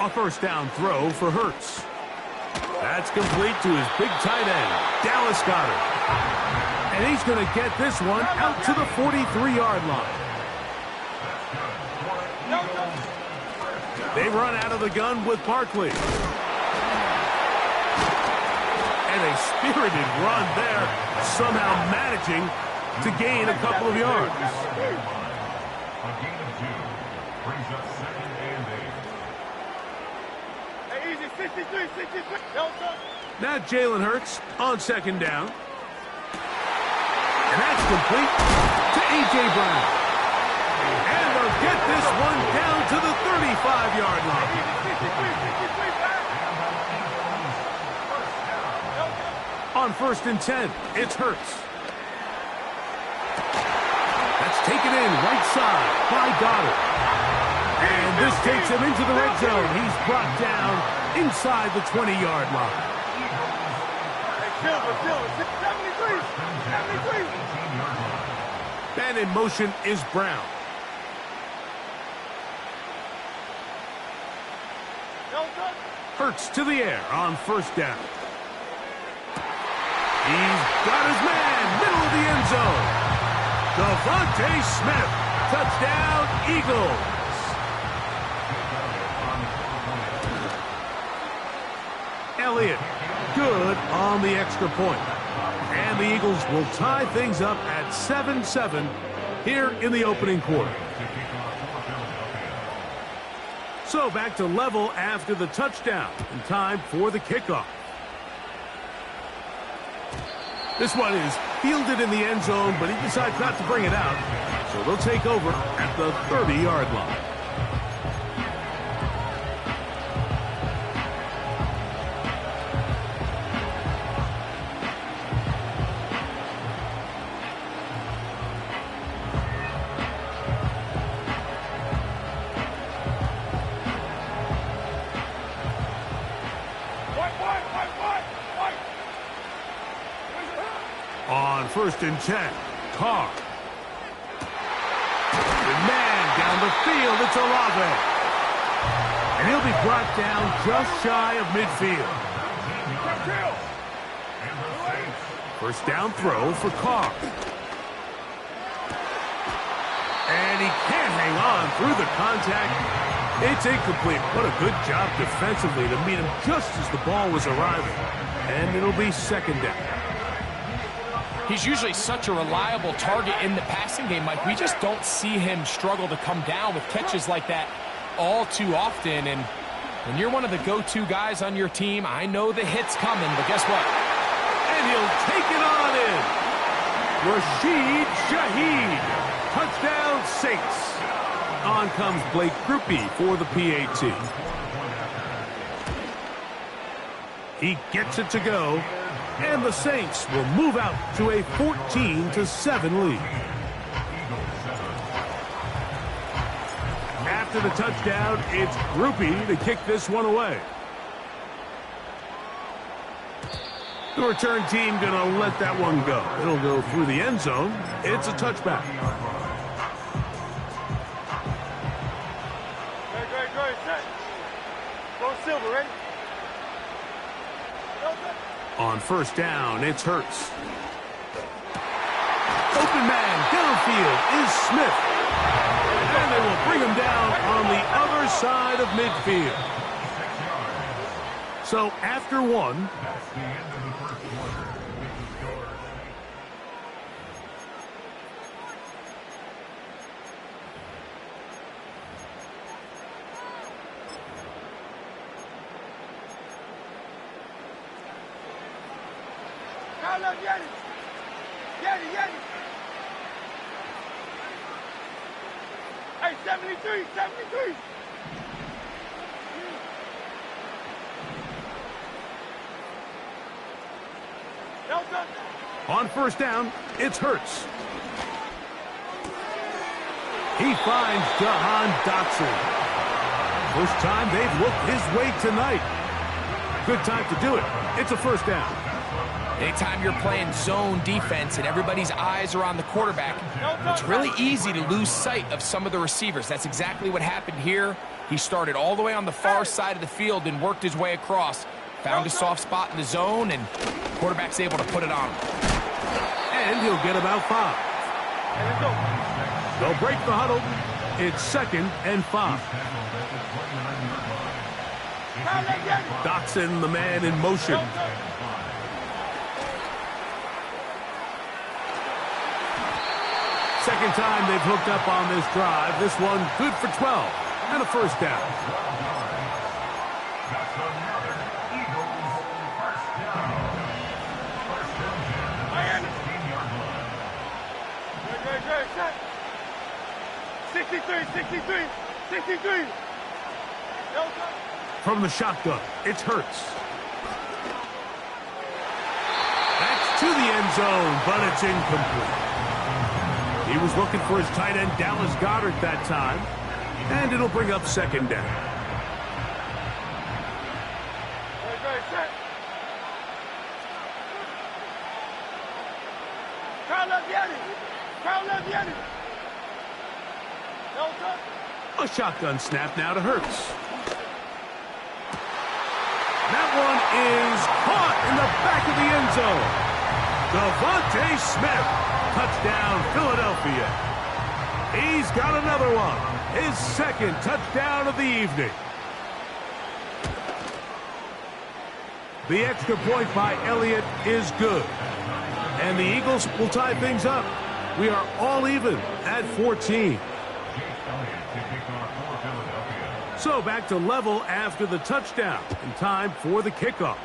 A first down throw for Hurts. That's complete to his big tight end, Dallas Goedert. And he's going to get this one out to the 43-yard line. They run out of the gun with Barkley. And a spirited run there, somehow managing to gain a couple of yards. A gain of 2 brings up 2nd and 8. Hey, easy, 63, 63. Now Jalen Hurts on 2nd down. And that's complete to A.J. Brown. And they'll get this one down to the 35-yard line. On 1st and 10, it's Hurts. That's taken in right side by Goedert. And this takes him into the red zone. He's brought down inside the 20-yard line. And in motion is Brown. Hurts to the air on 1st down. He's got his man, middle of the end zone. Devontae Smith, touchdown, Eagles. Elliott, good on the extra point. And the Eagles will tie things up at 7-7 here in the opening quarter. So back to level after the touchdown, and time for the kickoff. This one is fielded in the end zone, but he decides not to bring it out. So they'll take over at the 30-yard line. On 1st and 10, Carr. The man down the field, it's Olave. And he'll be brought down just shy of midfield. 1st down throw for Carr. And he can't hang on through the contact. It's incomplete. What a good job defensively to meet him just as the ball was arriving. And it'll be 2nd down. He's usually such a reliable target in the passing game, Mike. We just don't see him struggle to come down with catches like that all too often. And when you're one of the go-to guys on your team, I know the hit's coming, but guess what? And he'll take it on in. Rashid Shaheed. Touchdown, Saints. On comes Blake Grupe for the PAT. He gets it to go. And the Saints will move out to a 14-7 lead. After the touchdown, it's Grupe to kick this one away. The return team going to let that one go. It'll go through the end zone. It's a touchback. Great. Go Silver, ready? On 1st down, it's Hurts. Open man downfield is Smith. And they will bring him down on the other side of midfield. So after one, That's the end of the 1st quarter. With the score. Yeti. Hey, 73. on 1st down, it's Hurts. He finds Jahan Dotson. First time they've looked his way tonight. Good time to do it. It's a 1st down. Anytime you're playing zone defense and everybody's eyes are on the quarterback, it's really easy to lose sight of some of the receivers. That's exactly what happened here. He started all the way on the far side of the field and worked his way across. Found a soft spot in the zone, and quarterback's able to put it on him. And he'll get about 5. They'll break the huddle. It's 2nd and 5. Dotson, the man in motion. Second time they've hooked up on this drive. This one good for 12 and a first down. That's another Eagles first down. First down, 16-yard line. Good. 63. From the shotgun, it's Hurts. That's to the end zone, but it's incomplete. He was looking for his tight end, Dallas Goedert, that time. And it'll bring up 2nd down. A shotgun snap now to Hurts. That one is caught in the back of the end zone. Devontae Smith, touchdown Philadelphia. He's got another one, his 2nd touchdown of the evening. The extra point by Elliott is good. And the Eagles will tie things up. We are all even at 14. So back to level after the touchdown, and time for the kickoff.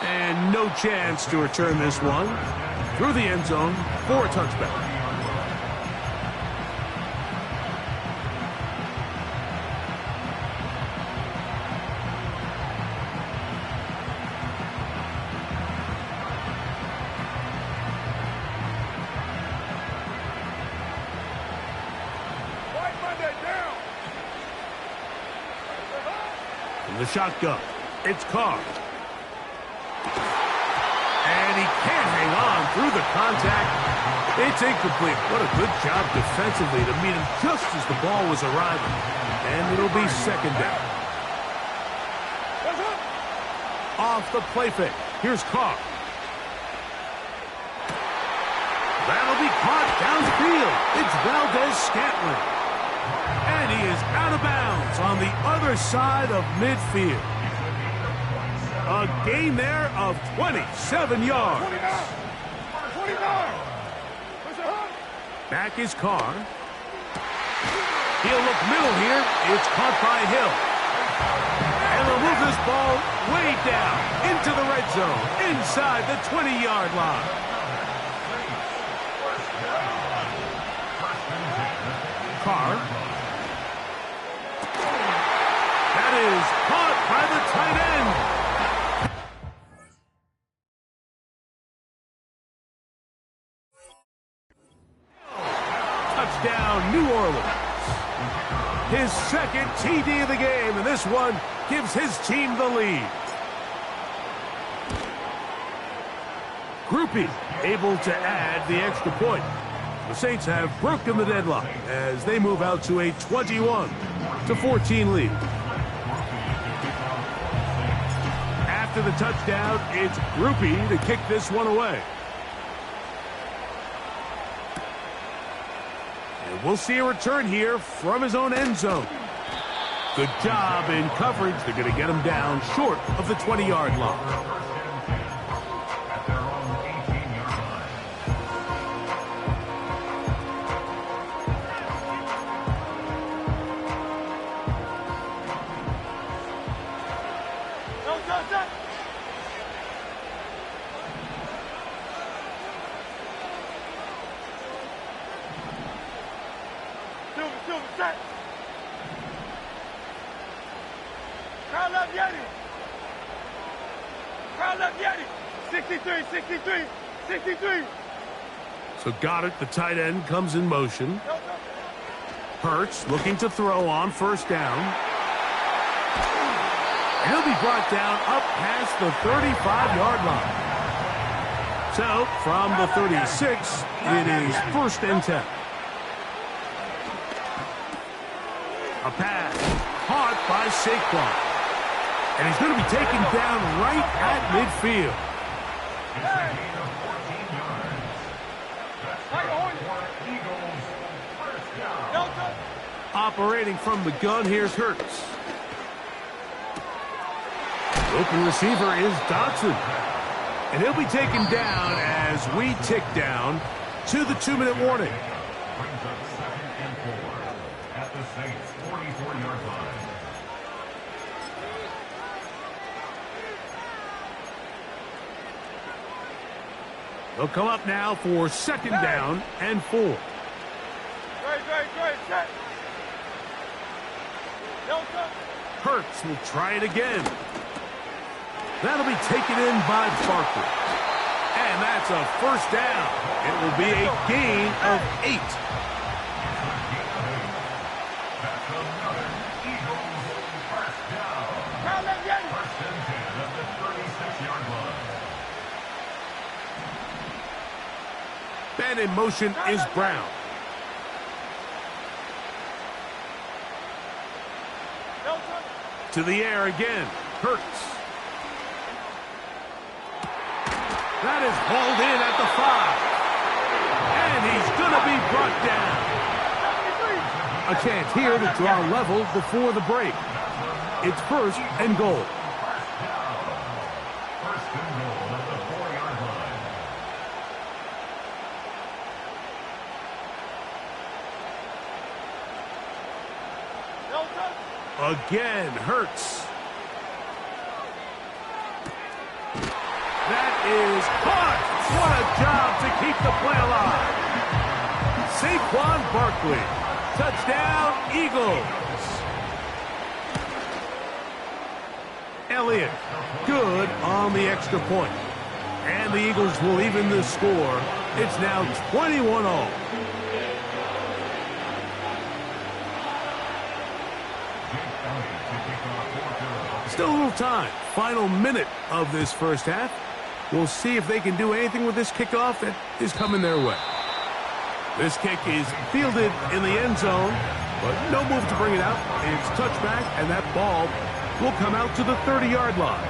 And no chance to return this one through the end zone for a touchback. The shotgun. It's Carr. And he can't hang on through the contact. It's incomplete. What a good job defensively to meet him just as the ball was arriving. And it'll be 2nd down. Off the play fake. Here's Carr. That'll be caught downfield. It's Valdez-Scantling. And he is out of bounds on the other side of midfield. A gain there of 27 yards. 29. Back is Carr. He'll look middle here. It's caught by Hill. And they'll move this ball way down into the red zone, inside the 20-yard line. Carr. That is caught by the tight end. Touchdown, New Orleans. His 2nd TD of the game, and this one gives his team the lead. Groupie able to add the extra point. The Saints have broken the deadlock as they move out to a 21-14 lead. After the touchdown, it's Groupie to kick this one away. And we'll see a return here from his own end zone. Good job in coverage. They're going to get him down short of the 20-yard line. So Goddard, the tight end, comes in motion. Hurts looking to throw on 1st down. And he'll be brought down up past the 35-yard line. So from the 36, it is 1st and 10. A pass caught by Saquon. And he's going to be taken down right at midfield. It's a gain of 14 yards. That's for Eagles. First down. Operating from the gun, here's Hurts. The open receiver is Dodson. And he'll be taken down as we tick down to the 2-minute warning. Brings up 2nd and 4 at the Saints' 44-yard line. They'll come up now for 2nd down and 4. Great, set. Hurts will try it again. That'll be taken in by Barkley. And that's a 1st down. It will be a gain of 8. That's another Eagles first down. 1st and 10 at the 36-yard line. Man in motion is Brown. To the air again. Hurts. That is hauled in at the 5. And he's going to be brought down. A chance here to draw level before the break. It's 1st and goal. First and goal at the 4-yard line. Again, Hurts. That is caught. What a job to keep the play alive. Saquon Barkley. Touchdown, Eagles. Elliott, good on the extra point. And the Eagles will even the score. It's now 21-all. Still a little time. Final minute of this first half. We'll see if they can do anything with this kickoff that is coming their way. This kick is fielded in the end zone, but no move to bring it out. It's touchback, and that ball will come out to the 30-yard line.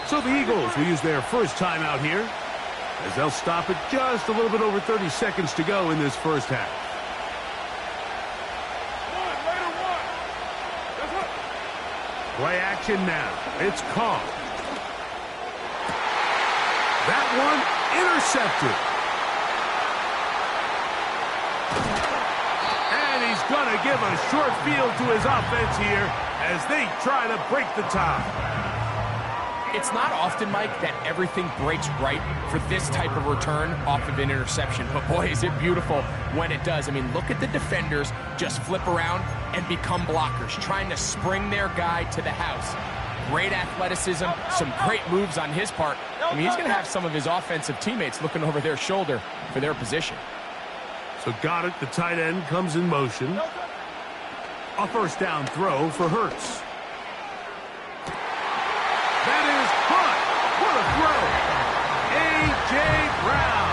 So the Eagles will use their first timeout here, as they'll stop it just a little bit over 30 seconds to go in this first half. Play action now. It's caught. That one intercepted. And he's going to give a short field to his offense here as they try to break the tie. It's not often, Mike, that everything breaks right for this type of return off of an interception. But, boy, is it beautiful when it does. I mean, look at the defenders just flip around and become blockers, trying to spring their guy to the house. Great athleticism, some great moves on his part. I mean, he's going to have some of his offensive teammates looking over their shoulder for their position. So got it. The tight end comes in motion. A first down throw for Hurts. That is caught. What a throw. A.J. Brown.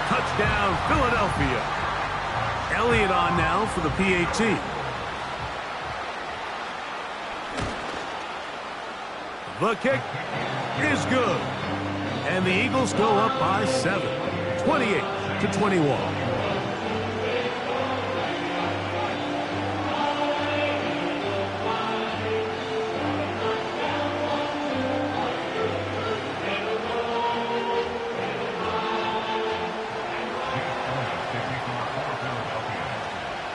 Touchdown, Philadelphia. Elliott on now for the PAT. The kick is good. And the Eagles go up by 7, 28-21.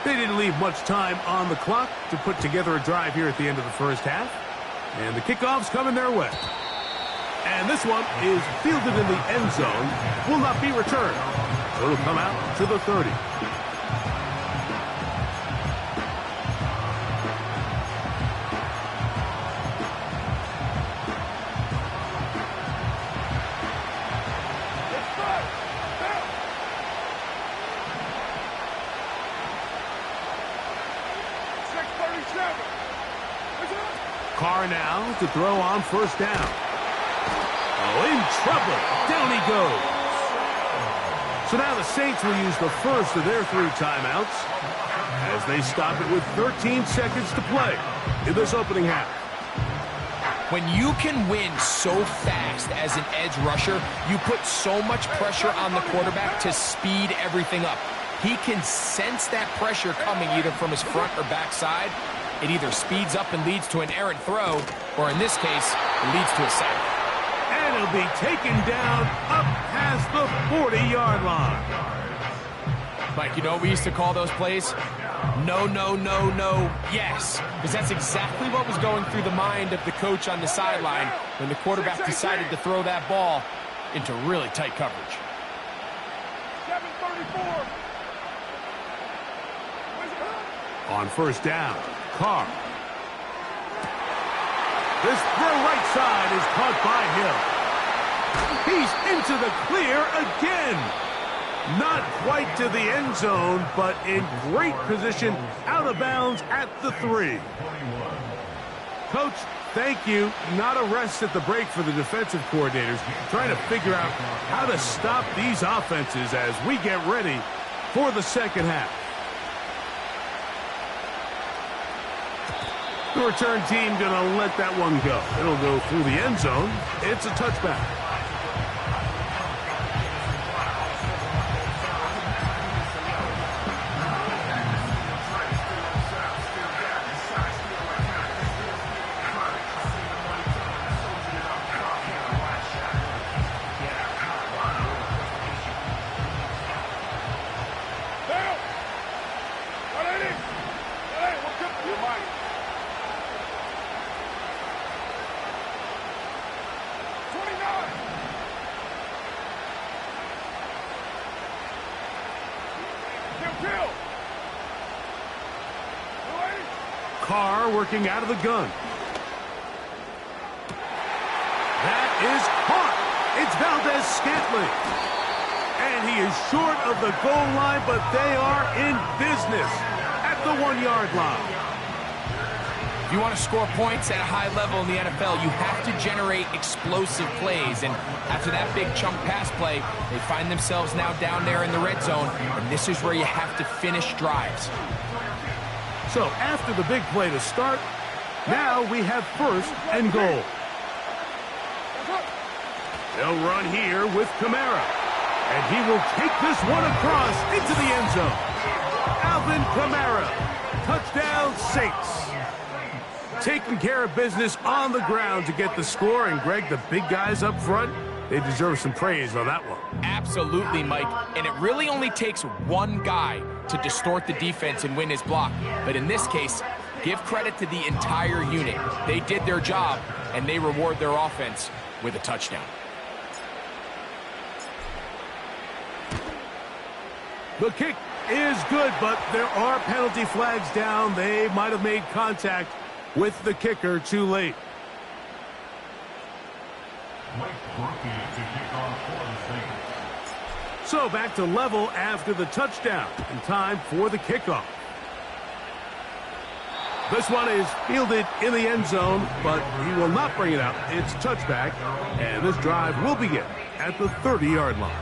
They didn't leave much time on the clock to put together a drive here at the end of the first half. And the kickoff's coming their way. And this one is fielded in the end zone. Will not be returned. So it'll come out to the 30. Carr now to throw on first down. Oh, in trouble. Down he goes. So now the Saints will use the first of their 3 timeouts as they stop it with 13 seconds to play in this opening half. When you can win so fast as an edge rusher, you put so much pressure on the quarterback to speed everything up. He can sense that pressure coming either from his front or back side. It either speeds up and leads to an errant throw, or in this case, it leads to a sack. And he'll be taken down up past the 40-yard line. Mike, you know what we used to call those plays? No, no, no, no, yes. Because that's exactly what was going through the mind of the coach on the sideline when the quarterback decided to throw that ball into really tight coverage. 734. On first down, Carr. This throw right side is caught by Hill. He's into the clear again. Not quite to the end zone, but in great position, out of bounds at the 3. Coach, thank you. Not a rest at the break for the defensive coordinators, trying to figure out how to stop these offenses as we get ready for the second half. The return team going to let that one go. It'll go through the end zone. It's a touchback. Carr working out of the gun. That is caught. It's Valdez-Scantling. And he is short of the goal line, but they are in business at the 1-yard line. If you want to score points at a high level in the NFL, you have to generate explosive plays. And after that big chunk pass play, they find themselves now down there in the red zone. And this is where you have to finish drives. So after the big play to start, now we have first and goal. They'll run here with Kamara. And he will take this one across into the end zone. Alvin Kamara. Touchdown, Saints. Taking care of business on the ground to get the score. And, Greg, the big guys up front, they deserve some praise on that one. Absolutely, Mike. And it really only takes one guy to distort the defense and win his block. But in this case, give credit to the entire unit. They did their job, and they reward their offense with a touchdown. The kick is good, but there are penalty flags down. They might have made contact with the kicker too late. So back to level after the touchdown, and time for the kickoff. This one is fielded in the end zone, but he will not bring it out. It's touchback, and this drive will begin at the 30-yard line.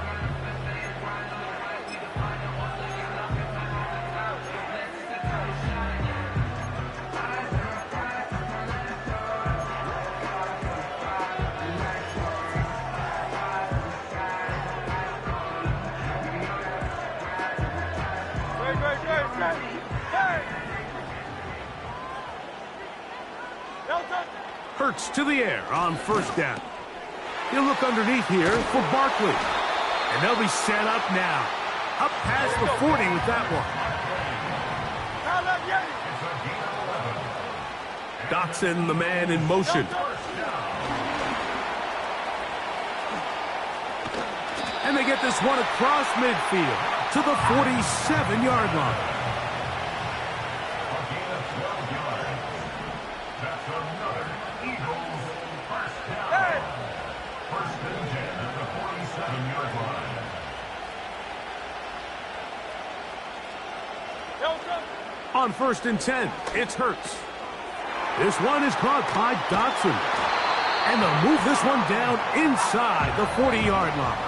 Hurts to the air on first down. He'll look underneath here for Barkley. And they'll be set up now. Up past the 40 with that one. Dotson, the man in motion. And they get this one across midfield to the 47-yard line. On first and 10, it's Hurts. This one is caught by Dotson. And they'll move this one down inside the 40-yard line.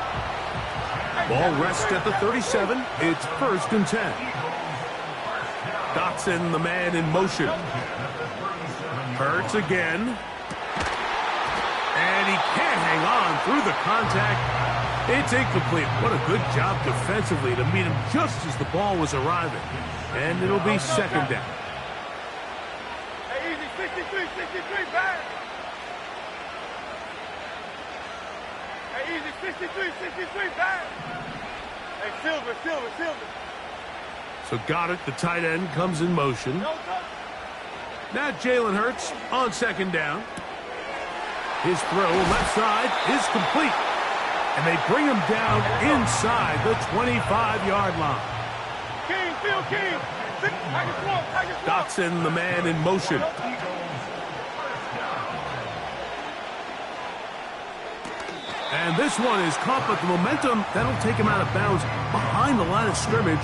Ball rests at the 37. It's 1st and 10. Dotson, the man in motion. Hurts again. And he can't hang on through the contact. It's incomplete. What a good job defensively to meet him just as the ball was arriving. And it'll be 2nd down. Hey, easy, 63, 63, back. Hey, easy, 63, 63, back. Hey, Silver. So Goddard, the tight end, comes in motion. Now Jalen Hurts on 2nd down. His throw left side is complete. And they bring him down inside the 25-yard line. King. Dotson, the man in motion. And this one is caught, but the momentum, that'll take him out of bounds behind the line of scrimmage.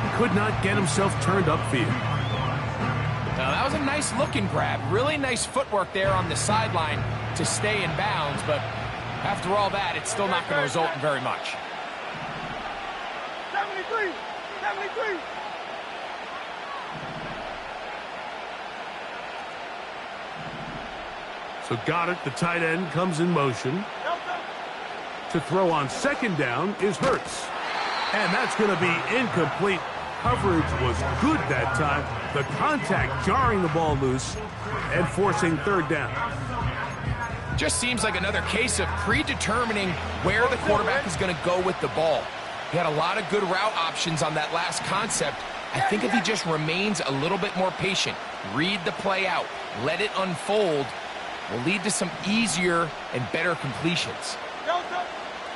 He could not get himself turned upfield. Now, that was a nice looking grab. Really nice footwork there on the sideline to stay in bounds, but after all that, it's still not going to result in very much. 73. So Goddard, the tight end, comes in motion. To throw on 2nd down is Hurts. And that's going to be incomplete. Coverage was good that time. The contact jarring the ball loose and forcing 3rd down. Just seems like another case of predetermining where the quarterback is going to go with the ball. He had a lot of good route options on that last concept. I think if he just remains a little bit more patient, read the play out, let it unfold, will lead to some easier and better completions.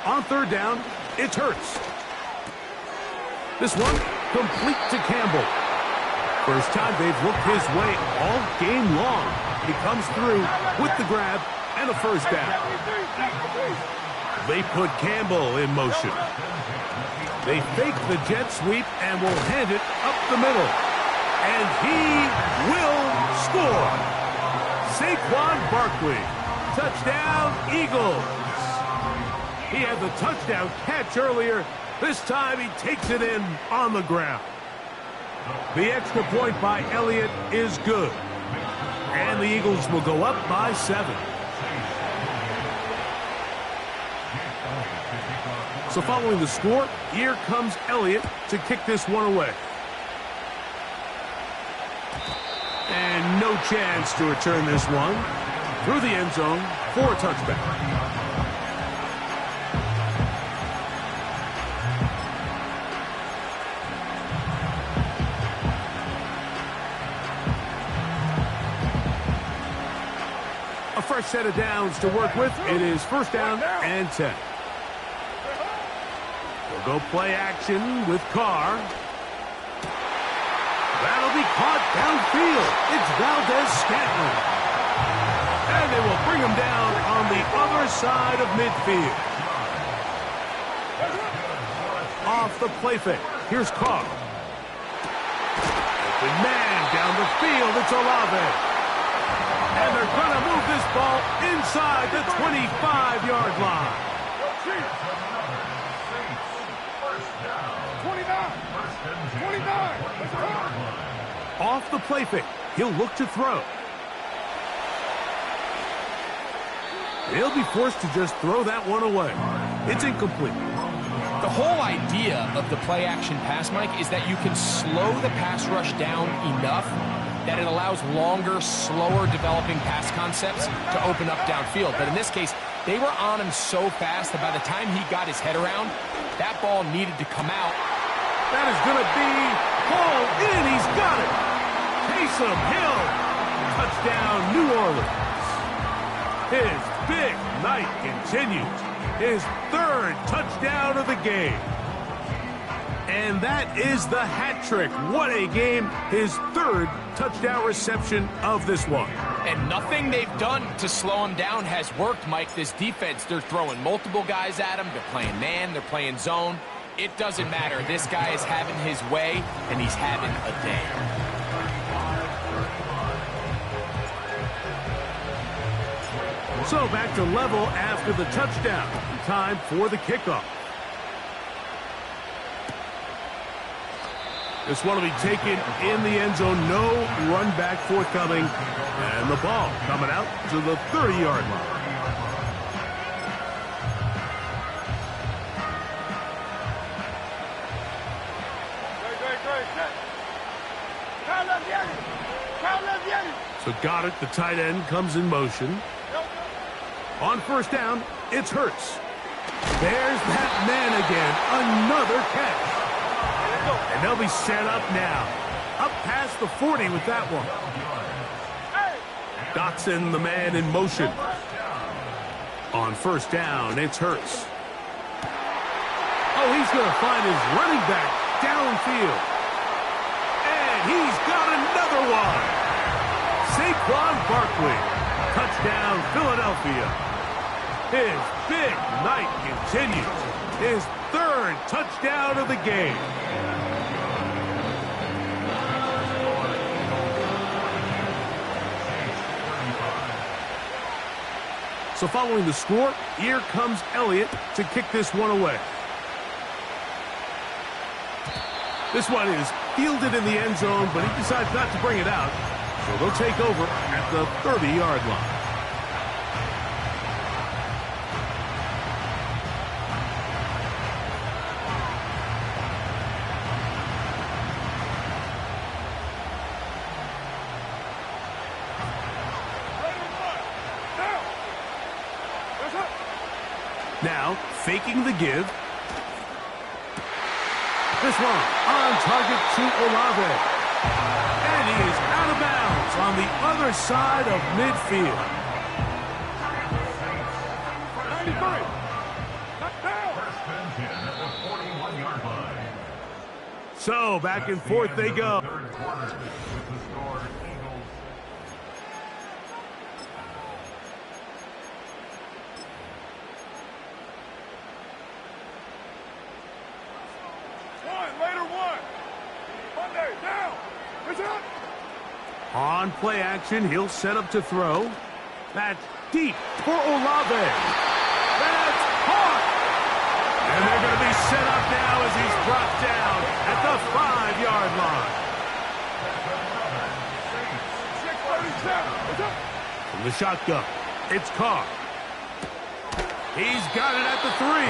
On 3rd down, it's Hurts. This one, complete to Campbell. First time they've looked his way all game long. He comes through with the grab and a 1st down. They put Campbell in motion. They fake the jet sweep and will hand it up the middle. And he will score. Saquon Barkley. Touchdown, Eagles. He had the touchdown catch earlier. This time he takes it in on the ground. The extra point by Elliott is good. And the Eagles will go up by 7. So following the score, here comes Elliott to kick this one away. And no chance to return this one through the end zone for a touchback. A fresh set of downs to work with. It is 1st down and 10. We'll go play action with Carr. That'll be caught downfield. It's Valdez-Scantling. And they will bring him down on the other side of midfield. Off the play fake. Here's Carr. Open man down the field. It's Olave. And they're going to move this ball inside the 25-yard line. 29. Off the play fake. He'll look to throw. He'll be forced to just throw that one away. It's incomplete. The whole idea of the play-action pass, Mike, is that you can slow the pass rush down enough that it allows longer, slower developing pass concepts to open up downfield. But in this case, they were on him so fast that by the time he got his head around, that ball needed to come out. That is going to be hauled in. He's got it. Taysom Hill. Touchdown, New Orleans. His big night continues. His 3rd touchdown of the game. And that is the hat trick. What a game. His 3rd touchdown reception of this one. And nothing they've done to slow him down has worked, Mike. This defense, they're throwing multiple guys at him. They're playing man. They're playing zone. It doesn't matter. This guy is having his way, and he's having a day. So back to level after the touchdown. Time for the kickoff. This one will be taken in the end zone. No run back forthcoming. And the ball coming out to the 30-yard line. So got it. The tight end comes in motion. On first down, it's Hurts. There's that man again. Another catch. And they'll be set up now. Up past the 40 with that one. Dotson, the man in motion. On first down, it's Hurts. Oh, he's going to find his running back downfield. And he's got another one. Saquon Barkley. Touchdown, Philadelphia. His big night continues. His third touchdown of the game. So following the score, here comes Elliott to kick this one away. This one is fielded in the end zone, but he decides not to bring it out. So they'll take over at the 30-yard line. Now, faking the give. This one on target to Olave. And he is out of bounds on the other side of midfield. 93. So, back and forth they go. On play action, he'll set up to throw. That's deep for Olave. That's caught. And they're going to be set up now as he's brought down at the 5-yard line. From the shotgun, it's Carr. He's got it at the 3. All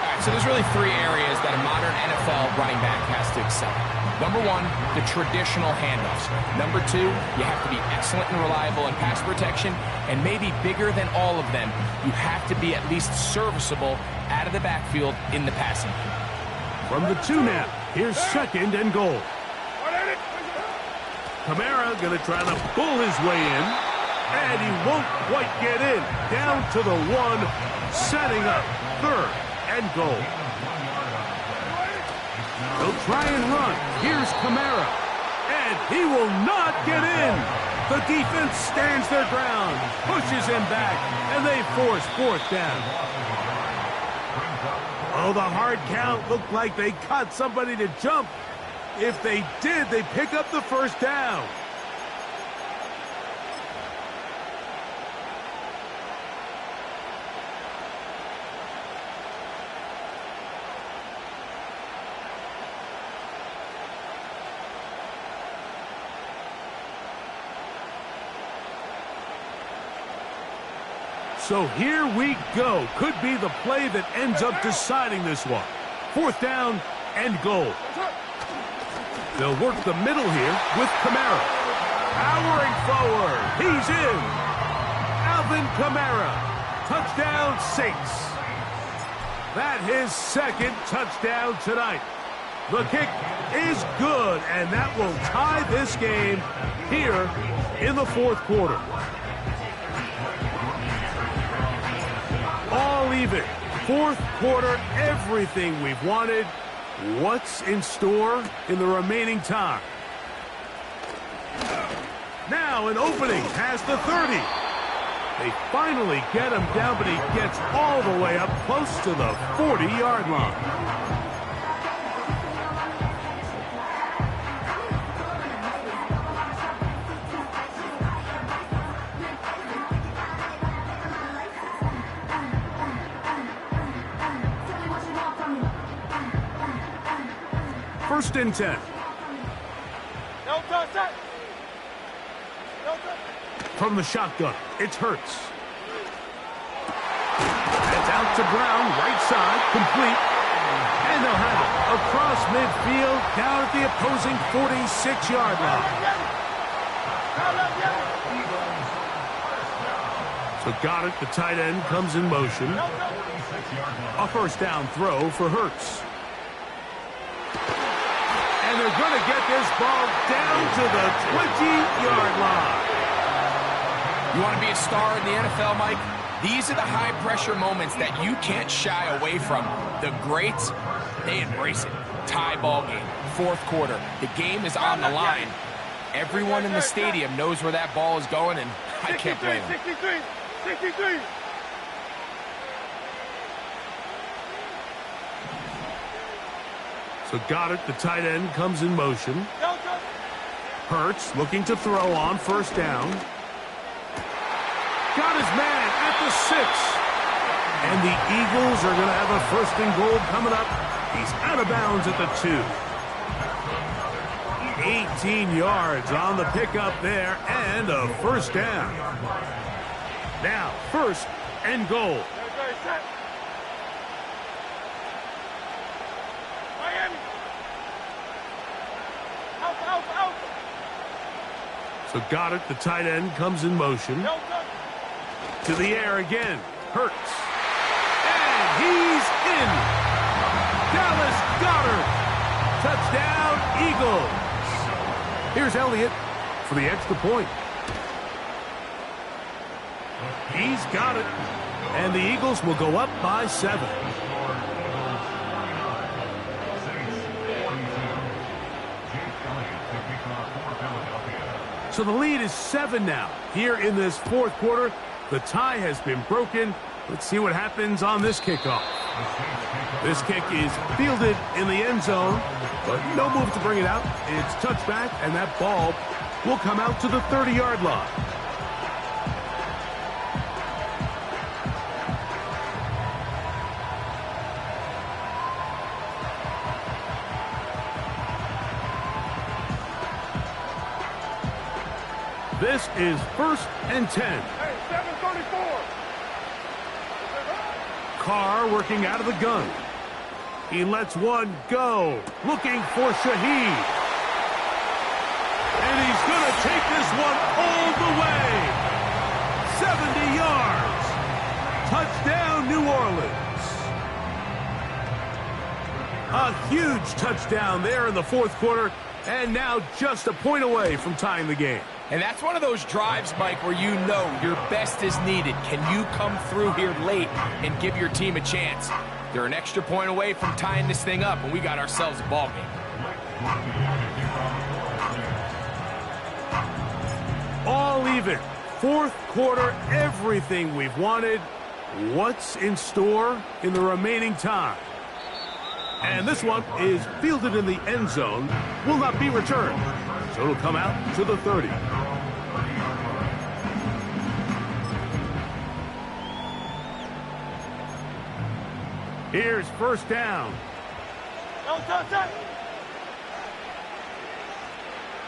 right, so there's really 3 areas that a modern NFL running back has to excel at. Number 1, the traditional handoffs. Number 2, you have to be excellent and reliable in pass protection. And maybe bigger than all of them, you have to be at least serviceable out of the backfield in the passing. From the 2 now, here's second and goal. Kamara going to try to pull his way in. And he won't quite get in. Down to the 1, setting up third and goal. They'll try and run. Here's Kamara. And he will not get in. The defense stands their ground, pushes him back, and they force fourth down. Oh, the hard count looked like they caught somebody to jump. If they did, they pick up the first down. So here we go. Could be the play that ends up deciding this one. Fourth down and goal. They'll work the middle here with Kamara. Powering forward. He's in. Alvin Kamara. Touchdown, Saints. That his second touchdown tonight. The kick is good, and that will tie this game here in the fourth quarter. All even. Fourth quarter, everything we've wanted. What's in store in the remaining time? Now an opening past the 30. They finally get him down, but he gets all the way up close to the 40-yard line. first and 10. No touch, touch. No touch. From the shotgun, it's Hurts. It's out to Brown, right side, complete. And they'll have it across midfield, down at the opposing 46-yard line. So got it, the tight end comes in motion. A first down throw for Hurts. And they're going to get this ball down to the 20-yard line. You want to be a star in the NFL, Mike? These are the high-pressure moments that you can't shy away from. The greats, they embrace it. Tie ball game, fourth quarter. The game is on the line. Everyone in the stadium knows where that ball is going, and I can't blame them. 63. So got it, the tight end comes in motion. Hurts looking to throw on first down. Got his man at the 6. And the Eagles are going to have a first and goal coming up. He's out of bounds at the 2. 18 yards on the pickup there and a first down. Now, first and goal. Miami. Out. So got it, the tight end comes in motion. To the air again, Hurts. And he's in. Dallas Goedert. Touchdown, Eagles. Here's Elliott for the extra point. He's got it. And the Eagles will go up by 7. So the lead is 7 now. Here in this fourth quarter, the tie has been broken. Let's see what happens on this kickoff. This kick is fielded in the end zone, but no move to bring it out. It's touchback, and that ball will come out to the 30-yard line. This is first and 10. Hey, 734. Carr working out of the gun. He lets one go. Looking for Shaheed. And he's going to take this one all the way. 70 yards. Touchdown, New Orleans. A huge touchdown there in the fourth quarter. And now just a point away from tying the game. And that's one of those drives, Mike, where you know your best is needed. Can you come through here late and give your team a chance? They're an extra point away from tying this thing up, and we got ourselves a ball game. All even. Fourth quarter, everything we've wanted. What's in store in the remaining time? And this one is fielded in the end zone. Will not be returned. So it'll come out to the 30. Here's first down. No touch.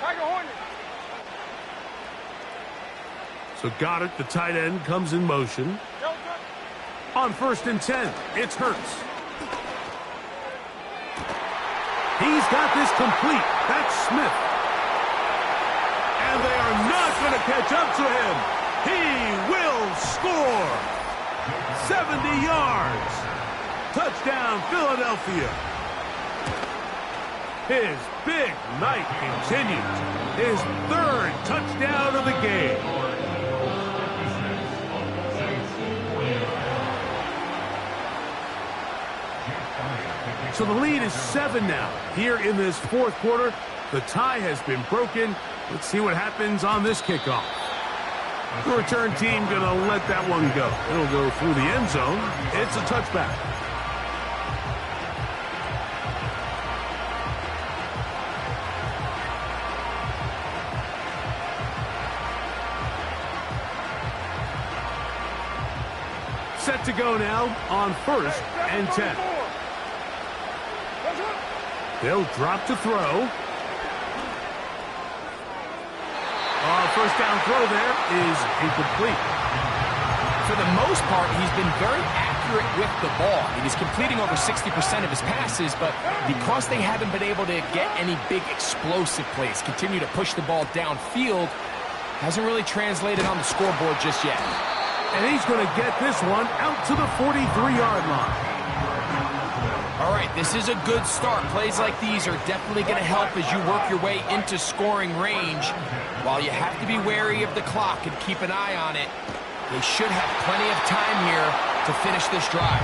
Tiger Hornet. So got it, the tight end comes in motion. No touch. On first and 10, it's Hurts. He's got this complete. That's Smith. And they are not going to catch up to him. He will score. 70 yards. Touchdown, Philadelphia. His big night continues. His third touchdown of the game. So the lead is 7 now. Here in this fourth quarter, the tie has been broken. Let's see what happens on this kickoff. The return team going to let that one go. It'll go through the end zone. It's a touchback. Set to go now on first and 10. They'll drop to throw. First down throw there is incomplete. For the most part, he's been very accurate with the ball. He's completing over 60% of his passes, but because they haven't been able to get any big explosive plays, continue to push the ball downfield, hasn't really translated on the scoreboard just yet. And he's going to get this one out to the 43-yard line. All right, this is a good start. Plays like these are definitely going to help as you work your way into scoring range. While you have to be wary of the clock and keep an eye on it, they should have plenty of time here to finish this drive.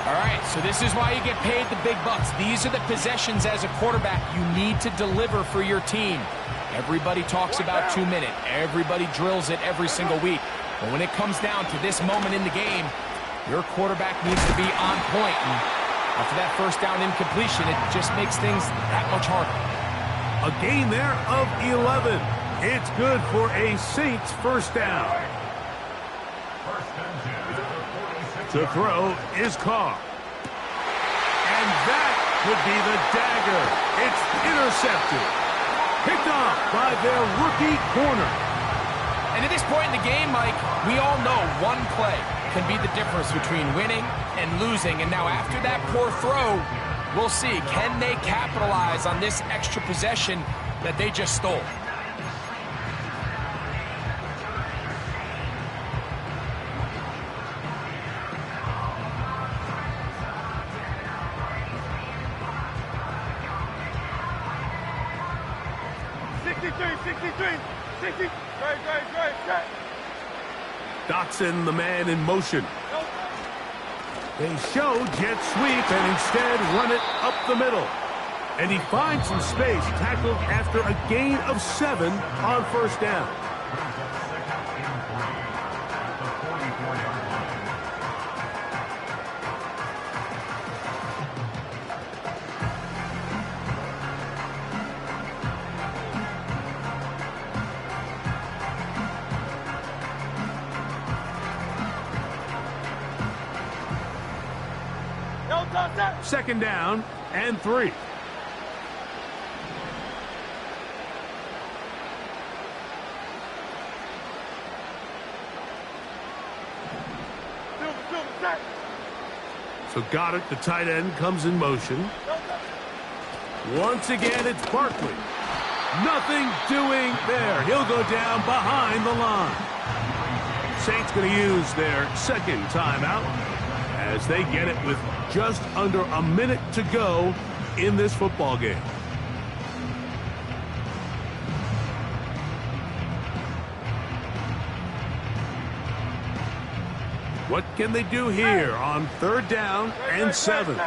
All right, so this is why you get paid the big bucks. These are the possessions as a quarterback you need to deliver for your team. Everybody talks about 2 minutes. Everybody drills it every single week. But when it comes down to this moment in the game, your quarterback needs to be on point. And after that first down incompletion, it just makes things that much harder. A gain there of 11. It's good for a Saints first down. To throw is Carr. And that could be the dagger. It's intercepted. Picked off by their rookie corner. And at this point in the game, Mike, we all know one play can be the difference between winning and losing. And now after that poor throw, we'll see. Can they capitalize on this extra possession that they just stole? Dotson, the man in motion. They show jet sweep and instead run it up the middle. And he finds some space, tackled after a gain of 7 on first down. Second down and 3. So got it. The tight end comes in motion. Once again, it's Barkley. Nothing doing there. He'll go down behind the line. Saints going to use their second timeout as they get it with just under a minute to go in this football game. What can they do here on third down and 7?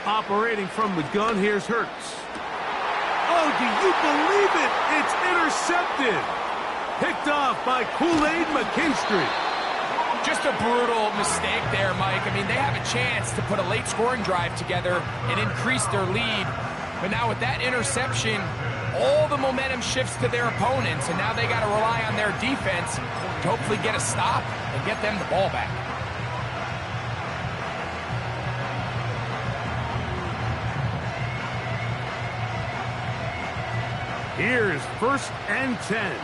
Operating from the gun, here's Hurts. Oh, do you believe it? It's intercepted. Picked off by Kool-Aid McKinstry. Just a brutal mistake there, Mike. I mean, they have a chance to put a late scoring drive together and increase their lead. But now with that interception, all the momentum shifts to their opponents, and now they got to rely on their defense to hopefully get a stop and get them the ball back. Here's first and 10.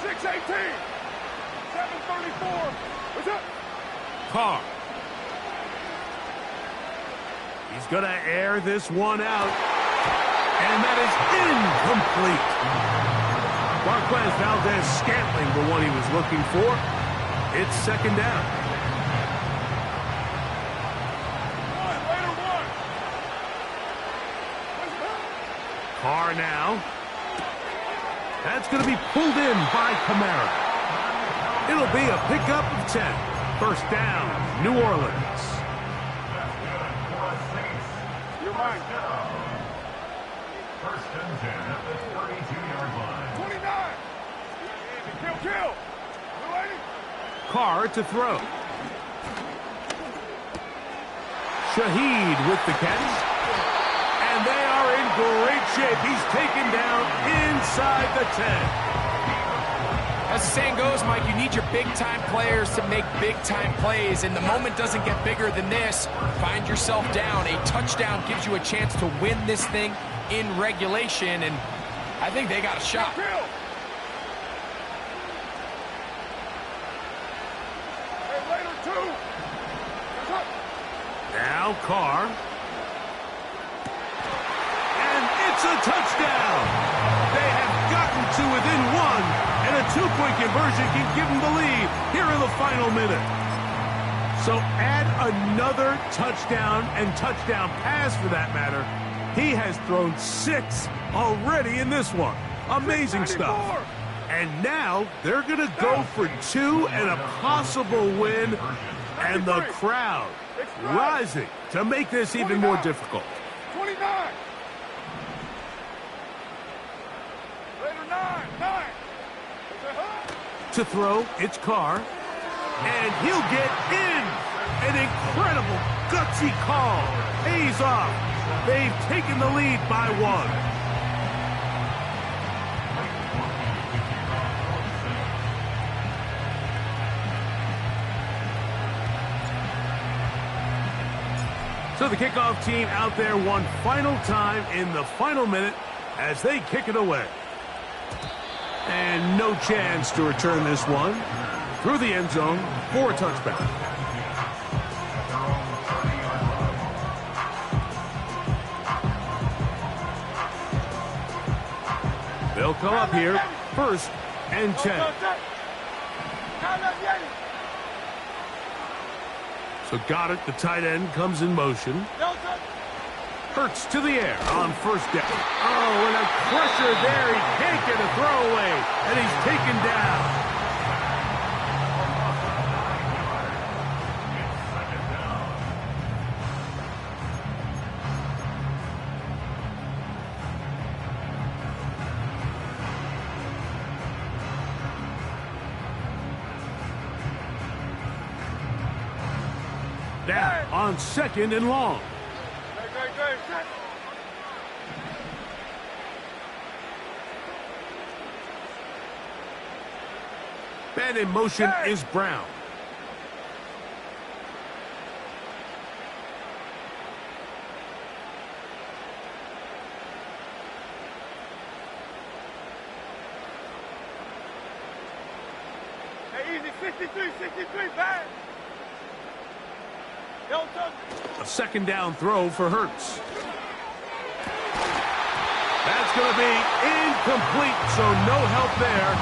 6:18. 7:34. What's up? Carr. He's going to air this one out. And that is incomplete. Marquez Valdez-Scantling, the one he was looking for. It's second down. Carr now. That's going to be pulled in by Kamara. It'll be a pickup of 10. First down, New Orleans. You're mine. First and 10 at the 32-yard line. 29. Kill. Carr to throw. Shaheed with the catch. And they are in great shape. He's taken down inside the 10. As the saying goes, Mike, you need your big-time players to make big-time plays, and the moment doesn't get bigger than this. Find yourself down. A touchdown gives you a chance to win this thing in regulation, and I think they got a shot. Now Carr. And it's a touchdown. They have gotten to within one, and a two-point conversion can give them the lead here in the final minute. So add another touchdown and touchdown pass for that matter. He has thrown 6 already in this one. Amazing stuff. And now they're going to go for 2 and a possible win, and the crowd rising to make this even more difficult. 29. Later 9. To throw, it's Carr, and he'll get in. An incredible, gutsy call. Pays off. They've taken the lead by 1. So the kickoff team out there one final time in the final minute as they kick it away. And no chance to return this one through the end zone for a touchback. They'll come up here, 1st and 10. So Goddard, the tight end, comes in motion. Hurts to the air on 1st down. Oh, and a pressure there. He can't get a throwaway, and he's taken down. Now on 2nd and long. Man in motion is Brown. Hey, easy, 63, bad. A 2nd down throw for Hurts. That's going to be incomplete, so no help there.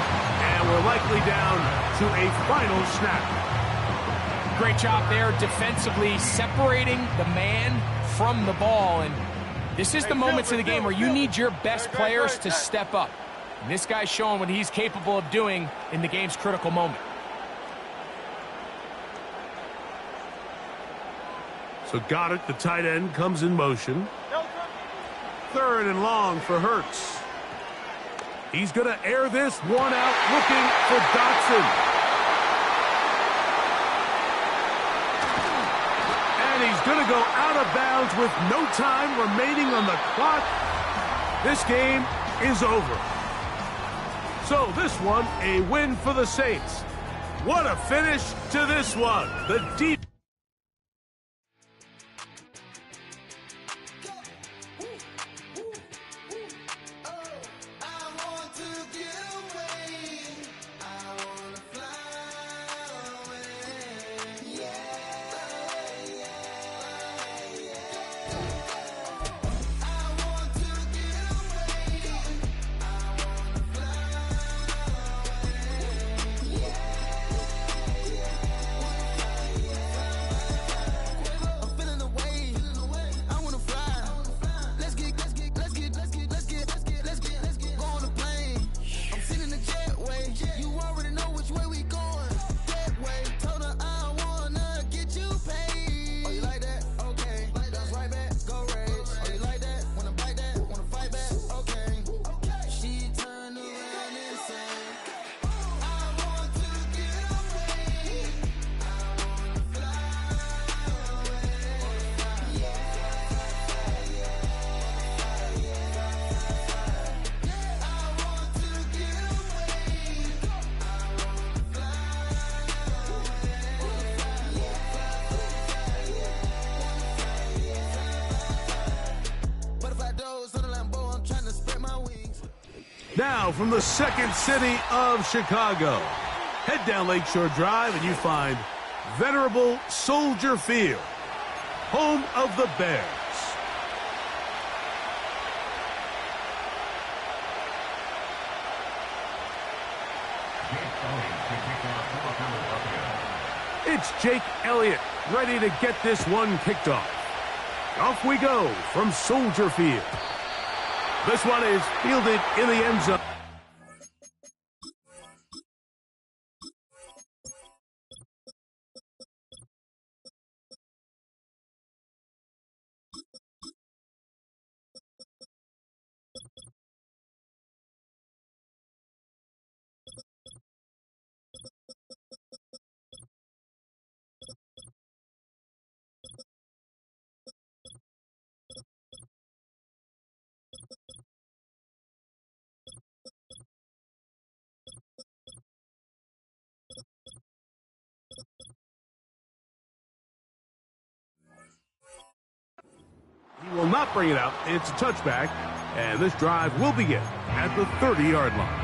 And we're likely down to a final snap. Great job there defensively separating the man from the ball. And this is the moments of the game where you need your best players to step up. And this guy's showing what he's capable of doing in the game's critical moment. So Goddard, the tight end, comes in motion. 3rd and long for Hurts. He's going to air this one out, looking for Dotson. And he's going to go out of bounds with no time remaining on the clock. This game is over. So this one, a win for the Saints. What a finish to this one. The deep. Now, from the second city of Chicago, head down Lakeshore Drive and you find venerable Soldier Field, home of the Bears. It's Jake Elliott ready to get this one kicked off. Off we go from Soldier Field. This one is fielded in the end zone. He will not bring it out. It's a touchback, and this drive will begin at the 30-yard line.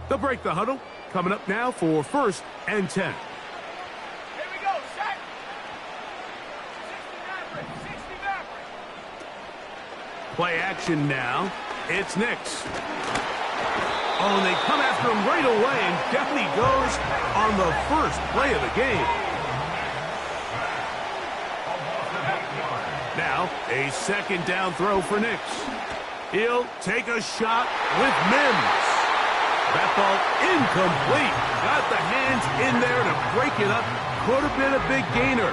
They'll break the huddle. Coming up now for 1st and 10. Here we go, set. 60 Maverick. Play action now. It's Nix. Oh, and they come after him right away, and down he goes on the first play of the game. Now, a 2nd down throw for Nix. He'll take a shot with Mims. That ball incomplete. Got the hands in there to break it up. Could have been a big gainer.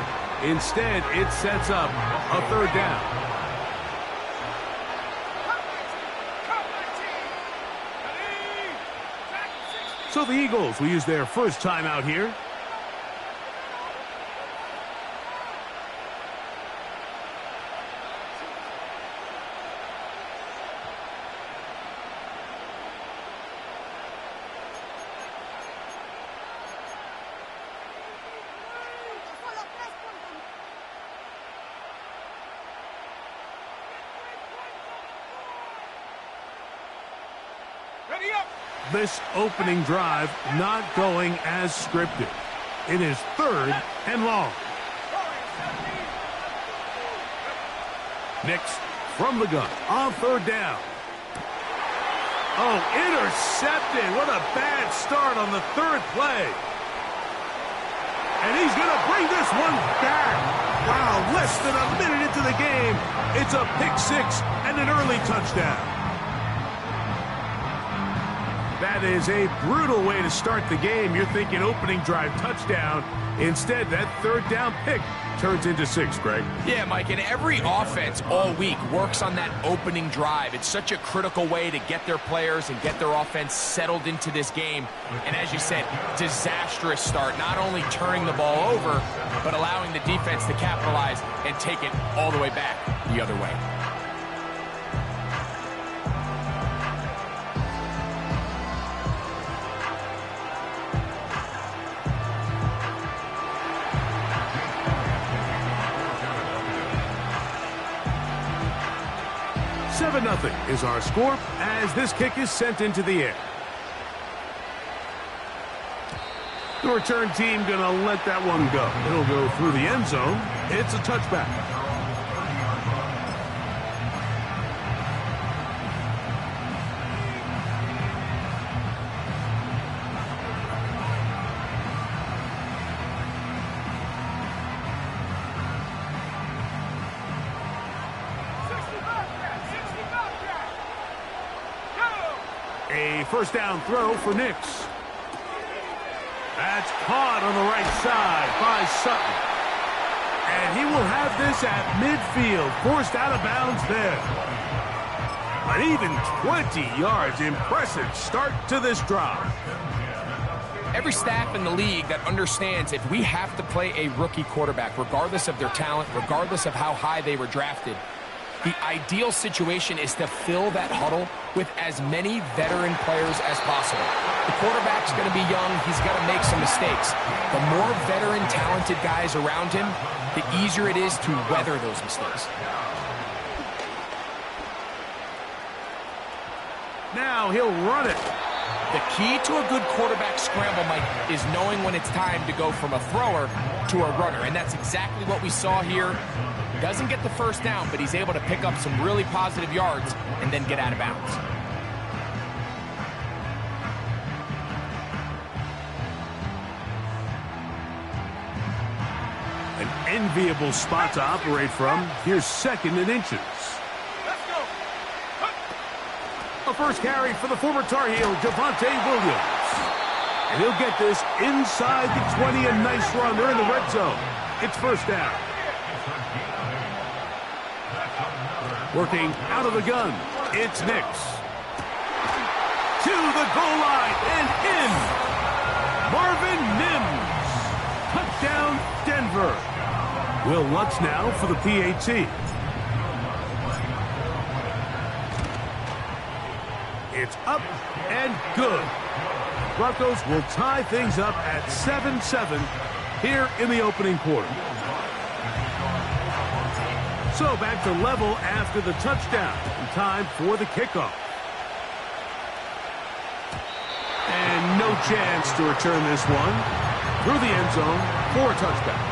Instead, it sets up a 3rd down. So the Eagles will use their first time out here. This opening drive not going as scripted. It is 3rd and long. Nix from the gun on 3rd down. Oh, intercepted. What a bad start on the 3rd play. And he's going to bring this one back. Wow, less than a minute into the game. It's a pick 6 and an early touchdown. That is a brutal way to start the game. You're thinking opening drive touchdown. Instead, that 3rd down pick turns into 6, Greg. Yeah, Mike, and every offense all week works on that opening drive. It's such a critical way to get their players and get their offense settled into this game. And as you said, disastrous start, not only turning the ball over, but allowing the defense to capitalize and take it all the way back the other way. Nothing is our score as this kick is sent into the air. The return team going to let that one go. It'll go through the end zone. It's a touchback. A 1st down throw for Nix. That's caught on the right side by Sutton. And he will have this at midfield, forced out of bounds there. An even 20 yards. Impressive start to this drive. Every staff in the league that understands if we have to play a rookie quarterback, regardless of their talent, regardless of how high they were drafted, the ideal situation is to fill that huddle with as many veteran players as possible. The quarterback's going to be young. He's got to make some mistakes. The more veteran, talented guys around him, the easier it is to weather those mistakes. Now he'll run it. The key to a good quarterback scramble, Mike, is knowing when it's time to go from a thrower to a runner. And that's exactly what we saw here. Doesn't get the first down, but he's able to pick up some really positive yards and then get out of bounds. An enviable spot to operate from. Here's 2nd and inches. A first carry for the former Tar Heel, Javonte Williams. And he'll get this inside the 20, a nice run. They're in the red zone. It's first down. Working out of the gun, it's Nix. To the goal line and in. Marvin Mims. Touchdown, Denver. Will Lutz now for the PAT. It's up and good. Broncos will tie things up at 7-7 here in the opening quarter. So back to level after the touchdown. And time for the kickoff. And no chance to return this one through the end zone for a touchdown.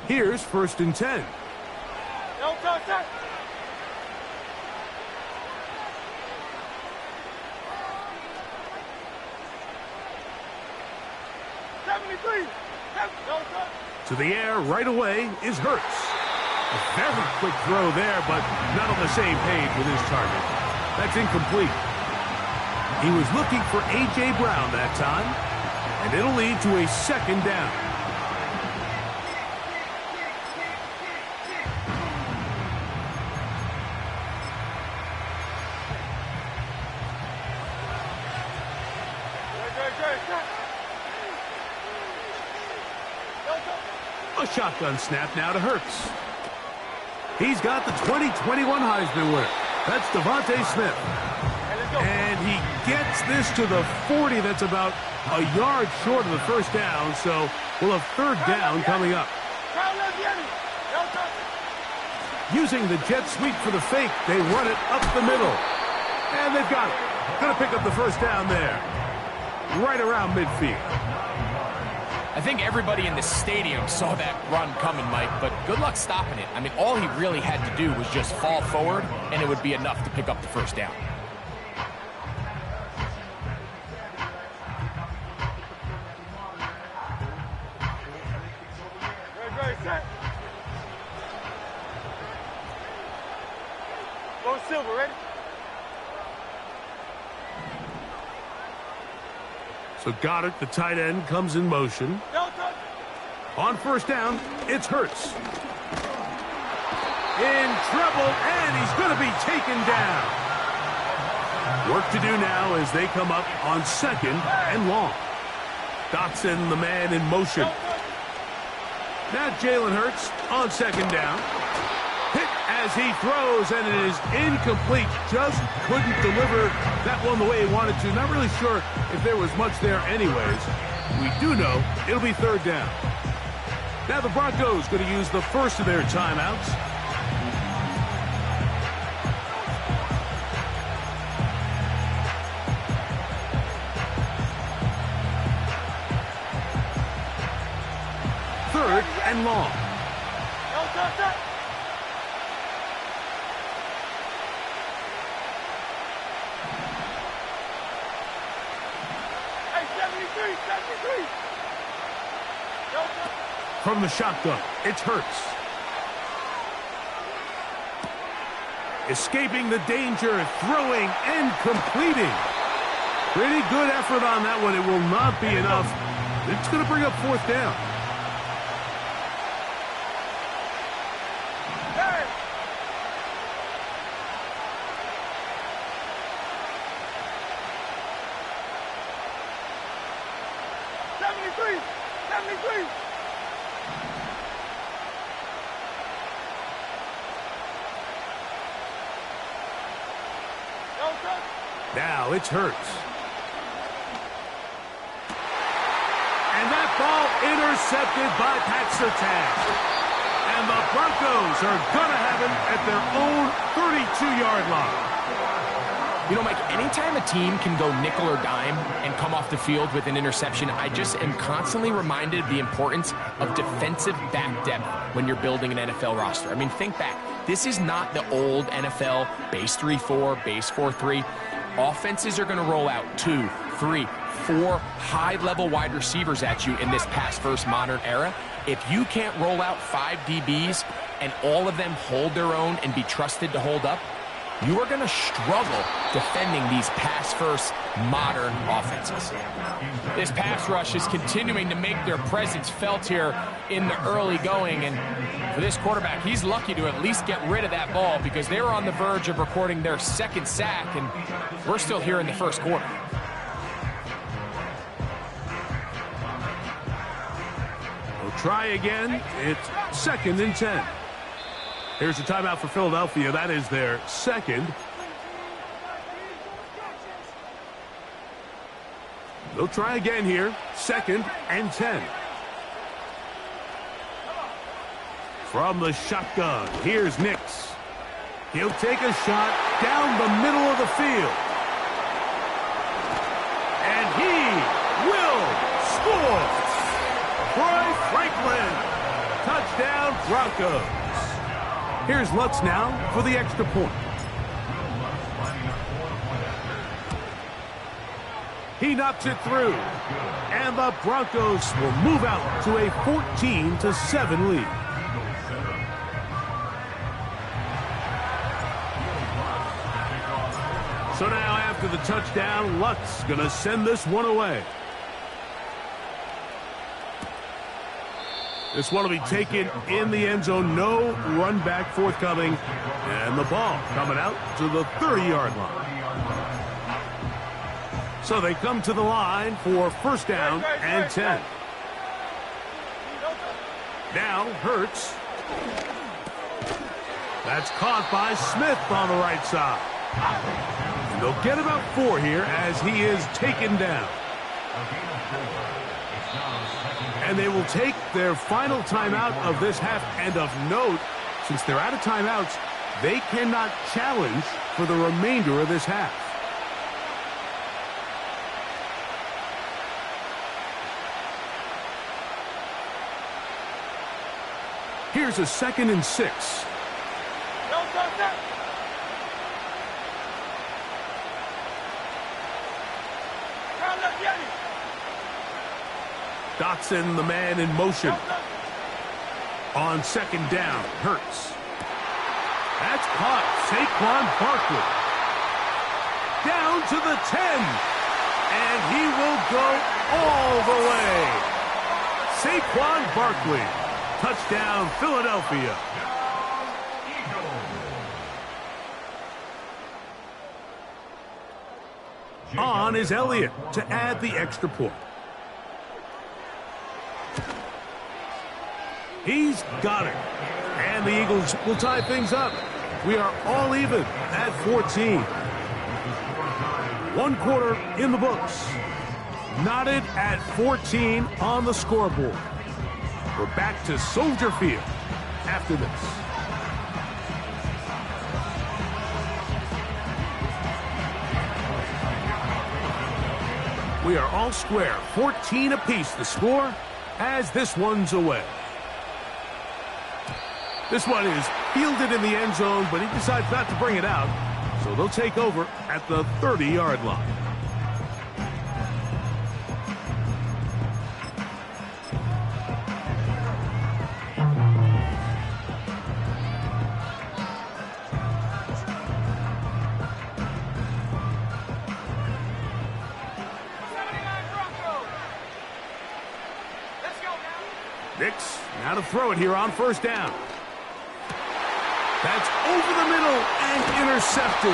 Here's 1st and 10. Don't touch that. To the air right away is Hurts. A very quick throw there, but not on the same page with his target. That's incomplete. He was looking for A.J. Brown that time, and it'll lead to a 2nd down. A shotgun snap now to Hurts. He's got the 2021 Heisman winner. That's Devontae Smith. And he gets this to the 40. That's about a yard short of the first down, so we'll have 3rd down coming up. Using the jet sweep for the fake, they run it up the middle. And they've got it. Going to pick up the first down there. Right around midfield. I think everybody in the stadium saw that run coming, Mike, but good luck stopping it. I mean, all he really had to do was just fall forward, and it would be enough to pick up the first down. Go Silver, ready? So Goddard, the tight end, comes in motion. On first down, it's Hurts. In trouble, and he's going to be taken down. Work to do now as they come up on 2nd and long. Dotson, the man in motion. Now Jalen Hurts on 2nd down. Hit as he throws, and it is incomplete. Just couldn't deliver that one the way he wanted to. Not really sure if there was much there anyways. We do know it'll be 3rd down. Now the Broncos going to use the first of their timeouts. long. No touch that. Hey, 73. No touch. From the shotgun, it's Hurts. Escaping the danger, throwing and completing. Pretty good effort on that one. It will not be enough. It's going to bring up fourth down. Hey. Seventy-three. No touch. Now it's Hurts. And that ball intercepted by Pat Surtain. And the Broncos are going to have him at their own 32-yard line. You know, Mike, anytime a team can go nickel or dime and come off the field with an interception, I just am constantly reminded of the importance of defensive back depth when you're building an NFL roster. I mean, think back. This is not the old NFL base 3-4, base 4-3. Offenses are going to roll out 2, 3, 4 high-level wide receivers at you in this pass-first modern era. If you can't roll out 5 DBs and all of them hold their own and be trusted to hold up, you are going to struggle defending these pass-first modern offenses. This pass rush is continuing to make their presence felt here in the early going, and for this quarterback, he's lucky to at least get rid of that ball because they were on the verge of recording their second sack, and we're still here in the first quarter. We'll try again. It's 2nd and 10. Here's a timeout for Philadelphia. That is their second. They'll try again here. 2nd and 10. From the shotgun, here's Nix. He'll take a shot down the middle of the field. And he will score. Troy Franklin. Touchdown, Broncos. Here's Lutz now for the extra point. He knocks it through. And the Broncos will move out to a 14-7 lead. So now after the touchdown, Lutz going to send this one away. This one will be taken in the end zone. No run back forthcoming. And the ball coming out to the 30-yard line. So they come to the line for first down and 10. Now Hurts. That's caught by Smith on the right side. And they'll get about 4 here as he is taken down. And they will take their final timeout of this half. And of note, since they're out of timeouts, they cannot challenge for the remainder of this half. Here's a 2nd and 6. No touch that. Round up, Yeti. Dotson, the man in motion. On 2nd down, Hurts. That's caught. Saquon Barkley. Down to the 10. And he will go all the way. Saquon Barkley. Touchdown, Philadelphia. On is Elliott to add the extra point. He's got it. And the Eagles will tie things up. We are all even at 14. 1 quarter in the books. Knotted at 14 on the scoreboard. We're back to Soldier Field after this. We are all square. 14 apiece the score as this one's away. This one is fielded in the end zone, but he decides not to bring it out. So they'll take over at the 30-yard line. Nix now to throw it here on first down. That's over the middle and intercepted.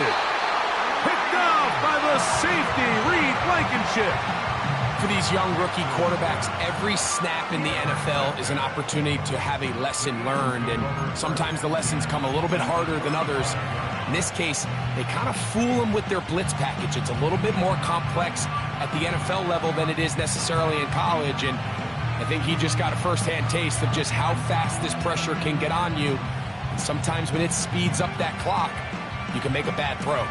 Picked off by the safety, Reed Blankenship. For these young rookie quarterbacks, every snap in the NFL is an opportunity to have a lesson learned, and sometimes the lessons come a little bit harder than others. In this case, they kind of fool them with their blitz package. It's a little bit more complex at the NFL level than it is necessarily in college, and I think he just got a first-hand taste of just how fast this pressure can get on you. And sometimes when it speeds up that clock, you can make a bad throw.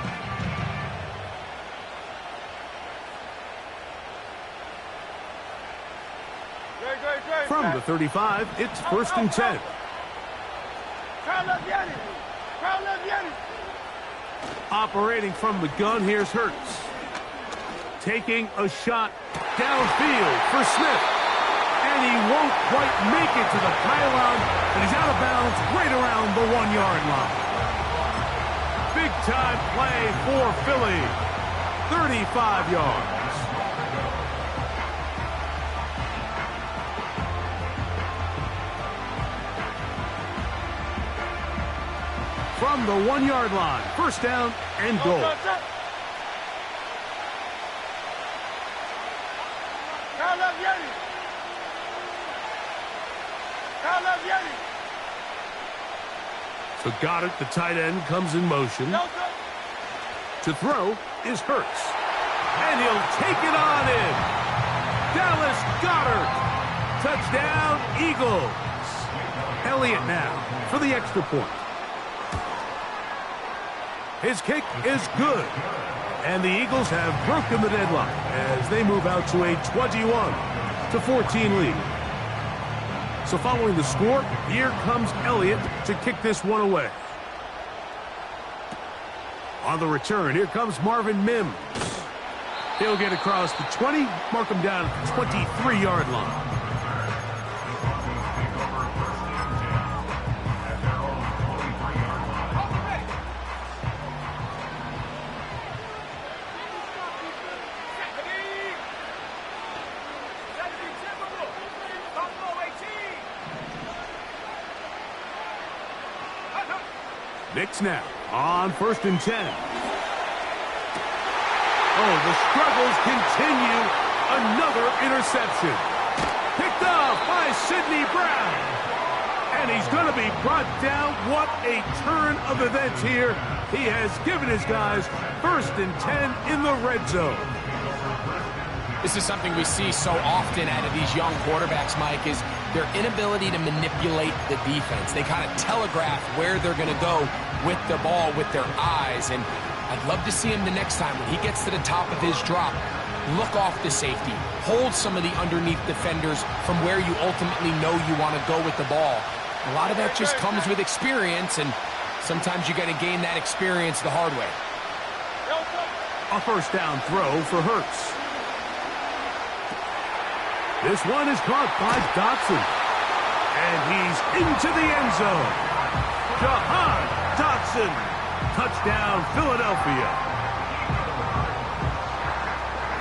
From the 35, it's first and 10. Operating from the gun, here's Hurts. Taking a shot downfield for Smith. And he won't quite make it to the pylon, but he's out of bounds right around the 1-yard line. Big-time play for Philly. 35 yards. From the 1-yard line, first down and goal. So Goddard, the tight end, comes in motion. To throw is Hurts. And he'll take it on in. Dallas Goddard. Touchdown, Eagles. Elliott now for the extra point. His kick is good. And the Eagles have broken the deadlock as they move out to a 21-14 lead. So following the score, here comes Elliott to kick this one away. On the return, here comes Marvin Mims. He'll get across the 20, mark him down at the 23-yard line. Nix now on first and 10. Oh, the struggles continue. Another interception. Picked off by Sidney Brown. And he's going to be brought down. What a turn of events here. He has given his guys first and 10 in the red zone. This is something we see so often out of these young quarterbacks, Mike, is their inability to manipulate the defense. They kind of telegraph where they're going to go with the ball with their eyes. And I'd love to see him the next time when he gets to the top of his drop, look off the safety, hold some of the underneath defenders from where you ultimately know you want to go with the ball. A lot of that just comes with experience, and sometimes you got to gain that experience the hard way. A first down throw for Hurts. This one is caught by Dotson. And he's into the end zone. Jahan Dotson. Touchdown, Philadelphia.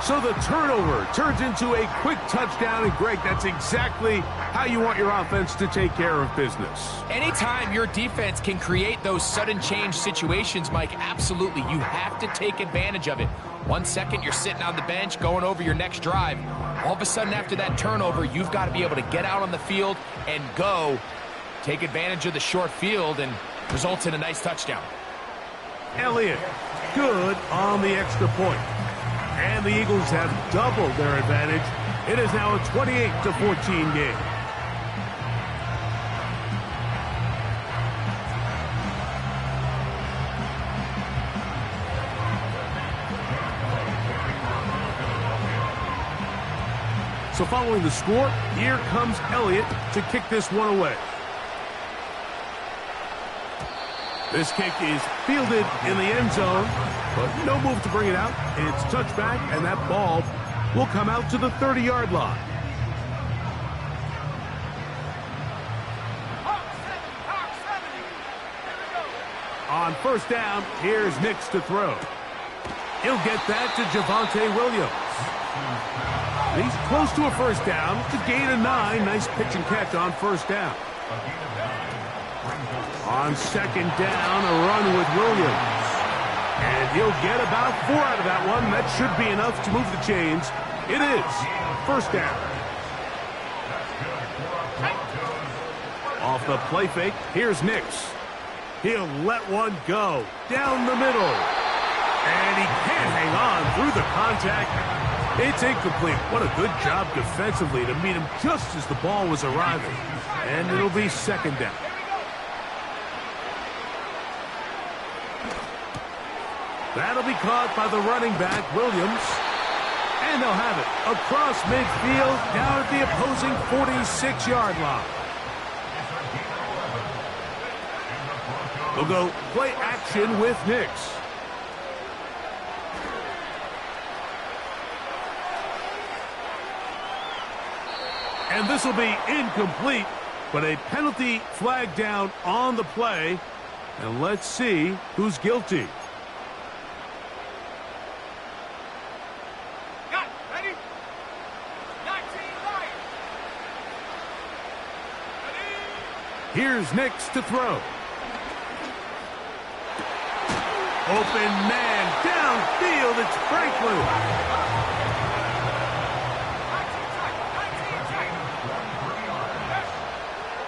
So the turnover turns into a quick touchdown. And, Greg, that's exactly how you want your offense to take care of business. Anytime your defense can create those sudden change situations, Mike, absolutely, you have to take advantage of it. 1 second, you're sitting on the bench going over your next drive. All of a sudden, after that turnover, you've got to be able to get out on the field and go. Take advantage of the short field and results in a nice touchdown. Elliott, good on the extra point. And the Eagles have doubled their advantage. It is now a 28-14 game. So following the score, here comes Elliott to kick this one away. This kick is fielded in the end zone, but no move to bring it out. It's touchback, and that ball will come out to the 30-yard line. On first down, here's Nix to throw. He'll get that to Javonte Williams. He's close to a first down. It's a gain of 9. Nice pitch and catch on first down. On second down, a run with Williams. And he'll get about 4 out of that one. That should be enough to move the chains. It is first down. Off the play fake, here's Nix. He'll let one go down the middle. And he can't hang on through the contact. It's incomplete. What a good job defensively to meet him just as the ball was arriving. And it'll be second down. That'll be caught by the running back, Williams. And they'll have it across midfield down at the opposing 46-yard line. They'll go play action with Nix. And this will be incomplete, but a penalty flag down on the play. And let's see who's guilty. Got it. Ready? 19 Lions. Ready? Here's Nix to throw. Open man downfield. It's Franklin.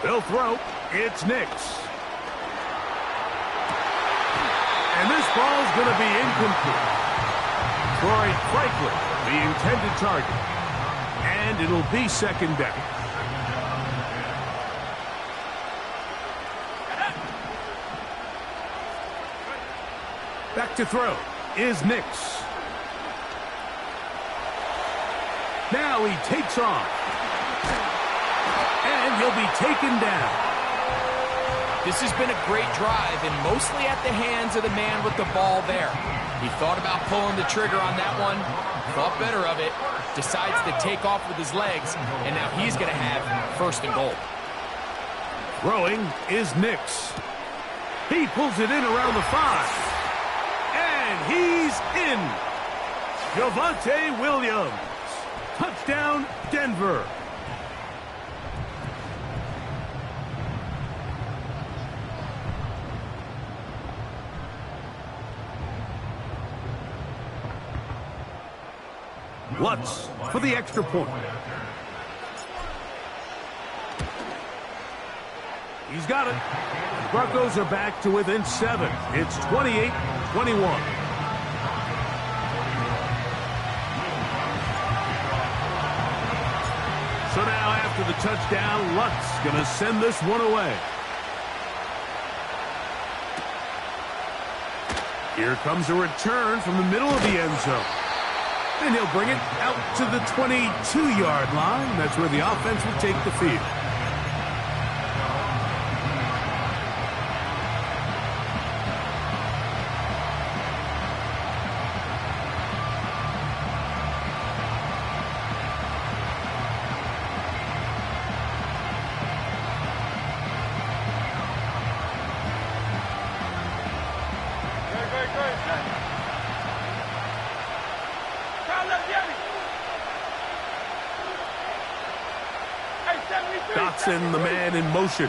They'll throw. It's Nix. And this ball's going to be incomplete. Troy Franklin, the intended target. And it'll be second down. Back to throw is Nix. Now he takes off. And he'll be taken down. This has been a great drive, and mostly at the hands of the man with the ball there. He thought about pulling the trigger on that one, thought better of it, decides to take off with his legs, and now he's going to have first and goal. Throwing is Nix. He pulls it in around the 5. And he's in. Javonte Williams. Touchdown, Denver. Lutz for the extra point. He's got it. Broncos are back to within 7. It's 28-21. So now after the touchdown, Lutz going to send this one away. Here comes a return from the middle of the end zone. And he'll bring it out to the 22-yard line. That's where the offense will take the field. Dotson, the man in motion.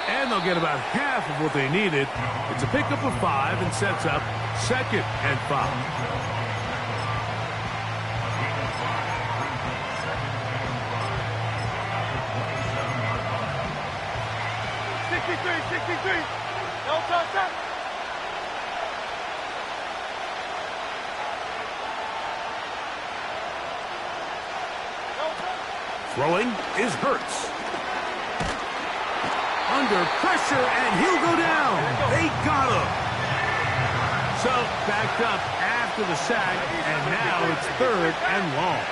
And they'll get about half of what they needed. It's a pickup of 5 and sets up second and 5. No touchdown. Throwing is Hurts. Under pressure, and he'll go down. They got him. So, backed up after the sack, and now it's third and long.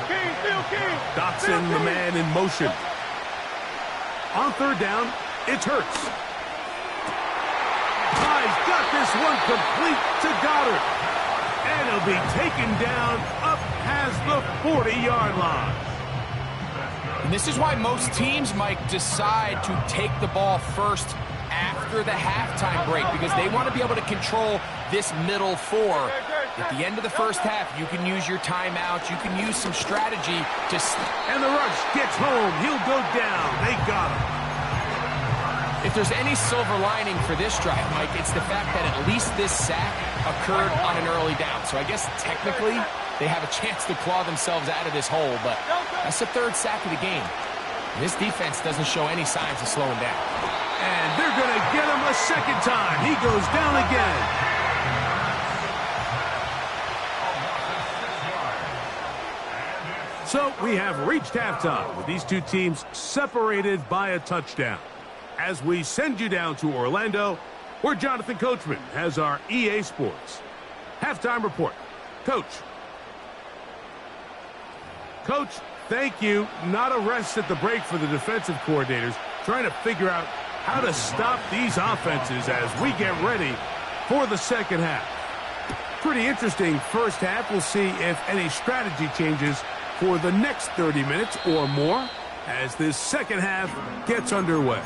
King, field Dotson, the man in motion. On third down, it's Hurts. He's got this one complete to Goddard. And he'll be taken down up past the 40-yard line. And this is why most teams, Mike, decide to take the ball first after the halftime break, because they want to be able to control this middle four. At the end of the first half, you can use your timeouts. You can use some strategy to... And the rush gets home. He'll go down. They got him. If there's any silver lining for this drive, Mike, it's the fact that at least this sack occurred on an early down. So I guess technically they have a chance to claw themselves out of this hole, but that's the third sack of the game. This defense doesn't show any signs of slowing down. And they're going to get him a second time. He goes down again. So we have reached halftime with these two teams separated by a touchdown. As we send you down to Orlando, where Jonathan Coachman has our EA Sports halftime report. Coach. Coach, thank you. Not a rest at the break for the defensive coordinators, trying to figure out how to stop these offenses as we get ready for the second half. Pretty interesting first half. We'll see if any strategy changes for the next 30 minutes or more as this second half gets underway.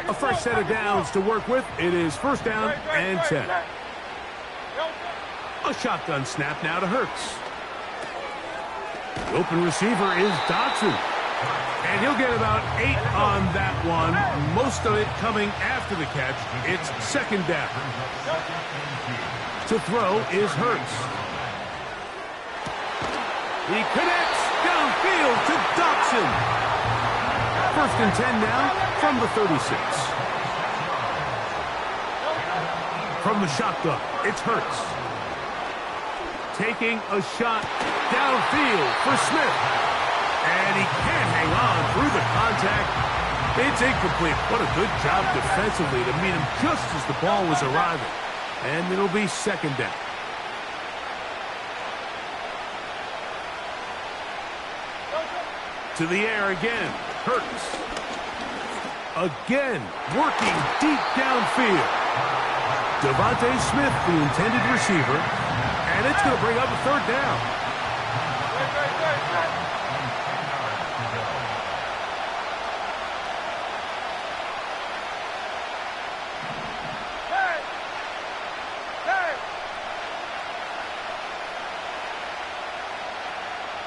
A fresh set of downs to work with. It is first down and 10. A shotgun snap now to Hurts. The open receiver is Dotson. And he'll get about 8 on that one. Most of it coming after the catch. It's second down. To throw is Hurts. He connects downfield to Dotson. First and 10 now from the 36. From the shotgun, it's Hurts. Taking a shot downfield for Smith. And he can't hang on through the contact. It's incomplete. What a good job defensively to meet him just as the ball was arriving. And it'll be second down. To the air again. Hurts. Again, working deep downfield. Devontae Smith, the intended receiver, and it's going to bring up a third down.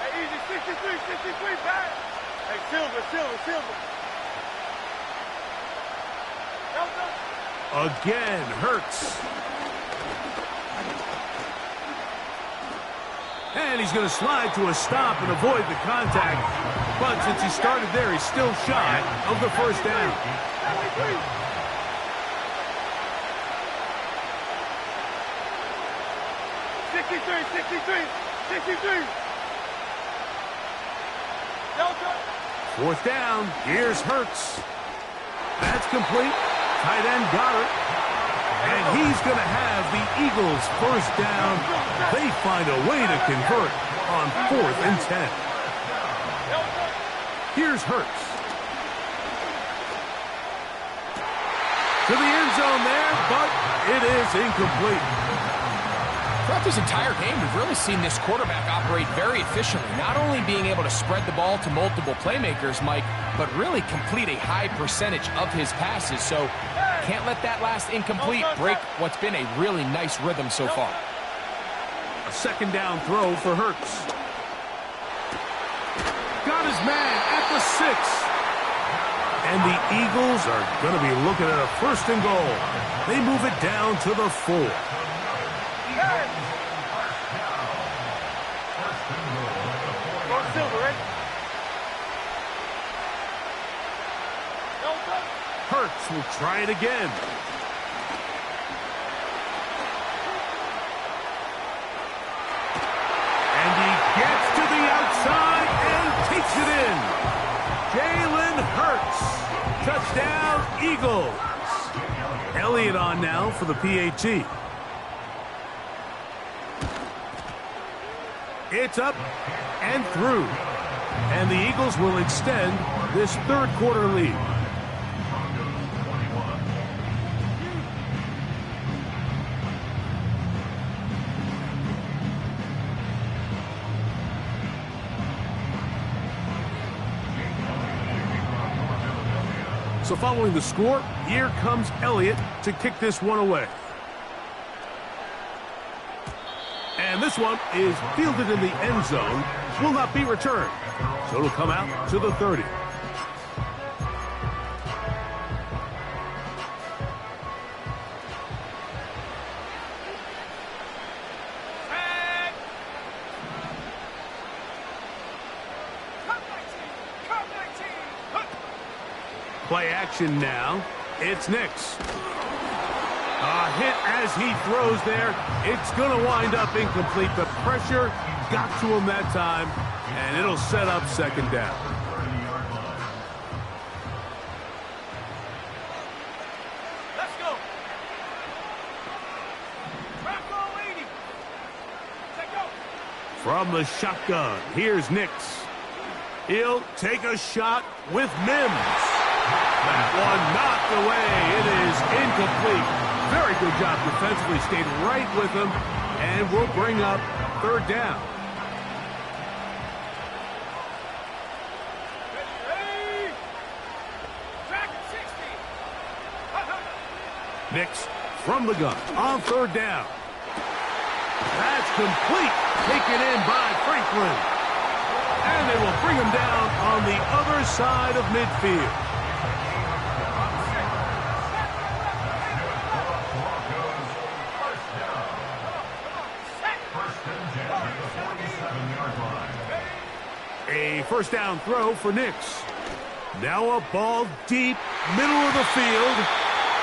Hey, easy, 63, back. Hey, Silver. Again, Hurts. And he's going to slide to a stop and avoid the contact. But since he started there, he's still shy of the first down. Fourth down. Here's Hurts. That's complete. Tight end Goddard. And he's going to have the Eagles first down. They find a way to convert on 4th and 10. Here's Hurts. To the end zone there, but it is incomplete. Throughout this entire game, we've really seen this quarterback operate very efficiently, not only being able to spread the ball to multiple playmakers, Mike, but really complete a high percentage of his passes. So can't let that last incomplete break what's been a really nice rhythm so far. A second down throw for Hurts. Got his man at the 6. And the Eagles are going to be looking at a first and goal. They move it down to the 4. Hurts will try it again. Touchdown, Eagles. Elliott on now for the PAT. It's up and through. And the Eagles will extend this third quarter lead. So following the score, here comes Elliott to kick this one away. And this one is fielded in the end zone, will not be returned. So it'll come out to the 30. Play action now. It's Nix. A hit as he throws there. It's going to wind up incomplete. The pressure got to him that time, and it'll set up second down. Let's go. Bronco 80. Take go. From the shotgun, here's Nix. He'll take a shot with Mims. That one knocked away. It is incomplete. Very good job defensively. Stayed right with him, and will bring up third down. Nix from the gun on third down. That's complete. Taken in by Franklin. And they will bring him down on the other side of midfield. A first down throw for Nix. Now a ball deep, middle of the field,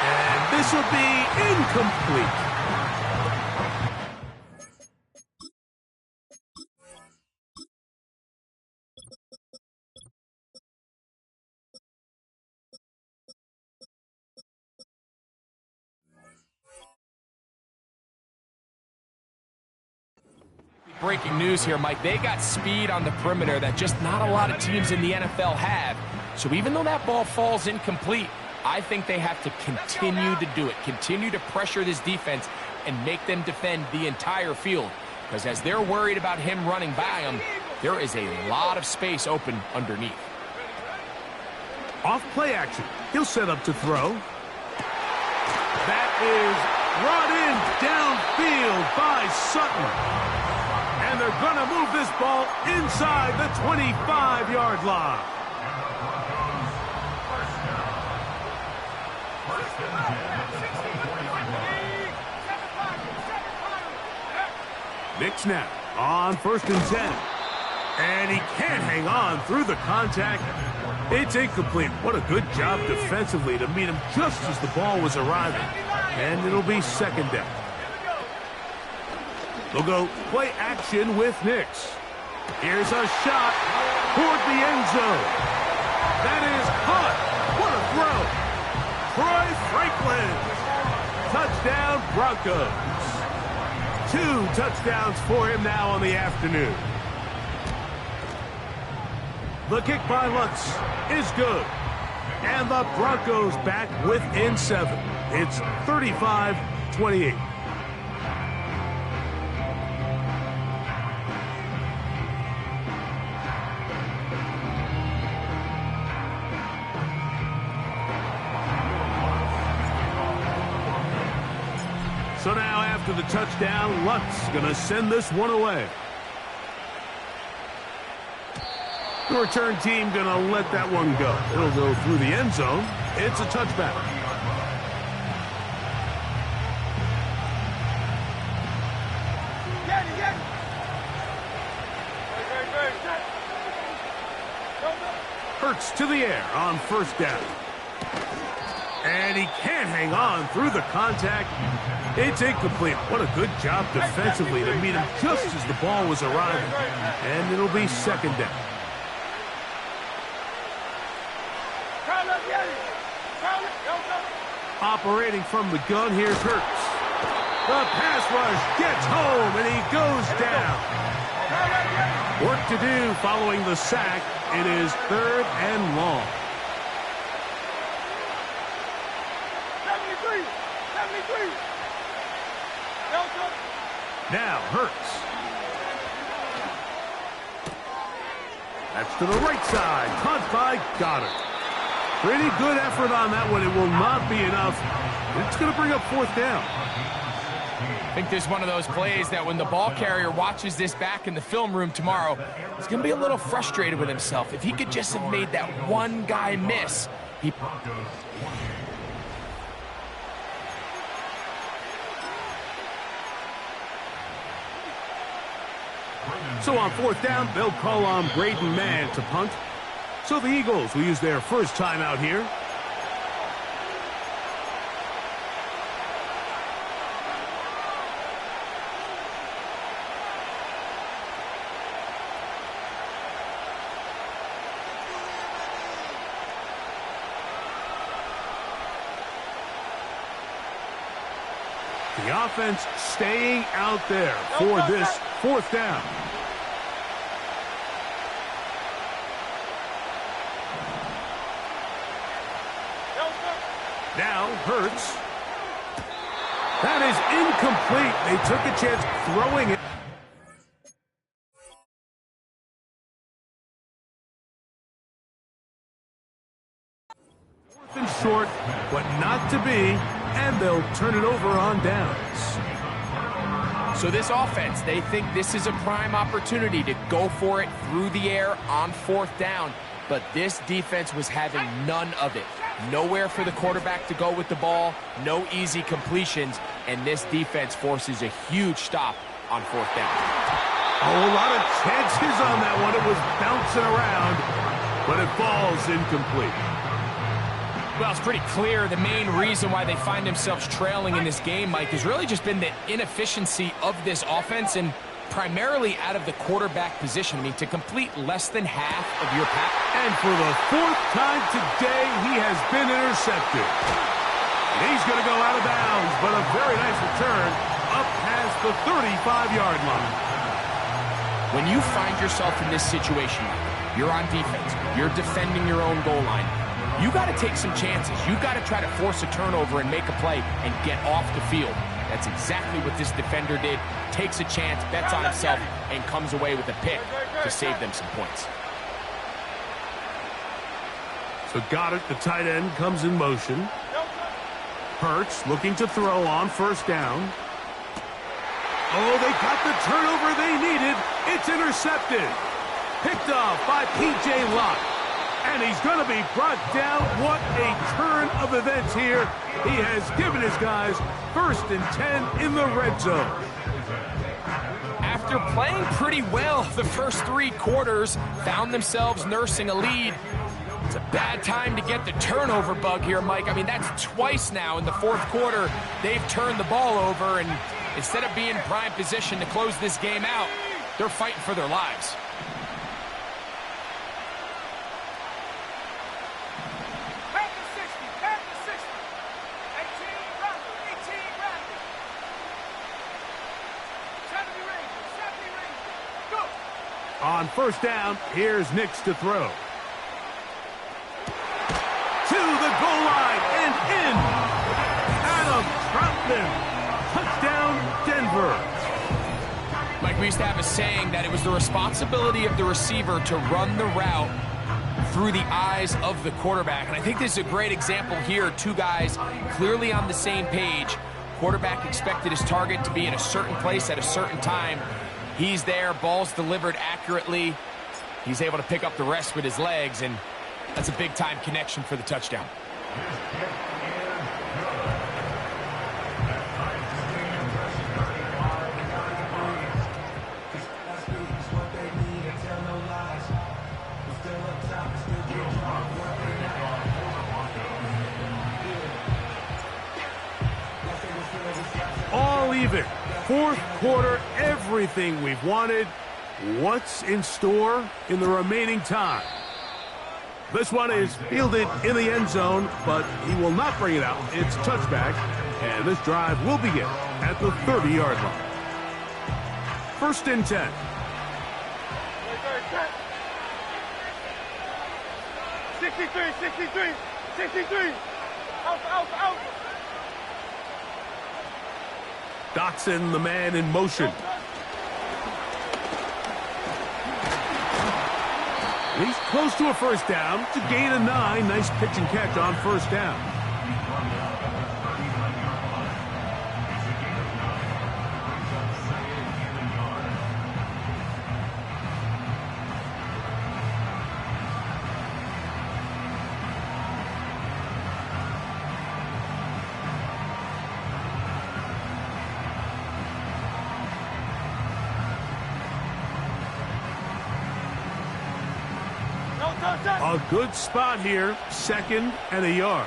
and this will be incomplete. Breaking news here, Mike. They got speed on the perimeter that just not a lot of teams in the NFL have. So even though that ball falls incomplete, I think they have to continue to do it. Continue to pressure this defense and make them defend the entire field. Because as they're worried about him running by them, there is a lot of space open underneath. Off play action. He'll set up to throw. That is brought in downfield by Sutton. And they're going to move this ball inside the 25-yard line. Nix now on 1st and 10. And he can't hang on through the contact. It's incomplete. What a good job defensively to meet him just as the ball was arriving. And it'll be second down. They'll go play action with Nix. Here's a shot toward the end zone. That is caught. What a throw. Troy Franklin. Touchdown Broncos. 2 touchdowns for him now on the afternoon. The kick by Lutz is good. And the Broncos back within 7. It's 35-28. So now after the touchdown, Lutz going to send this one away. The return team going to let that one go. It'll go through the end zone. It's a touchback. Hurts to the air on 1st down. And he can't hang on through the contact. It's incomplete. What a good job defensively to meet him just as the ball was arriving. And it'll be second down. Operating from the gun, here's Hurts. The pass rush gets home, and he goes down. Work to do following the sack. It is 3rd and long. 73. Now Hurts. That's to the right side. Caught by Goddard. Pretty good effort on that one. It will not be enough. It's going to bring up 4th down. I think this is one of those plays that when the ball carrier watches this back in the film room tomorrow, he's going to be a little frustrated with himself. If he could just have made that one guy miss, he... So on 4th down, they'll call on Braden Mann to punt. So the Eagles will use their first time out here. The offense staying out there for this 4th down. Now Hurts. That is incomplete. They took a chance throwing it. 4th and short, but not to be, and they'll turn it over on downs. So this offense, they think this is a prime opportunity to go for it through the air on 4th down, but this defense was having none of it. Nowhere for the quarterback to go with the ball, no easy completions, and this defense forces a huge stop on 4th down. Oh, a lot of chances on that one. It was bouncing around, but it falls incomplete. Well, it's pretty clear the main reason why they find themselves trailing in this game, Mike, has really just been the inefficiency of this offense and primarily out of the quarterback position. I mean, to complete less than half of your pass. And for the 4th time today, he has been intercepted. And he's going to go out of bounds, but a very nice return up past the 35-yard line. When you find yourself in this situation, you're on defense, you're defending your own goal line, you got to take some chances. You got to try to force a turnover and make a play and get off the field. That's exactly what this defender did. Takes a chance, bets on himself, and comes away with a pick to save them some points. So Goddard, the tight end, comes in motion. Hurts looking to throw on 1st down. Oh, they got the turnover they needed. It's intercepted. Picked off by P.J. Lott. And he's going to be brought down. What a turn of events here. He has given his guys 1st and 10 in the red zone. After playing pretty well the first 3 quarters, found themselves nursing a lead. It's a bad time to get the turnover bug here, Mike. I mean, that's twice now in the 4th quarter they've turned the ball over, and instead of being in prime position to close this game out, they're fighting for their lives. On 1st down, here's Nix to throw. To the goal line and in. Adam Troutman. Touchdown, Denver. Mike, we used to have a saying that it was the responsibility of the receiver to run the route through the eyes of the quarterback. And I think this is a great example here. 2 guys clearly on the same page. Quarterback expected his target to be in a certain place at a certain time. He's there, ball's delivered accurately. He's able to pick up the rest with his legs, and that's a big-time connection for the touchdown. All even. 4th quarter, everything we've wanted. What's in store in the remaining time? This one is fielded in the end zone, but he will not bring it out. It's touchback, and this drive will begin at the 30-yard line. 1st and 10. 63. Out. Dotson, the man in motion. He's close to a first down. It's a gain of 9. Nice pitch and catch on first down. A good spot here, 2nd and a yard.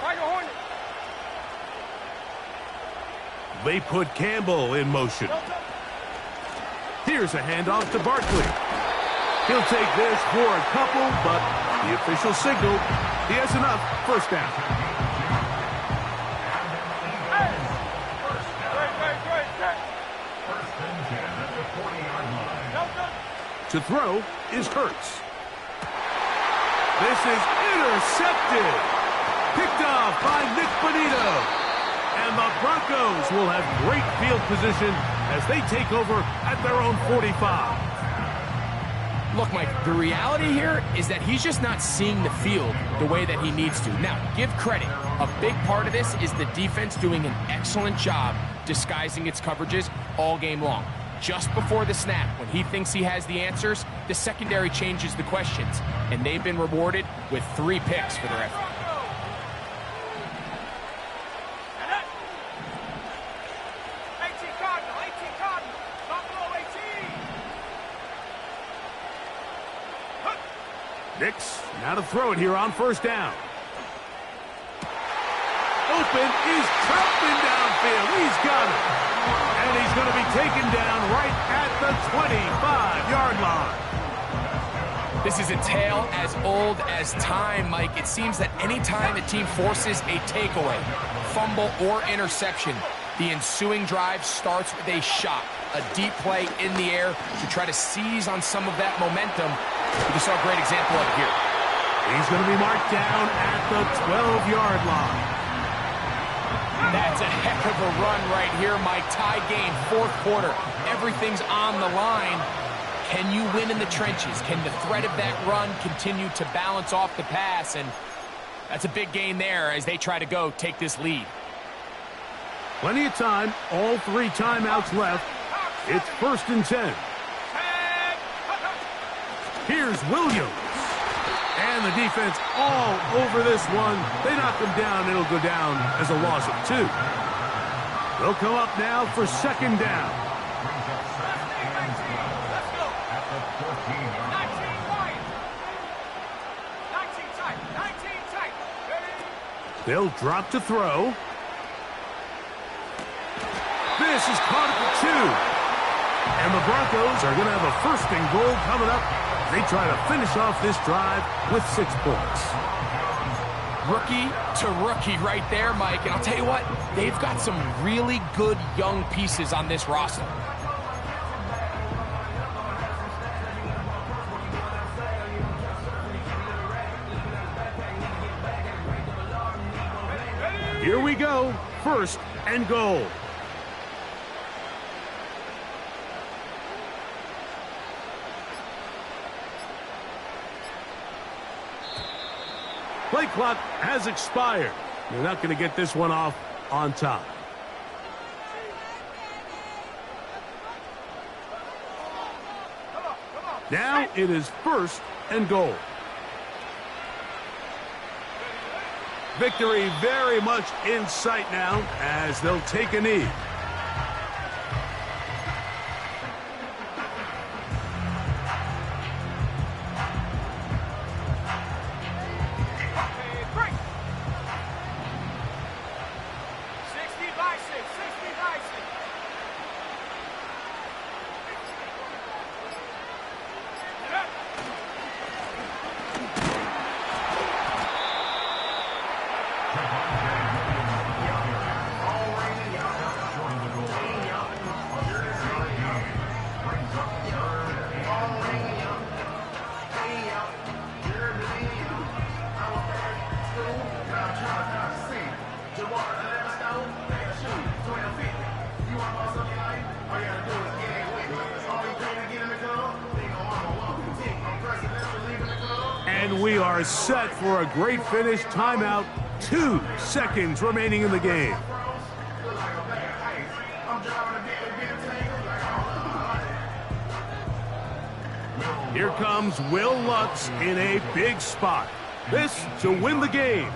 They put Campbell in motion. Here's a handoff to Barkley. He'll take this for a couple, but the official signal, he has enough. First down. To throw is Hurts. This is intercepted. Picked off by Nick Bonito. And the Broncos will have great field position as they take over at their own 45. Look, Mike, the reality here is that he's just not seeing the field the way that he needs to. Now, give credit. A big part of this is the defense doing an excellent job disguising its coverages all game long. Just before the snap, when he thinks he has the answers, the secondary changes the questions, and they've been rewarded with 3 picks for their effort. Nix, now to throw it here on first down. Open is Troutman downfield. He's got it. And he's going to be taken down right at the 25-yard line. This is a tale as old as time, Mike. It seems that any time a team forces a takeaway, fumble, or interception, the ensuing drive starts with a shot, a deep play in the air to try to seize on some of that momentum. We just saw a great example of it here. He's going to be marked down at the 12-yard line. That's a heck of a run right here, Mike. Tie game, 4th quarter. Everything's on the line. Can you win in the trenches? Can the threat of that run continue to balance off the pass? And that's a big gain there as they try to take this lead. Plenty of time. All 3 timeouts left. It's 1st and 10. Here's Williams. And the defense all over this one. They knock him down. It'll go down as a loss of 2. They'll come up now for 2nd down. They'll drop to throw. This is caught at the 2. And the Broncos are going to have a 1st and goal coming up. They try to finish off this drive with 6 points. Rookie to rookie right there, Mike. And I'll tell you what, they've got some really good young pieces on this roster. Here we go. 1st and goal. Play clock has expired. They're not going to get this one off on top. Now it is 1st and goal. Victory very much in sight now as they'll take a knee. And we are set for a great finish. Timeout. 2 seconds remaining in the game. Here comes Will Lutz in a big spot. This to win the game.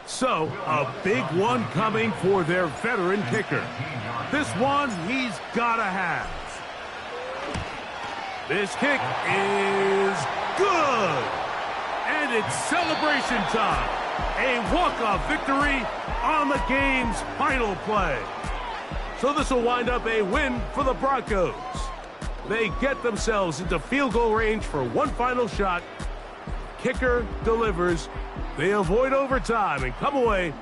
So, a big one coming for their veteran kicker. This one he's got to have. This kick is good. And it's celebration time. A walk-off victory on the game's final play. So this will wind up a win for the Broncos. They get themselves into field goal range for one final shot. Kicker delivers. They avoid overtime and come away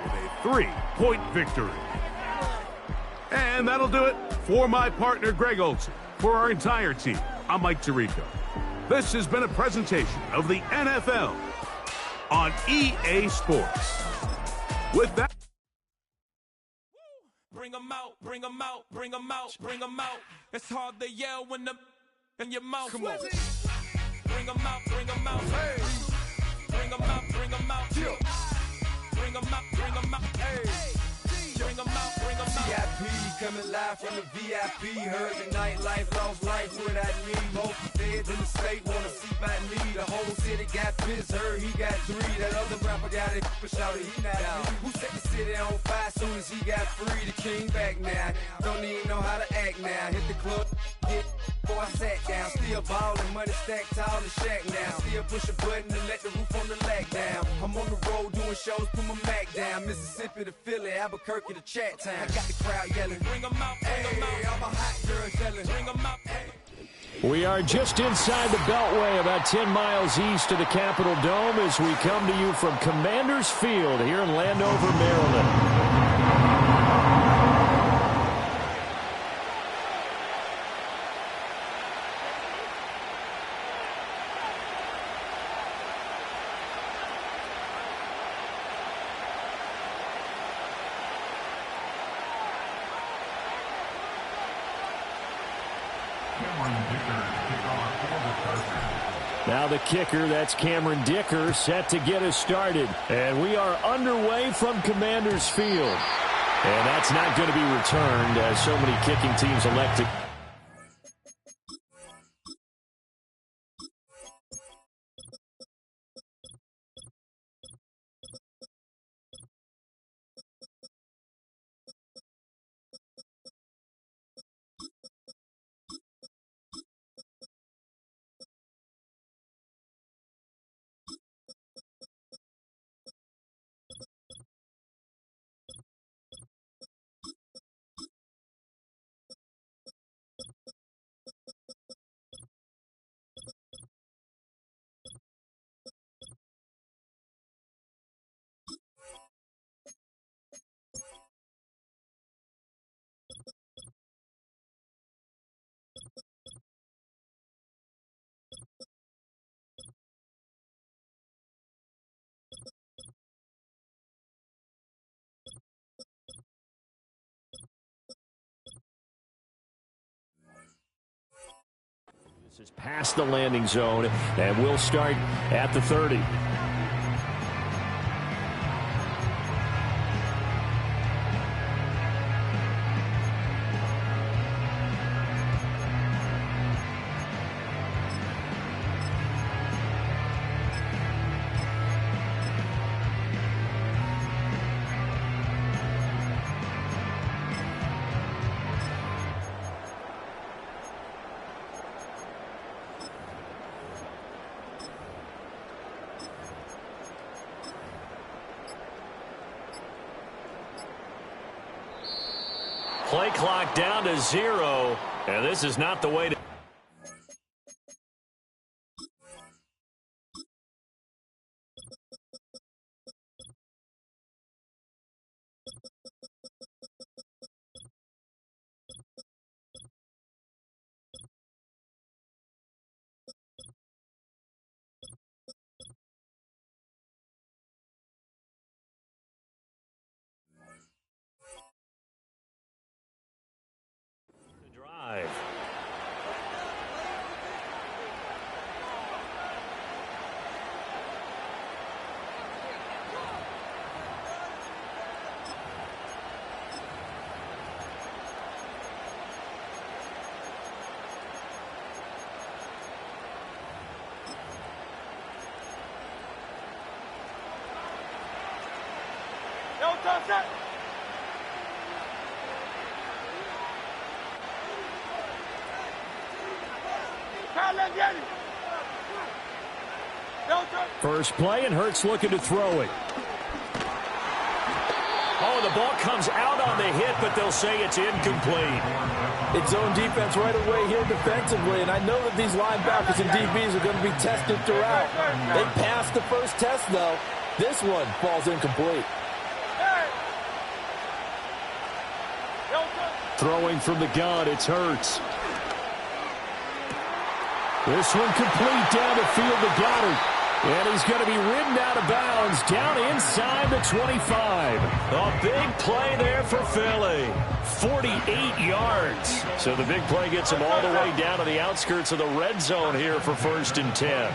with a 3-point victory. And that'll do it for my partner, Greg Olson. For our entire team, I'm Mike Tirico. This has been a presentation of the NFL on EA Sports. With that... Bring them out, bring them out, bring them out, bring them out. It's hard to yell when the in your mouth. Come on. Bring them out, bring them out. Hey. Bring them out, bring them out. Yeah. Bring them out, bring them out. Hey. Bring them out, bring them out. VIP coming live from the VIP. Heard the nightlife, lost life without me. Most feds in the state wanna see by me. The whole city got pissed, heard he got 3. That other rapper got it, but shouted he not me. Who set the city on fire soon as he got free? The king back now. Don't even know how to act now. Hit the club, hit before I sat down. Still ballin', money stacked tall and shack now. Still push a button and let the roof on the lag down. I'm on the road doing shows, put my Mac down. Mississippi to Philly, Albuquerque to Chat Town. I got the crowd yelling, bring 'em out, bring 'em out. I'm a hot girl yelling, bring 'em out. We are just inside the Beltway, about 10 miles east of the Capitol Dome, as we come to you from Commanders Field here in Landover, Maryland. Now the kicker, that's Cameron Dicker, set to get us started. And we are underway from Commanders Field. And that's not going to be returned, as so many kicking teams elect to... This is past the landing zone, and we'll start at the 30. Play clock down to 0, and this is not the way to... First play, and Hurts looking to throw it. Oh, the ball comes out on the hit, but they'll say it's incomplete. It's zone defense right away here defensively, and I know that these linebackers and DBs are going to be tested throughout. They passed the first test, though. This one falls incomplete. Throwing from the gun, it's Hurts. This one complete down the field to Goddard. And he's going to be ridden out of bounds down inside the 25. A big play there for Philly. 48 yards. So the big play gets him all the way down to the outskirts of the red zone here for 1st and 10.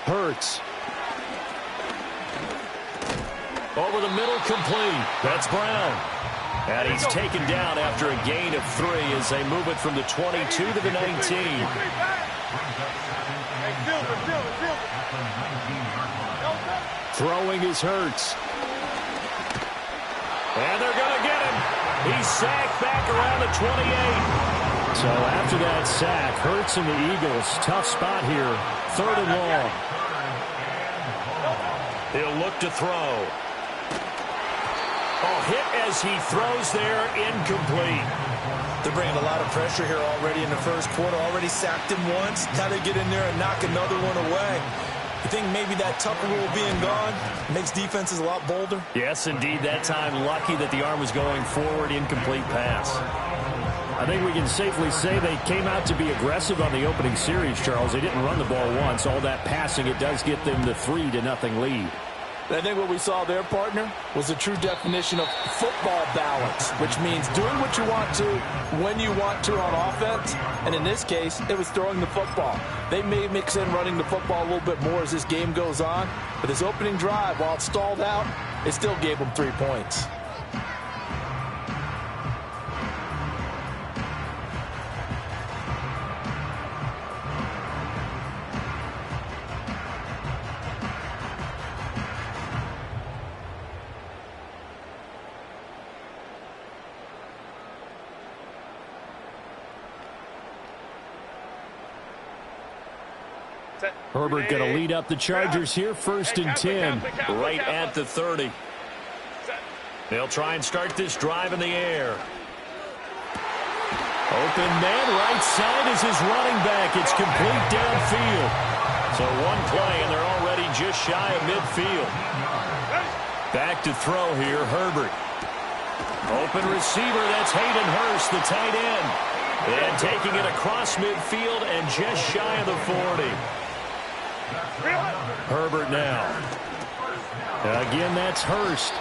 Hurts. Over the middle, complete. That's Brown. And he's taken down after a gain of 3 as they move it from the 22 to the 19. Throwing is Hurts. And they're going to get him. He's sacked back around the 28. So after that sack, Hurts and the Eagles, tough spot here. 3rd and long. He'll look to throw. Oh, hit as he throws there, incomplete. They're bringing a lot of pressure here already in the first quarter. Already sacked him once. Now they get in there and knock another one away. You think maybe that Tucker rule being gone makes defenses a lot bolder? Yes, indeed. That time, lucky that the arm was going forward, incomplete pass. I think we can safely say they came out to be aggressive on the opening series, Charles. They didn't run the ball once. All that passing, it does get them the 3-0 lead. I think what we saw there, partner, was a true definition of football balance, which means doing what you want to, when you want to on offense. And in this case, it was throwing the football. They may mix in running the football a little bit more as this game goes on. But this opening drive, while it stalled out, it still gave them 3 points. Herbert going to lead up the Chargers here, 1st and 10, right at the 30. They'll try and start this drive in the air. Open man, right side is his running back. It's complete downfield. So one play, and they're already just shy of midfield. Back to throw here, Herbert. Open receiver, that's Hayden Hurst, the tight end. And taking it across midfield and just shy of the 40. Herbert now. Again, that's Hurst.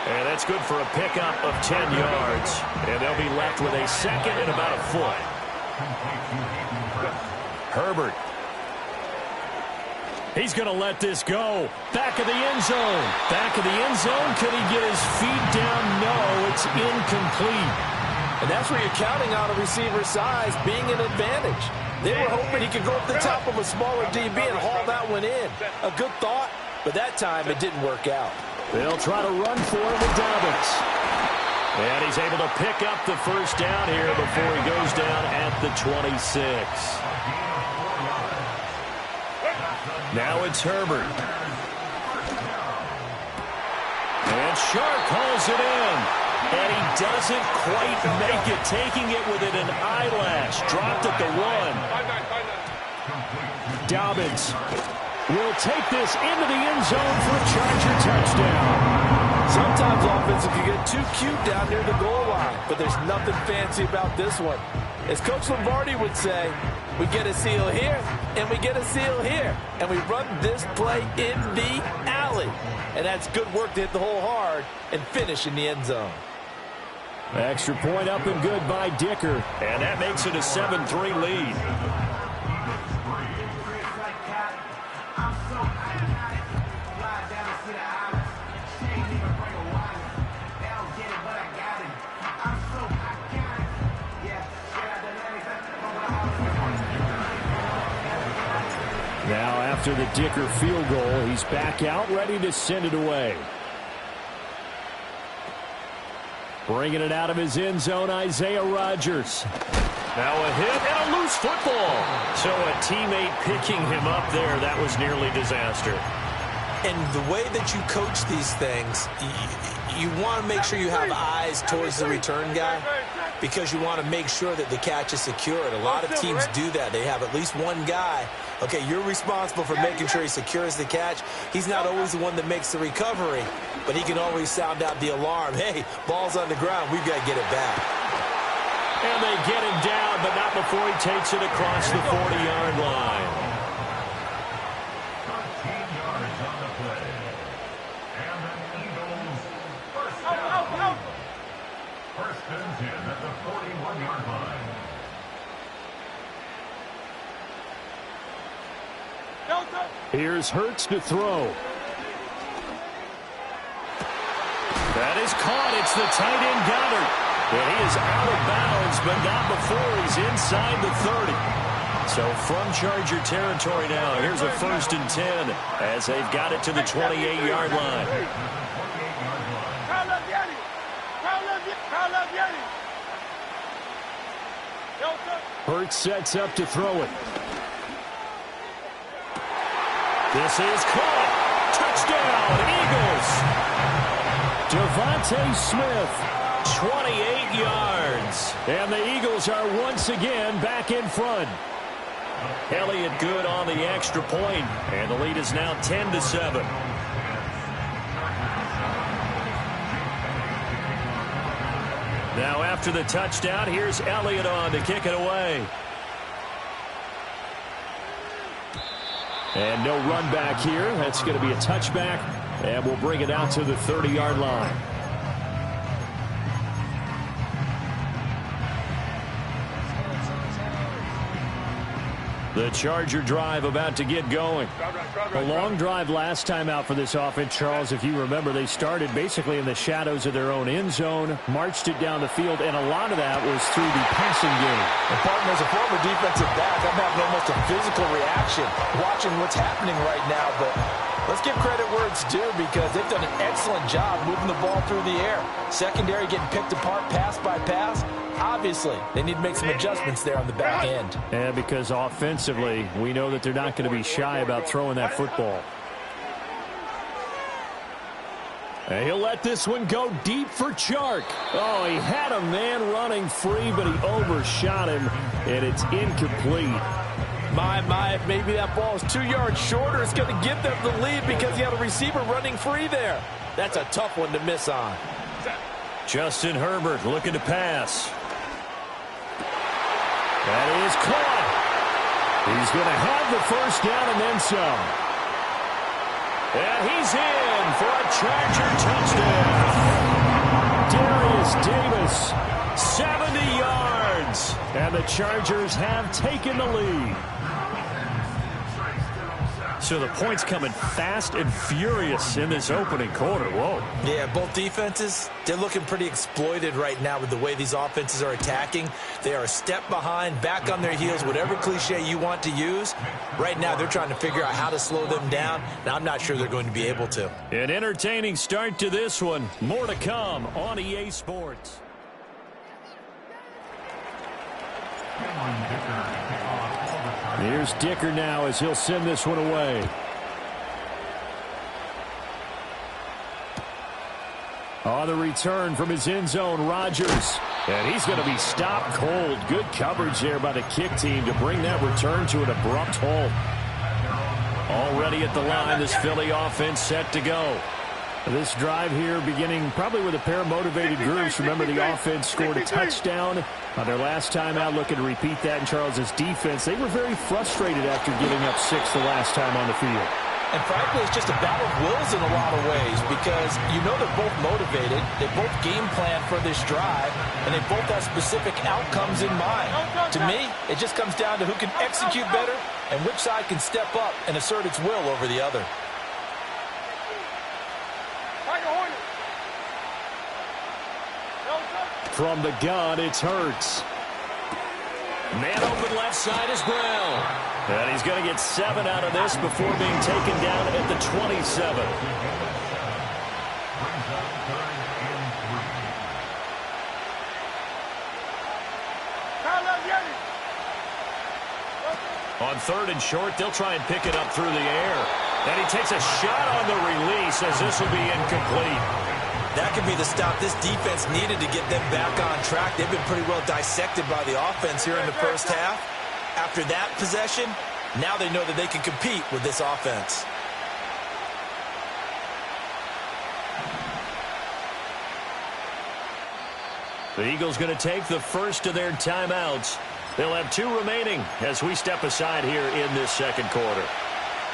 And that's good for a pickup of 10 yards. And they'll be left with a 2nd and about a foot. Herbert. He's going to let this go. Back of the end zone. Back of the end zone. Could he get his feet down? No, it's incomplete. And that's where you're counting on a receiver's size being an advantage. They were hoping he could go up the top of a smaller DB and haul that one in. A good thought, but that time it didn't work out. They'll try to run for it with Dobbins. And he's able to pick up the 1st down here before he goes down at the 26. Now it's Herbert. And Sharp calls it in. And he doesn't quite make it, taking it within an eyelash. Dropped at the 1. Dobbins will take this into the end zone for a Charger touchdown. Sometimes offenses can get too cute down near the goal line, but there's nothing fancy about this one. As Coach Lombardi would say, we get a seal here, and we get a seal here, and we run this play in the alley. And that's good work to hit the hole hard and finish in the end zone. Extra point up and good by Dicker. And that makes it a 7-3 lead. Now after the Dicker field goal, he's back out ready to send it away. Bringing it out of his end zone, Isaiah Rodgers. Now a hit and a loose football. So a teammate picking him up there, that was nearly disaster. And the way that you coach these things, you want to make sure you have eyes towards the return guy because you want to make sure that the catch is secured. A lot of teams do that. They have at least one guy. Okay, you're responsible for making sure he secures the catch. He's not always the one that makes the recovery, but he can always sound out the alarm. Hey, ball's on the ground. We've got to get it back. And they get him down, but not before he takes it across the 40-yard line. Here's Hurts to throw. That is caught. It's the tight end Goddard. And he is out of bounds, but not before he's inside the 30. So from Charger territory now, here's a 1st and 10 as they've got it to the 28-yard line. Hurts sets up to throw it. This is caught. Touchdown, Eagles. Devontae Smith, 28 yards. And the Eagles are once again back in front. Elliott good on the extra point, and the lead is now 10-7. Now after the touchdown, here's Elliott on to kick it away. And no run back here. That's going to be a touchback, and we'll bring it out to the 30-yard line. The Charger drive about to get going. A long drive last time out for this offense, Charles. If you remember, they started basically in the shadows of their own end zone, marched it down the field, and a lot of that was through the passing game. And partner, as a former defensive back, I'm having almost a physical reaction watching what's happening right now. But let's give credit where it's due because they've done an excellent job moving the ball through the air. Secondary getting picked apart pass by pass. Obviously, they need to make some adjustments there on the back end. And because offensively, we know that they're not going to be shy about throwing that football. And he'll let this one go deep for Chark. Oh, he had a man running free, but he overshot him, and it's incomplete. My, maybe that ball is 2 yards shorter. It's going to give them the lead because he had a receiver running free there. That's a tough one to miss on. Justin Herbert looking to pass. That is caught. He's going to have the first down and then some. And he's in for a Charger touchdown. Darius Davis, 70 yards. And the Chargers have taken the lead. So the points coming fast and furious in this opening quarter. Whoa. Yeah, both defenses, they're looking pretty exploited right now with the way these offenses are attacking. They are a step behind, back on their heels, whatever cliche you want to use. Right now, they're trying to figure out how to slow them down. Now, I'm not sure they're going to be able to. An entertaining start to this one. More to come on EA Sports. Here's Dicker now as he'll send this one away. On the return from his end zone, Rodgers. And he's going to be stopped cold. Good coverage there by the kick team to bring that return to an abrupt halt. Already at the line, this Philly offense set to go. This drive here beginning probably with a pair of motivated groups. Remember, the offense scored a touchdown on their last time out, looking to repeat that in Charles's defense. They were very frustrated after giving up 6 the last time on the field. And frankly, it's just a battle of wills in a lot of ways because you know they're both motivated. They both game plan for this drive, and they both have specific outcomes in mind. To me, it just comes down to who can execute better and which side can step up and assert its will over the other. From the gun, it's Hurts. Man open left side is Brown. And he's going to get 7 out of this before being taken down at the 27. On 3rd and short, they'll try and pick it up through the air. And he takes a shot on the release as this will be incomplete. That could be the stop this defense needed to get them back on track. They've been pretty well dissected by the offense here in the first half. After that possession, now they know that they can compete with this offense. The Eagles going to take the first of their timeouts. They'll have 2 remaining as we step aside here in this second quarter.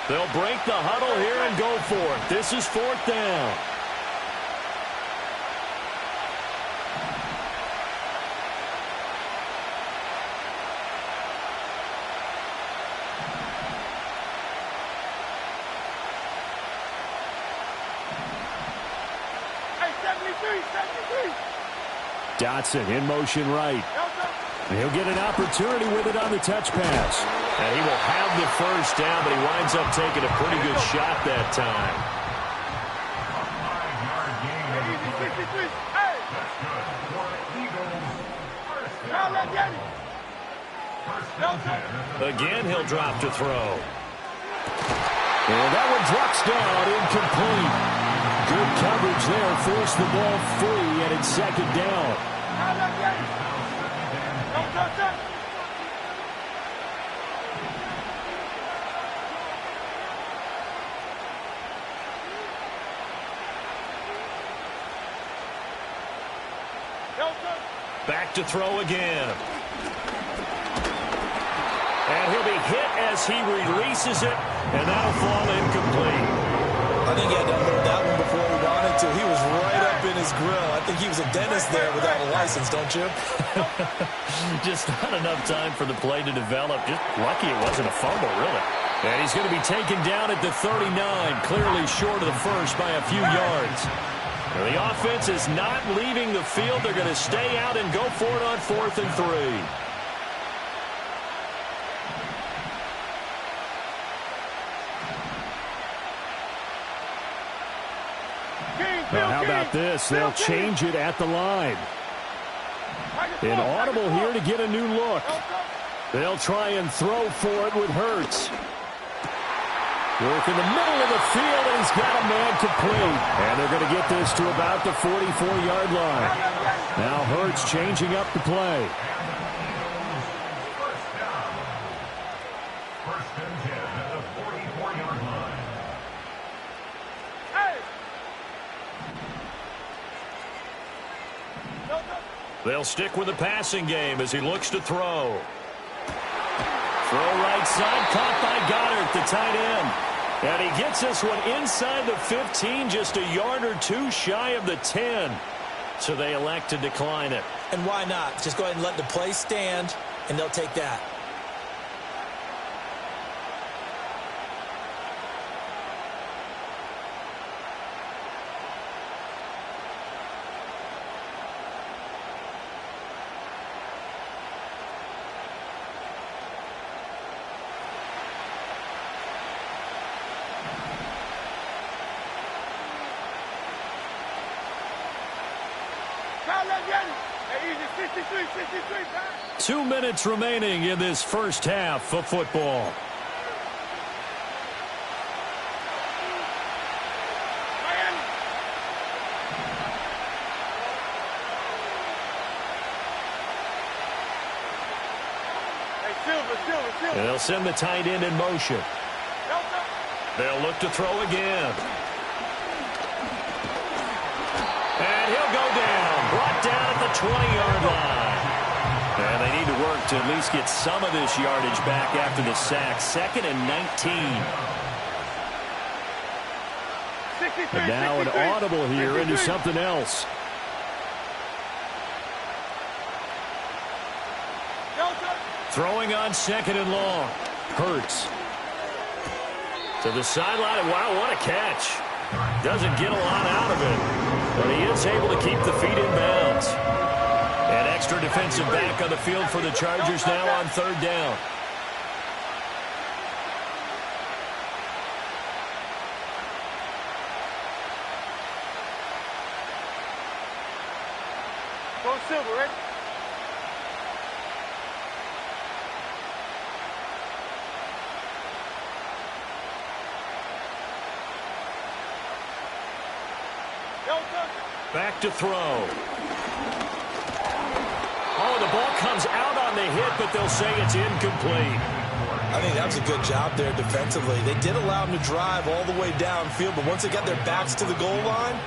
They'll break the huddle here and go for it. This is 4th down. Dotson in motion right. He'll get an opportunity with it on the touch pass. And he will have the first down, but he winds up taking a pretty good shot that time. Again, he'll drop to throw. And that one drops down, incomplete. Good coverage there, forced the ball free, and it's 2nd down. Back to throw again. And he'll be hit as he releases it, and that'll fall incomplete. I think he had to unload that one before he wanted to. He was right up in his grill. I think he was a dentist there without a license, don't you? Just not enough time for the play to develop. Just lucky it wasn't a fumble, really. And he's going to be taken down at the 39, clearly short of the first by a few yards. Now, the offense is not leaving the field. They're going to stay out and go for it on 4th and 3. Now, how about this? They'll change it at the line. An audible here to get a new look. They'll try and throw for it with Hurts. Work in the middle of the field, and he's got a man complete. And they're going to get this to about the 44-yard line. Now Hurts changing up the play. First and 10 at the 44-yard line. They'll stick with the passing game as he looks to throw. Throw right side, caught by Goddard, the tight end. And he gets this one inside the 15, just a yard or 2 shy of the 10. So they elect to decline it. And why not? Just go ahead and let the play stand, and they'll take that. Hey, 63. 2 minutes remaining in this first half of football. And they'll send the tight end in motion. They'll look to throw again. And he'll go down. Brought down at the 20-yard line. And they need to work to at least get some of this yardage back after the sack. 2nd and 19. And now an audible here into something else. Throwing on 2nd and long. Hurts. To the sideline. Wow, what a catch. Doesn't get a lot out of it. But he is able to keep the feet in bounds. And extra defensive back on the field for the Chargers now on third down. Go silver, ready? Back to throw. Oh, the ball comes out on the hit, but they'll say it's incomplete. I think that was a good job there defensively. They did allow them to drive all the way downfield, but once they got their backs to the goal line,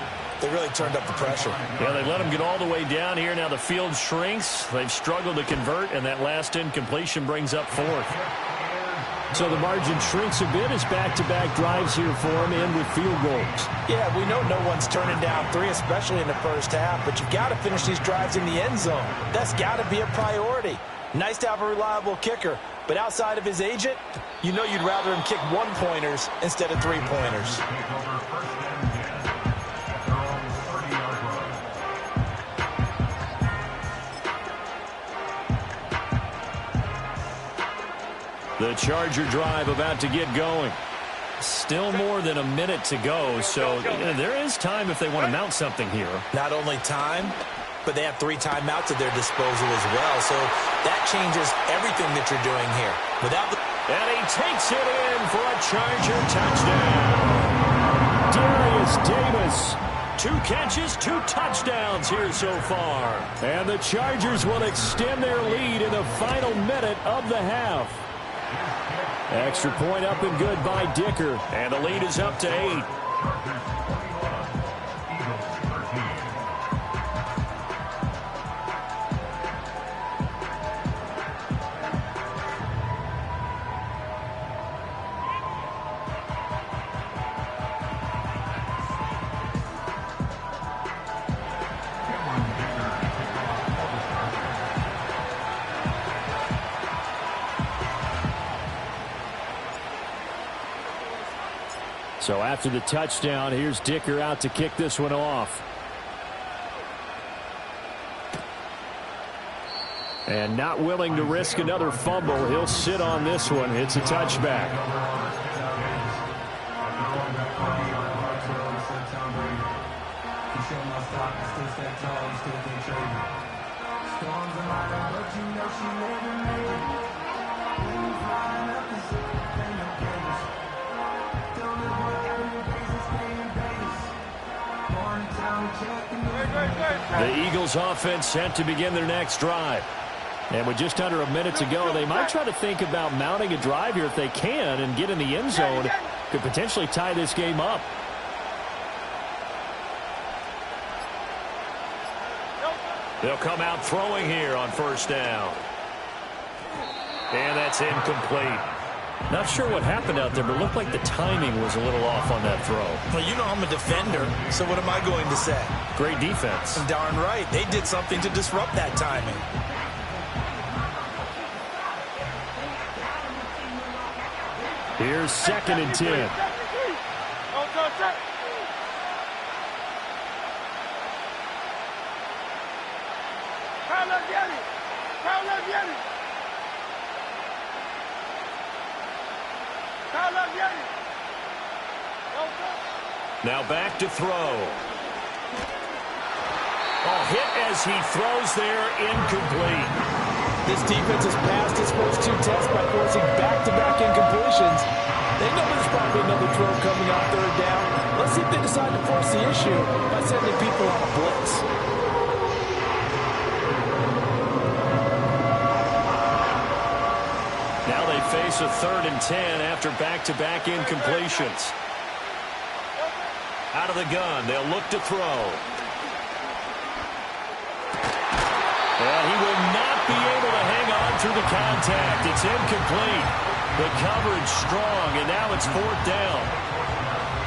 they really turned up the pressure. Yeah, they let them get all the way down here. Now the field shrinks. They've struggled to convert, and that last incompletion brings up fourth. So the margin shrinks a bit as back-to-back drives here for them end with field goals. Yeah, we know no one's turning down three, especially in the first half, but you've got to finish these drives in the end zone. That's got to be a priority. Nice to have a reliable kicker, but outside of his agent, you know you'd rather him kick one-pointers instead of three-pointers. The Charger drive about to get going. Still more than a minute to go, so there is time if they want to mount something here. Not only time, but they have 3 timeouts at their disposal as well, so that changes everything that you're doing here. And he takes it in for a Charger touchdown. Darius Davis, 2 catches, 2 touchdowns here so far. And the Chargers will extend their lead in the final minute of the half. Extra point up and good by Dicker. And the lead is up to 8. So after the touchdown, here's Dicker out to kick this one off. And not willing to risk another fumble, he'll sit on this one. It's a touchback. The Eagles offense set to begin their next drive. And with just under a minute to go, they might try to think about mounting a drive here if they can and get in the end zone. Could potentially tie this game up. They'll come out throwing here on first down. And that's incomplete. Not sure what happened out there, but it looked like the timing was a little off on that throw. Well, you know I'm a defender, so what am I going to say? Great defense. Darn right. They did something to disrupt that timing. Here's 2nd and 10. Now back to throw. Oh, hit as he throws there, incomplete. This defense has passed its first 2 tests by forcing back-to-back incompletions. They know there's probably another throw coming on third down. Let's see if they decide to force the issue by sending people on a blitz. Now they face a 3rd and 10 after back-to-back incompletions. Out of the gun, they'll look to throw. And he will not be able to hang on through the contact. It's incomplete. The coverage strong, and now it's 4th down.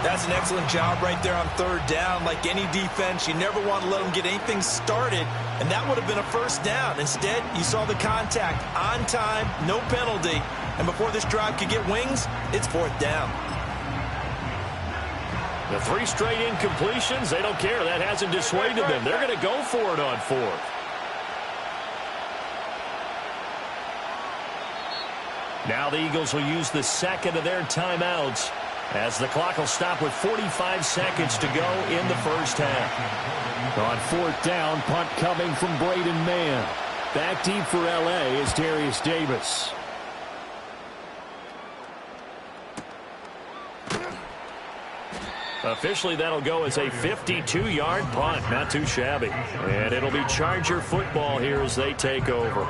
That's an excellent job right there on 3rd down. Like any defense, you never want to let them get anything started, and that would have been a 1st down. Instead, you saw the contact on time, no penalty, and before this drive could get wings, it's 4th down. The 3 straight incompletions, they don't care. That hasn't dissuaded them. They're going to go for it on 4th. Now the Eagles will use the second of their timeouts as the clock will stop with 45 seconds to go in the first half. On fourth down, punt coming from Braden Mann. Back deep for L.A. is Darius Davis. Officially, that'll go as a 52-yard punt. Not too shabby. And it'll be Charger football here as they take over.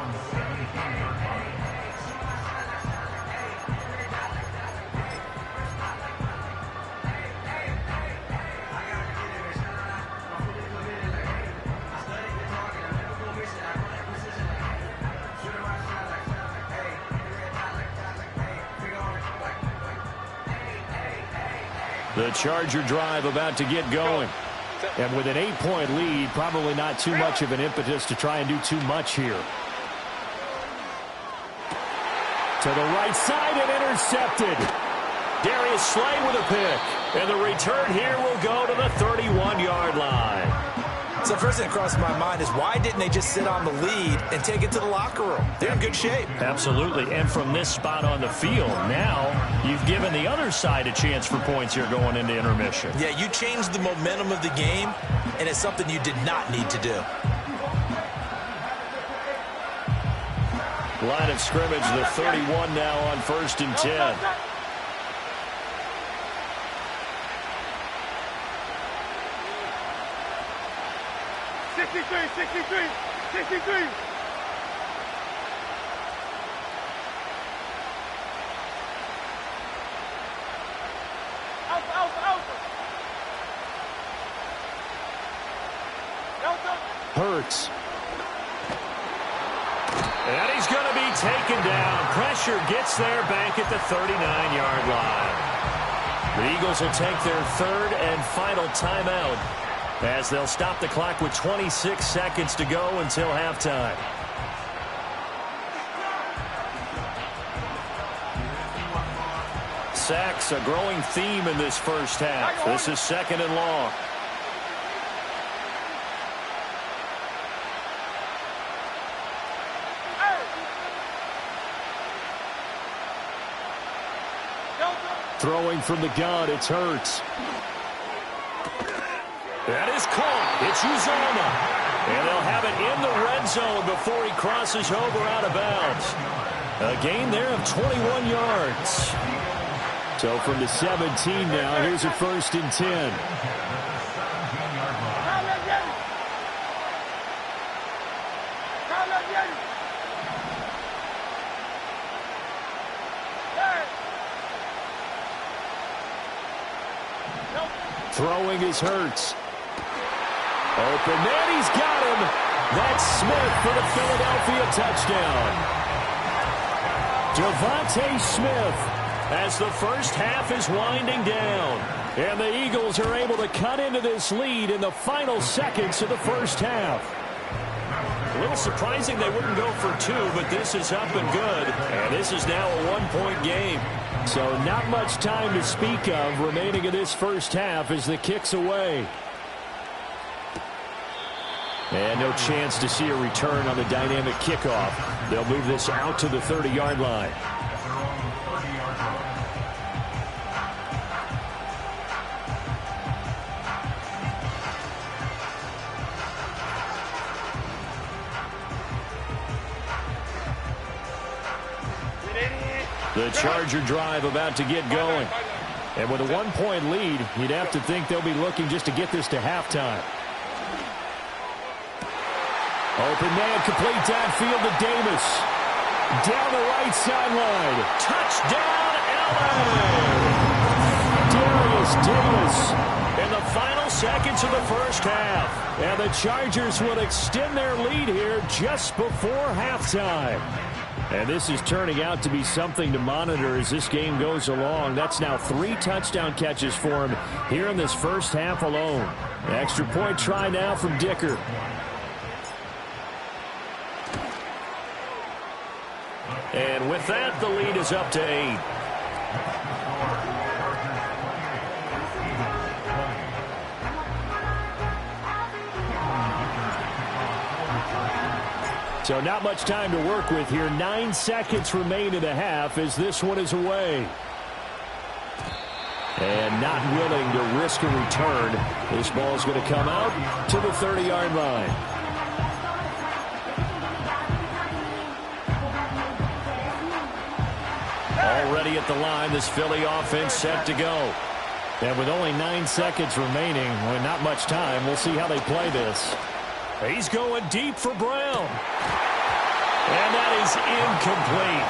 The Charger drive about to get going. And with an 8-point lead, probably not too much of an impetus to try and do too much here. To the right side and intercepted. Darius Slay with a pick. And the return here will go to the 31-yard line. So the first thing that crosses my mind is why didn't they just sit on the lead and take it to the locker room? They're in good shape. Absolutely. And from this spot on the field, now you've given the other side a chance for points here going into intermission. Yeah, you changed the momentum of the game, and it's something you did not need to do. Line of scrimmage, the 31 now on 1st and 10. Hurts. And he's going to be taken down. Pressure gets there back at the 39-yard line. The Eagles will take their third and final timeout as they'll stop the clock with 26 seconds to go until halftime. Sacks, a growing theme in this first half. This is 2nd and long. Throwing from the gun, it's Hurts. That is caught. It's Uzomah. And they'll have it in the red zone before he crosses over out of bounds. A gain there of 21 yards. So from the 17 now, here's a 1st and 10. Throwing is Hurts. Open man, he's got him. That's Smith for the Philadelphia touchdown. Devontae Smith as the first half is winding down. And the Eagles are able to cut into this lead in the final seconds of the first half. A little surprising they wouldn't go for two, but this is up and good. And this is now a 1-point game. So not much time to speak of remaining in this first half as the kick's away. And no chance to see a return on the dynamic kickoff. They'll move this out to the 30-yard line. The Charger drive about to get going. And with a 1-point lead, you'd have to think they'll be looking just to get this to halftime. Open man, complete downfield to Davis. Down the right sideline. Touchdown, LA! Darius Davis. In the final seconds of the first half. And the Chargers will extend their lead here just before halftime. And this is turning out to be something to monitor as this game goes along. That's now 3 touchdown catches for him here in this first half alone. Extra point try now from Dicker. And with that, the lead is up to 8. So not much time to work with here. 9 seconds remain in the half as this one is away. And not willing to risk a return. This ball is going to come out to the 30-yard line. Already at the line, this Philly offense set to go. And with only 9 seconds remaining, with not much time, we'll see how they play this. He's going deep for Brown. And that is incomplete.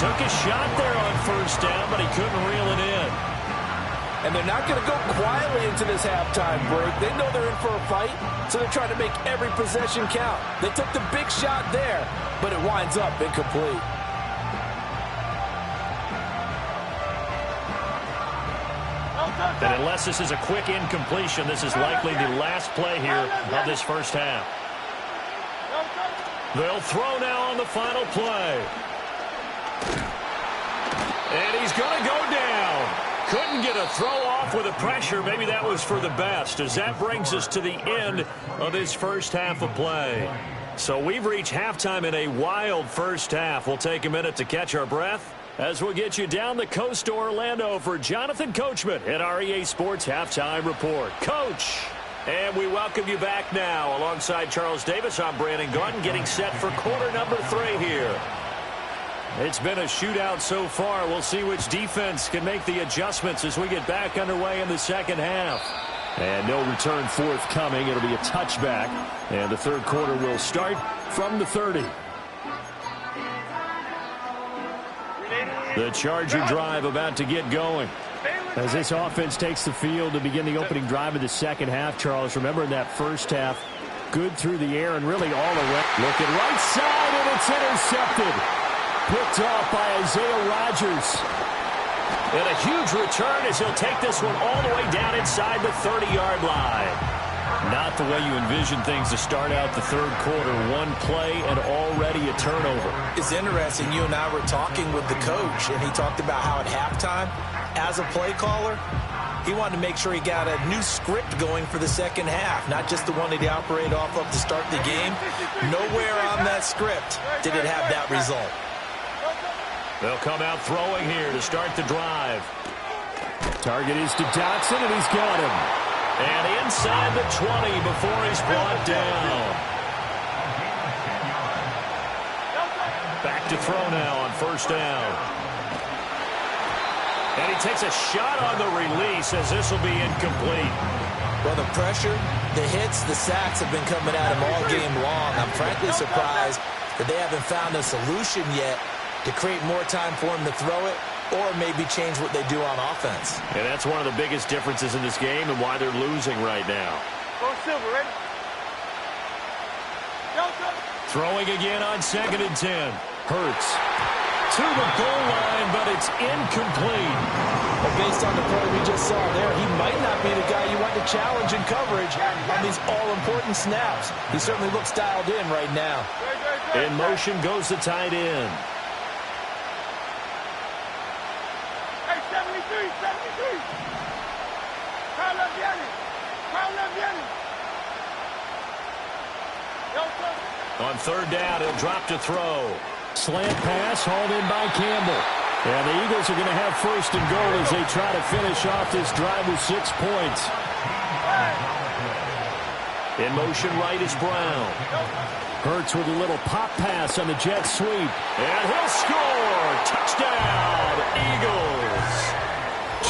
Took a shot there on first down, but he couldn't reel it in. And they're not going to go quietly into this halftime break. They know they're in for a fight, so they're trying to make every possession count. They took the big shot there, but it winds up incomplete. And unless this is a quick incompletion, this is likely the last play here of this first half. They'll throw now on the final play. And he's going to go down. Couldn't get a throw off with the pressure. Maybe that was for the best, as that brings us to the end of this first half of play. So we've reached halftime in a wild first half. We'll take a minute to catch our breath as we'll get you down the coast to Orlando for Jonathan Coachman at our EA Sports Halftime Report. Coach, and we welcome you back now. Alongside Charles Davis, I'm Brandon Gordon, getting set for quarter number 3 here. It's been a shootout so far. We'll see which defense can make the adjustments as we get back underway in the second half. And no return forthcoming. It'll be a touchback. And the third quarter will start from the 30. The Charger drive about to get going. As this offense takes the field to begin the opening drive of the second half, Charles, remember in that first half, good through the air and really all around. Looking right side, and it's intercepted. Picked off by Isaiah Rodgers. And a huge return as he'll take this one all the way down inside the 30-yard line. Not the way you envision things to start out the third quarter. One play and already a turnover. It's interesting. You and I were talking with the coach, and he talked about how at halftime, as a play caller, he wanted to make sure he got a new script going for the second half, not just the one that he operated off of to start the game. Nowhere on that script did it have that result. They'll come out throwing here to start the drive. Target is to Dotson, and he's got him. And inside the 20 before he's brought down. Back to throw now on first down. And he takes a shot on the release as this will be incomplete. Well, the pressure, the hits, the sacks have been coming at him all game long. I'm frankly surprised that they haven't found a solution yet to create more time for him to throw it, or maybe change what they do on offense. And that's one of the biggest differences in this game and why they're losing right now. Silver, ready? Throwing again on 2nd and 10. Hurts to the goal line, but it's incomplete. But based on the play we just saw there, he might not be the guy you want to challenge in coverage on these all-important snaps. He certainly looks dialed in right now. In motion goes the tight end. 73. On third down, he'll drop to throw. Slant pass hauled in by Campbell. And the Eagles are going to have first and goal as they try to finish off this drive with 6 points. In motion right is Brown. Hurts with a little pop pass on the jet sweep. And he'll score! Touchdown, Eagles!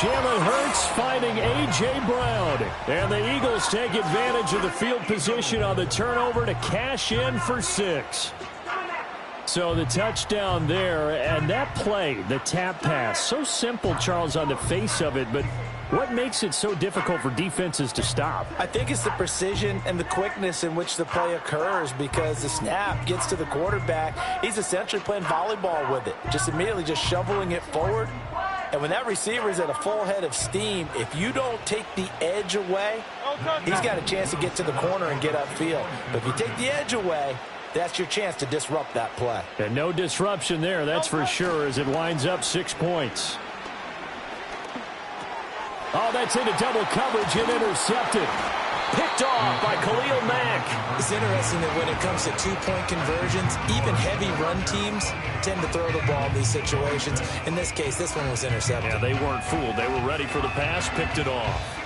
Jalen Hurts finding A.J. Brown. And the Eagles take advantage of the field position on the turnover to cash in for 6. So the touchdown there, and that play, the tap pass, so simple, Charles, on the face of it, but what makes it so difficult for defenses to stop? I think it's the precision and the quickness in which the play occurs, because the snap gets to the quarterback. He's essentially playing volleyball with it, just immediately just shoveling it forward. And when that receiver is at a full head of steam, if you don't take the edge away, he's got a chance to get to the corner and get upfield. But if you take the edge away, that's your chance to disrupt that play. And no disruption there, that's for sure, as it winds up 6 points. Oh, that's into double coverage and intercepted. Picked off by Khalil Mack. It's interesting that when it comes to two-point conversions, even heavy run teams tend to throw the ball in these situations. In this case, this one was intercepted. Yeah, they weren't fooled. They were ready for the pass, picked it off.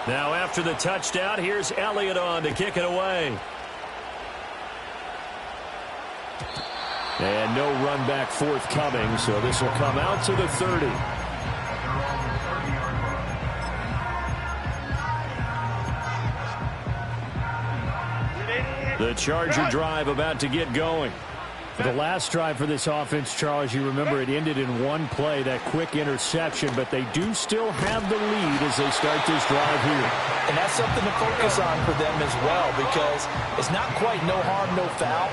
Now after the touchdown, here's Elliott on to kick it away. And no run back forthcoming, so this will come out to the 30. The Charger drive about to get going. The last drive for this offense, Charles, you remember it ended in one play, that quick interception, but they do still have the lead as they start this drive here. And that's something to focus on for them as well, because it's not quite no harm, no foul.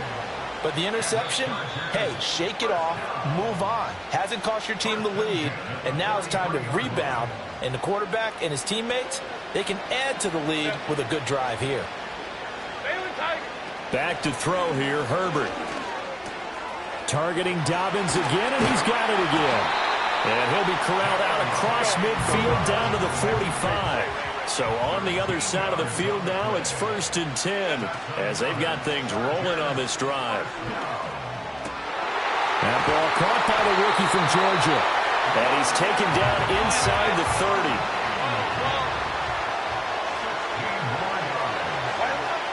But the interception, hey, shake it off, move on. Hasn't cost your team the lead, and now it's time to rebound. And the quarterback and his teammates, they can add to the lead with a good drive here. Back to throw here, Herbert. Targeting Dobbins again, and he's got it again. And he'll be corralled out across midfield down to the 45. So on the other side of the field now, it's 1st and 10 as they've got things rolling on this drive. That ball caught by the rookie from Georgia. And he's taken down inside the 30.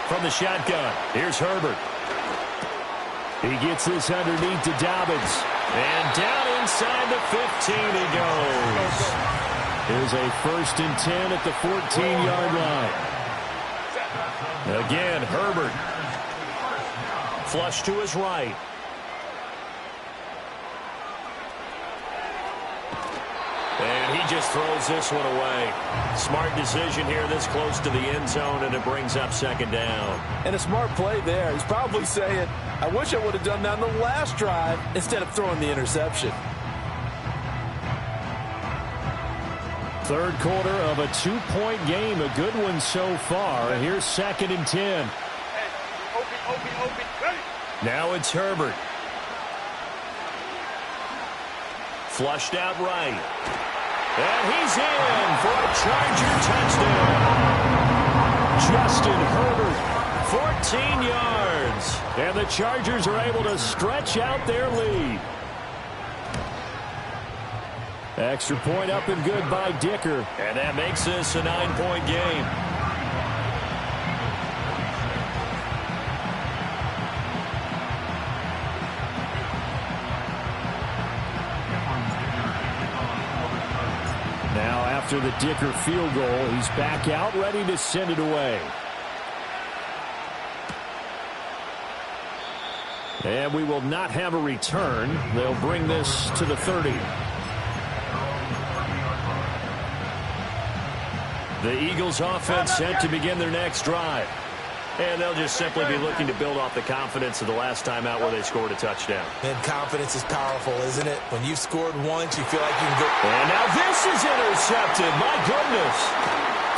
From the shotgun, here's Herbert. He gets this underneath to Dobbins. And down inside the 15 he goes. Here's a 1st and 10 at the 14-yard line. Again, Herbert. Flush to his right. And he just throws this one away. Smart decision here this close to the end zone, and it brings up 2nd down. And a smart play there. He's probably saying, I wish I would have done that on the last drive instead of throwing the interception. Third quarter of a 2-point game, a good one so far. Here's 2nd and 10. Now it's Herbert. Flushed out right. And he's in for a Charger touchdown. Justin Herbert, 14 yards. And the Chargers are able to stretch out their lead. Extra point up and good by Dicker. And that makes this a 9-point game. Now after the Dicker field goal, he's back out ready to send it away. And we will not have a return. They'll bring this to the 30. The Eagles offense set to begin their next drive. And they'll just simply be looking to build off the confidence of the last time out where they scored a touchdown. And confidence is powerful, isn't it? When you've scored once, you feel like you can go. And now this is intercepted. My goodness.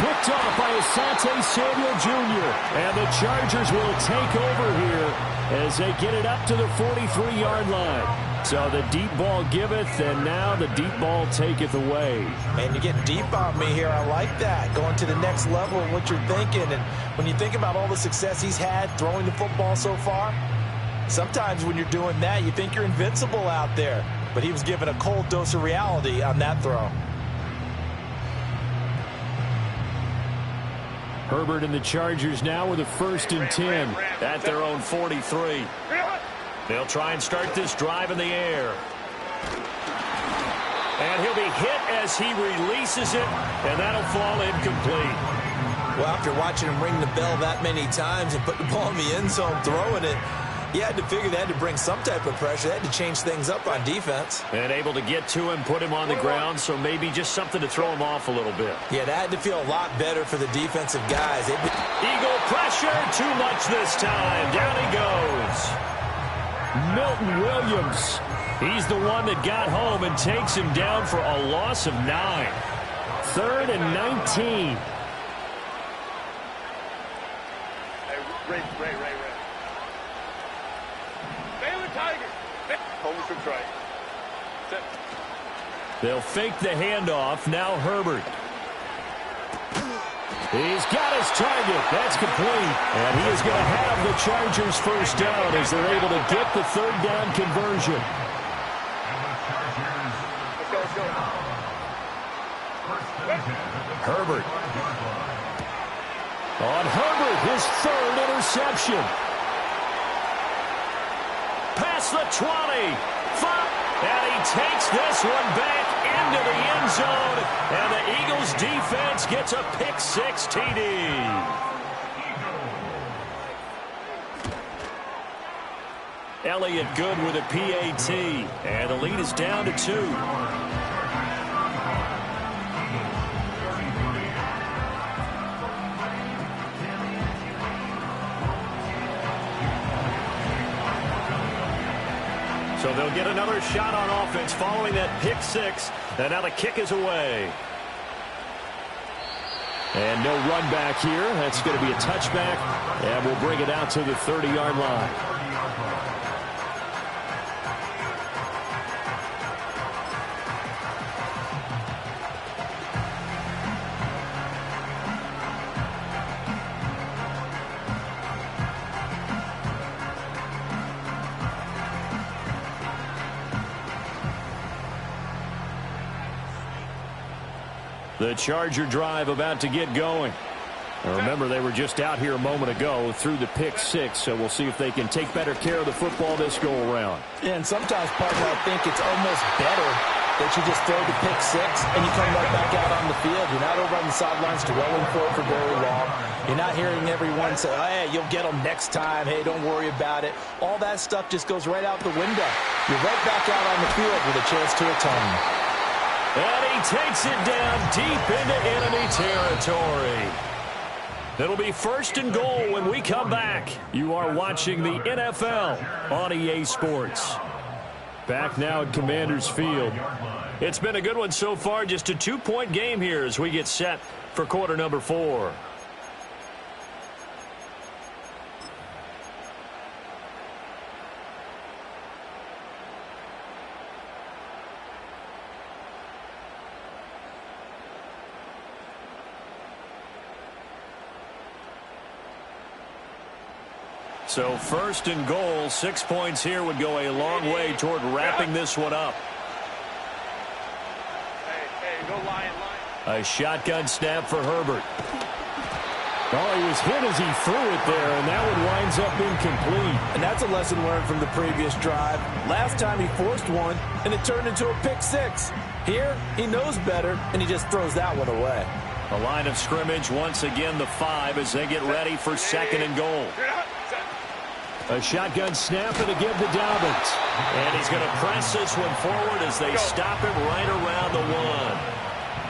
Picked off by Asante Samuel Jr. And the Chargers will take over here as they get it up to the 43-yard line. So the deep ball giveth, and now the deep ball taketh away. And you get deep on me here. I like that. Going to the next level of what you're thinking. And when you think about all the success he's had throwing the football so far, sometimes when you're doing that, you think you're invincible out there. But he was given a cold dose of reality on that throw. Herbert and the Chargers now with a 1st and 10 at their own 43. They'll try and start this drive in the air. And he'll be hit as he releases it, and that'll fall incomplete. Well, after watching him ring the bell that many times and put the ball in the end zone throwing it, you had to figure they had to bring some type of pressure. They had to change things up on defense. And able to get to him, put him on the ground, so maybe just something to throw him off a little bit. Yeah, that had to feel a lot better for the defensive guys. Eagle pressure, too much this time. Down he goes. Milton Williams. He's the one that got home and takes him down for a loss of 9. 3rd and 19. Ray. Baylor Tigers. Home from Troy. They'll fake the handoff. Now Herbert. He's got his target. That's complete. And he is going to have the Chargers first down as they're able to get the third down conversion. Herbert. On Herbert, his third interception. Past the 20. 5. And he takes this one back into the end zone. And the Eagles defense gets a pick-6 TD. Elliott good with a PAT. And the lead is down to 2. So they'll get another shot on offense following that pick-6. And now the kick is away. And no run back here. That's going to be a touchback. And we'll bring it out to the 30-yard line. The Charger drive about to get going. Now remember, they were just out here a moment ago through the pick-6, so we'll see if they can take better care of the football this go-around. Yeah, and sometimes, partner, I think it's almost better that you just throw the pick-6 and you come right back out on the field. You're not over on the sidelines dwelling for very long. You're not hearing everyone say, oh, hey, you'll get them next time. Hey, don't worry about it. All that stuff just goes right out the window. You're right back out on the field with a chance to atone. And he takes it down deep into enemy territory. It'll be 1st and goal when we come back. You are watching the NFL on EA Sports. Back now at Commanders Field. It's been a good one so far. Just a 2-point game here as we get set for quarter number 4. So 1st and goal, 6 points here would go a long way toward wrapping this one up. Hey, go Lion. A shotgun snap for Herbert. Oh, he was hit as he threw it there, and that one winds up incomplete. And that's a lesson learned from the previous drive. Last time he forced one, and it turned into a pick-6. Here, he knows better, and he just throws that one away. The line of scrimmage once again the 5 as they get ready for 2nd and goal. A shotgun snap and again to Dobbins. And he's going to press this one forward as they stop him right around the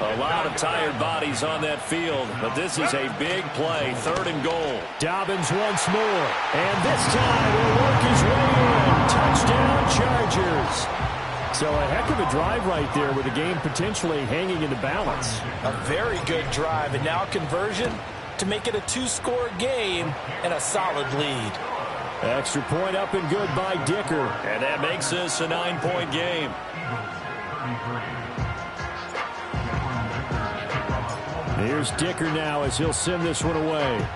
1. A lot of tired bodies on that field, but this is a big play. 3rd and goal. Dobbins once more. And this time he'll work his way in. Touchdown, Chargers. So a heck of a drive right there with the game potentially hanging in the balance. A very good drive, and now conversion to make it a 2-score game and a solid lead. Extra point up and good by Dicker. And that makes this a 9-point game. Here's Dicker now as he'll send this one away.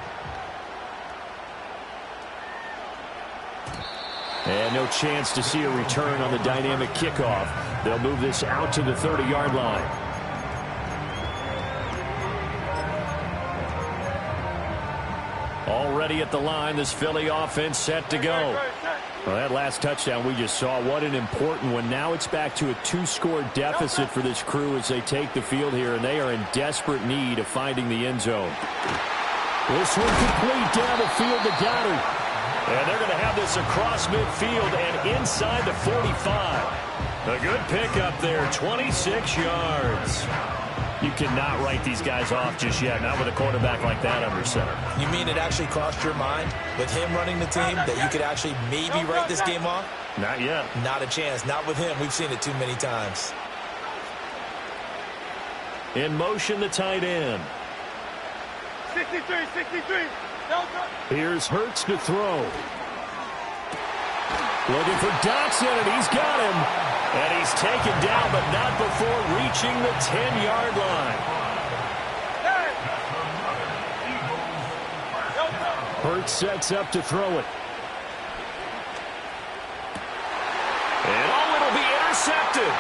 And no chance to see a return on the dynamic kickoff. They'll move this out to the 30-yard line. Already at the line, this Philly offense set to go. Well, that last touchdown we just saw, what an important one. Now it's back to a 2-score deficit for this crew as they take the field here, and they are in desperate need of finding the end zone. This one complete down the field to Goddard. And they're going to have this across midfield and inside the 45. A good pickup there, 26 yards. You cannot write these guys off just yet, not with a quarterback like that under center. You mean it actually crossed your mind with him running the team that you could actually maybe write this game off? Not yet. Not a chance. Not with him. We've seen it too many times. In motion, the tight end. 63. Here's Hurts to throw. Looking for Dotson, and he's got him. And he's taken down, but not before reaching the 10-yard line. Hurts sets up to throw it. And it'll be intercepted.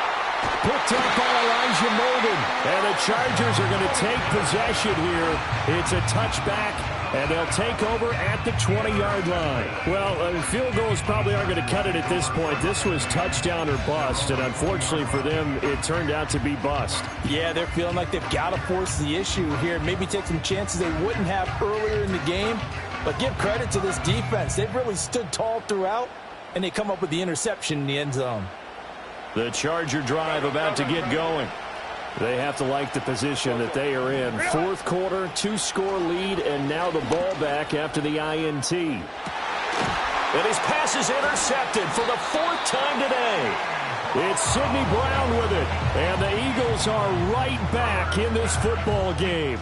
Picked up by Elijah Molden. And the Chargers are going to take possession here. It's a touchback, and they'll take over at the 20-yard line. Well, field goals probably aren't going to cut it at this point. This was touchdown or bust, and unfortunately for them, it turned out to be bust. Yeah, they're feeling like they've got to force the issue here. Maybe take some chances they wouldn't have earlier in the game. But give credit to this defense. They've really stood tall throughout, and they come up with the interception in the end zone. The Charger drive about to get going. They have to like the position that they are in. Fourth quarter, 2-score lead, and now the ball back after the INT. And his pass is intercepted for the 4th time today. It's Sidney Brown with it, and the Eagles are right back in this football game.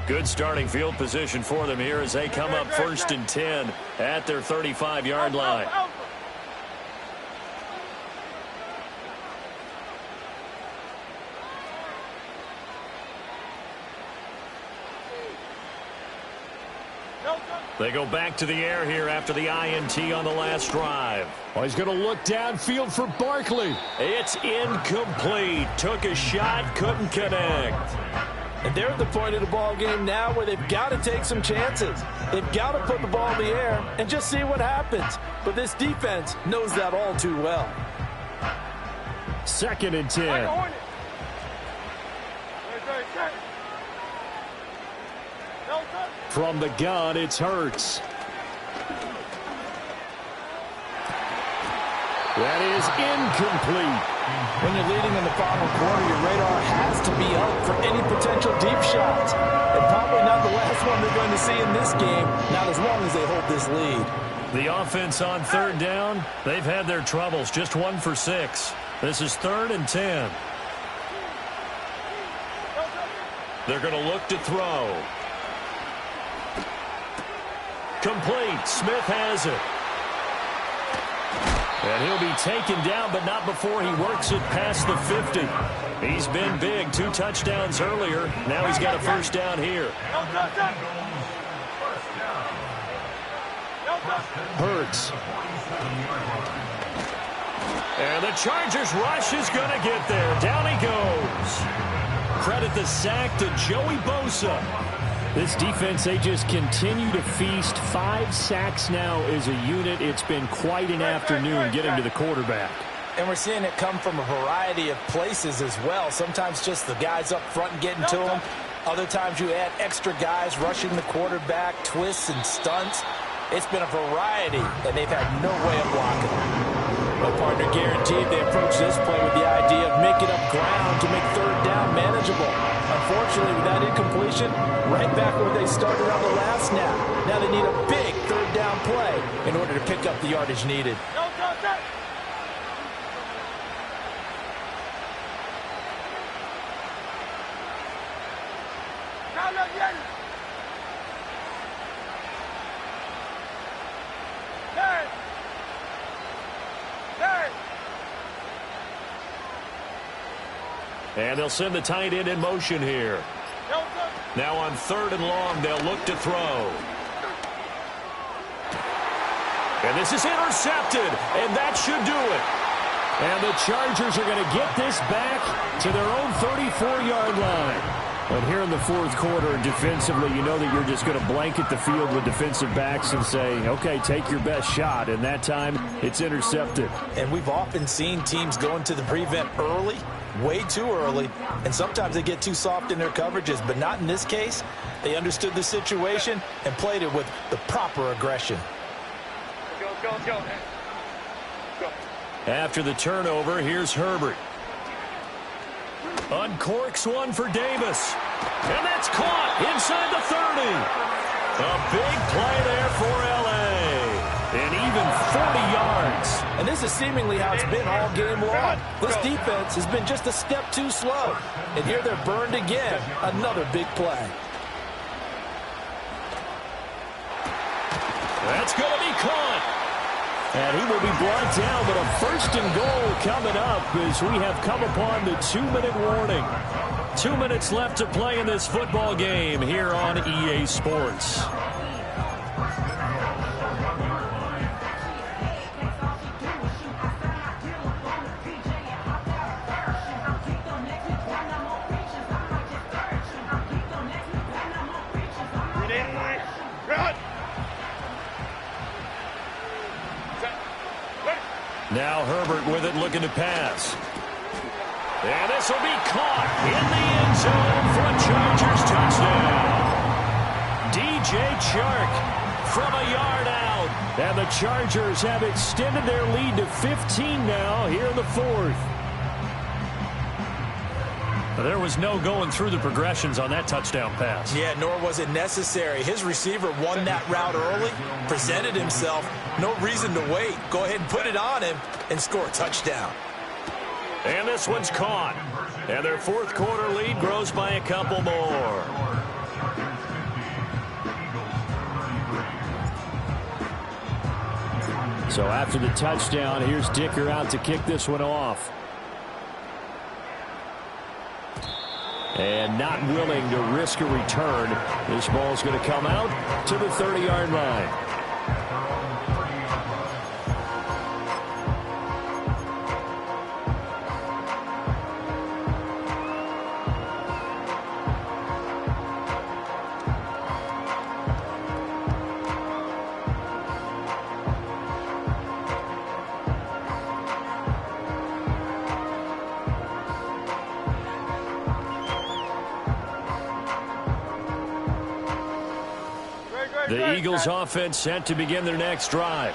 Good starting field position for them here as they come up 1st and 10 at their 35-yard line. They go back to the air here after the INT on the last drive. Oh, he's going to look downfield for Barkley. It's incomplete. Took a shot, couldn't connect. And they're at the point of the ball game now where they've got to take some chances. They've got to put the ball in the air and just see what happens. But this defense knows that all too well. 2nd and 10. From the gun, it's Hurts. That is incomplete. When you're leading in the final quarter, your radar has to be up for any potential deep shots. And probably not the last one they're going to see in this game, not as long as they hold this lead. The offense on 3rd down, they've had their troubles. Just 1 for 6. This is 3rd and 10. They're going to look to throw. Complete. Smith has it. And he'll be taken down, but not before he works it past the 50. He's been big. 2 touchdowns earlier. Now he's got a 1st down here. Hurts. And the Chargers rush is going to get there. Down he goes. Credit the sack to Joey Bosa. This defense, they just continue to feast. 5 sacks now as a unit. It's been quite an afternoon getting to the quarterback. And we're seeing it come from a variety of places as well. Sometimes just the guys up front and getting to him. Other times you add extra guys rushing the quarterback, twists and stunts. It's been a variety, and they've had no way of blocking it. My partner guaranteed they approach this play with the idea of making up ground to make 3rd down manageable. Unfortunately, with that incompletion, right back where they started on the last snap. Now they need a big 3rd down play in order to pick up the yardage needed. And they'll send the tight end in motion here. Now on 3rd and long, they'll look to throw. And this is intercepted, and that should do it. And the Chargers are going to get this back to their own 34-yard line. But here in the 4th quarter, defensively, you know that you're just going to blanket the field with defensive backs and say, okay, take your best shot. And that time, it's intercepted. And we've often seen teams go into the prevent early, way too early, and sometimes they get too soft in their coverages, but not in this case. They understood the situation and played it with the proper aggression. Let's go. After the turnover, here's Herbert. Uncorks one for Davis. And that's caught inside the 30. A big play there for L.A. And even 40 yards. And this is seemingly how it's been all game long. This defense has been just a step too slow. And here they're burned again. Another big play. That's going to be caught. And he will be brought down, but a 1st and goal coming up as we have come upon the 2-minute warning. 2 minutes left to play in this football game here on EA Sports. Now Herbert with it, looking to pass. And this will be caught in the end zone for a Chargers touchdown. DJ Chark from a yard out. And the Chargers have extended their lead to 15 now here in the 4th. There was no going through the progressions on that touchdown pass. Yeah, nor was it necessary. His receiver won that route early, presented himself. No reason to wait. Go ahead and put it on him and score a touchdown. And this one's caught. And their 4th quarter lead grows by a couple more. So after the touchdown, here's Dicker out to kick this one off. And not willing to risk a return. This ball's going to come out to the 30-yard line. The Eagles offense set to begin their next drive.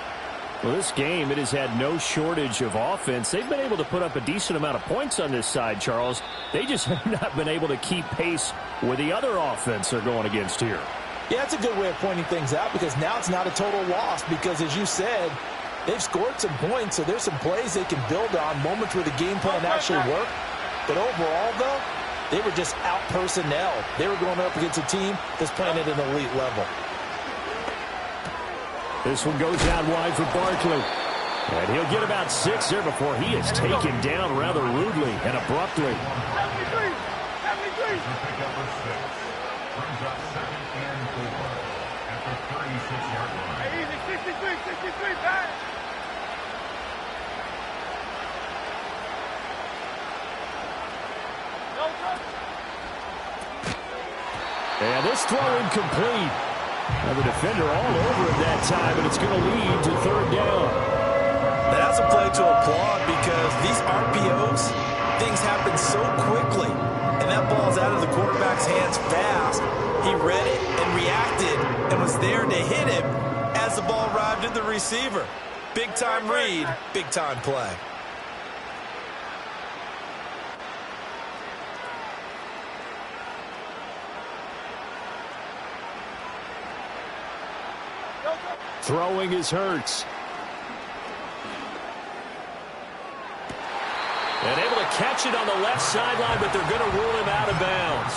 Well, this game, it has had no shortage of offense. They've been able to put up a decent amount of points on this side, Charles. They just have not been able to keep pace with the other offense they're going against here. Yeah, it's a good way of pointing things out because now it's not a total loss because, as you said, they've scored some points, so there's some plays they can build on, moments where the game plan actually worked. But overall, though, they were just out personnel. They were going up against a team that's playing at an elite level. This one goes out wide for Barkley. And he'll get about 6 there before he is taken down rather rudely and abruptly. 73. Brings up 2nd and 4 at the 36-yard line. Easy, 63, back. And this throw incomplete. And the defender all over it that time, and it's going to lead to 3rd down. That's a play to applaud because these RPOs, things happen so quickly. And that ball's out of the quarterback's hands fast. He read it and reacted and was there to hit him as the ball arrived at the receiver. Big-time read, big-time play. Throwing is Hurts. And able to catch it on the left sideline, but they're going to rule him out of bounds.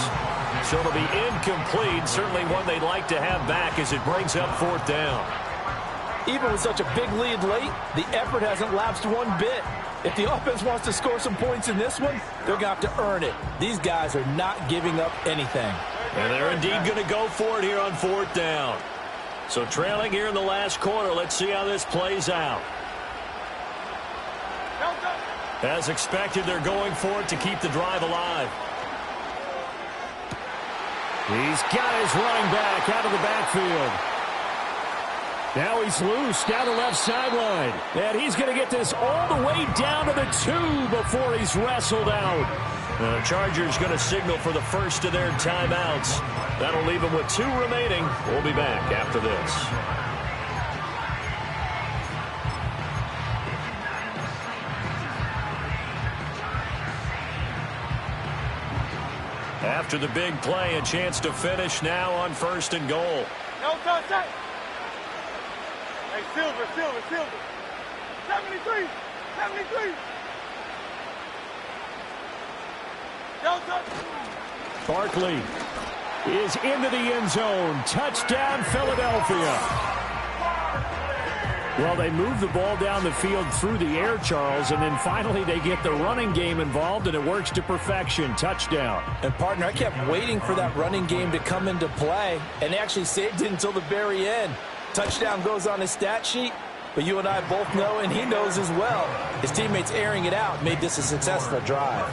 So it'll be incomplete. Certainly one they'd like to have back as it brings up 4th down. Even with such a big lead late, the effort hasn't lapsed one bit. If the offense wants to score some points in this one, they're going to have to earn it. These guys are not giving up anything. And they're indeed going to go for it here on 4th down. So trailing here in the last quarter, let's see how this plays out. As expected, they're going for it to keep the drive alive. He's got his running back out of the backfield. Now he's loose down the left sideline. And he's going to get this all the way down to the 2 before he's wrestled out. The Chargers going to signal for the first of their timeouts. That'll leave them with 2 remaining. We'll be back after this. After the big play, a chance to finish now on 1st and goal. No contact. Hey, Silver. 73. 73. Delta. Barkley is into the end zone. Touchdown, Philadelphia. Well, they move the ball down the field through the air, Charles, and then finally they get the running game involved, and it works to perfection. Touchdown. And, partner, I kept waiting for that running game to come into play, and they actually saved it until the very end. Touchdown goes on his stat sheet, but you and I both know, and he knows as well, his teammates airing it out made this a successful drive.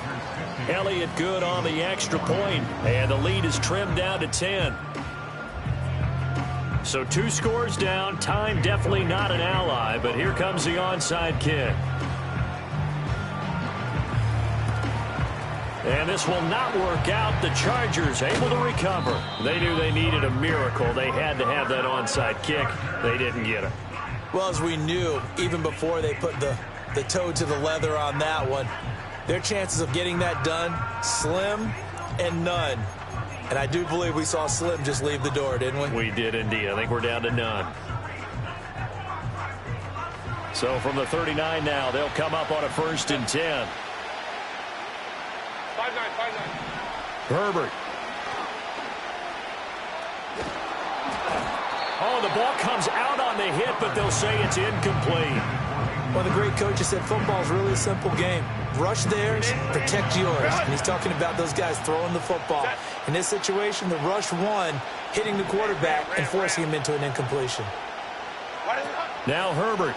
Elliott good on the extra point, and the lead is trimmed down to 10. So 2 scores down. Time definitely not an ally, but here comes the onside kick. And this will not work out. The Chargers able to recover. They knew they needed a miracle. They had to have that onside kick. They didn't get it. Well, as we knew, even before they put the toe to the leather on that one, their chances of getting that done, slim and none. And I do believe we saw Slim just leave the door, didn't we? We did indeed. I think we're down to none. So from the 39 now, they'll come up on a 1st and 10. 5-9. Herbert. Oh, the ball comes out on the hit, but they'll say it's incomplete. Well, the great coach has said football is really a simple game. Rush theirs, protect yours. And he's talking about those guys throwing the football. In this situation, the rush one, hitting the quarterback and forcing him into an incompletion. Now Herbert.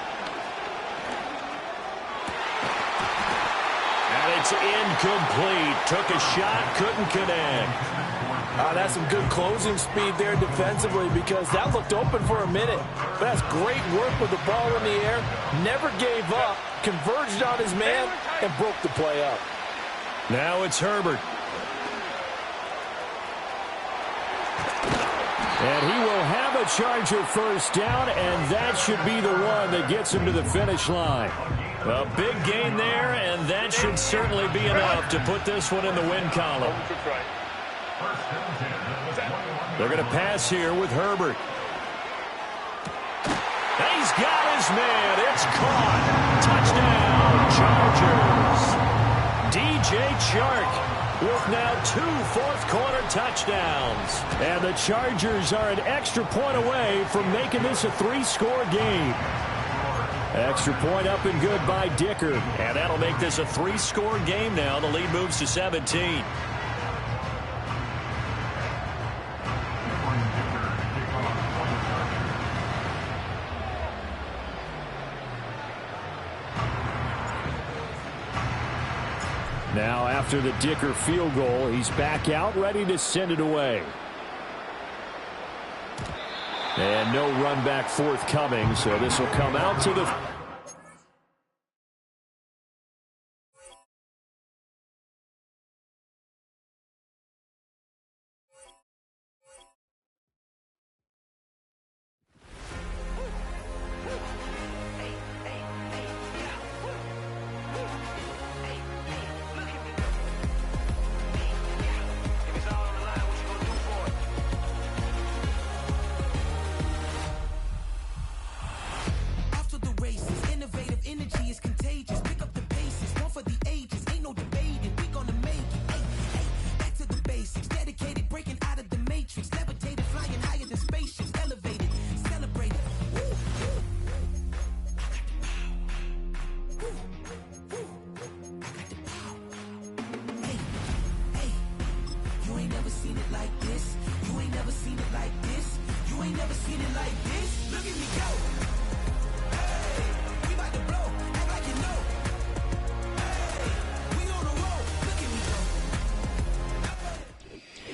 And it's incomplete. Took a shot, couldn't connect. That's some good closing speed there defensively, because that looked open for a minute. But that's great work with the ball in the air. Never gave up, converged on his man, and broke the play up. Now it's Herbert. And he will have a Charger first down, and that should be the one that gets him to the finish line. A big gain there, and that should certainly be enough to put this one in the win column. They're going to pass here with Herbert. He's got his man. It's caught. Touchdown, Chargers. DJ Chark with now 2 fourth-quarter touchdowns. And the Chargers are an extra point away from making this a 3-score game. Extra point up and good by Dicker. And that'll make this a 3-score game now. The lead moves to 17. Now, after the Dicker field goal, he's back out, ready to send it away. And no run back forthcoming, so this will come out to the...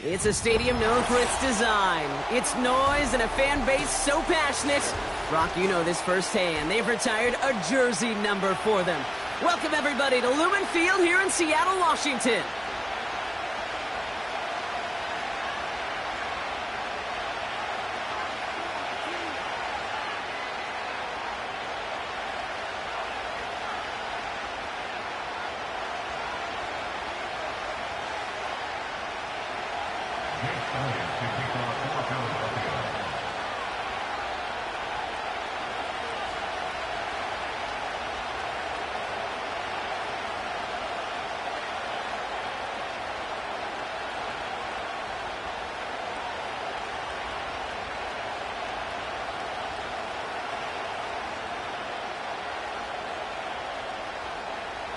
It's a stadium known for its design, its noise, and a fan base so passionate. Brock, you know this firsthand. They've retired a jersey number for them. Welcome, everybody, to Lumen Field here in Seattle, Washington.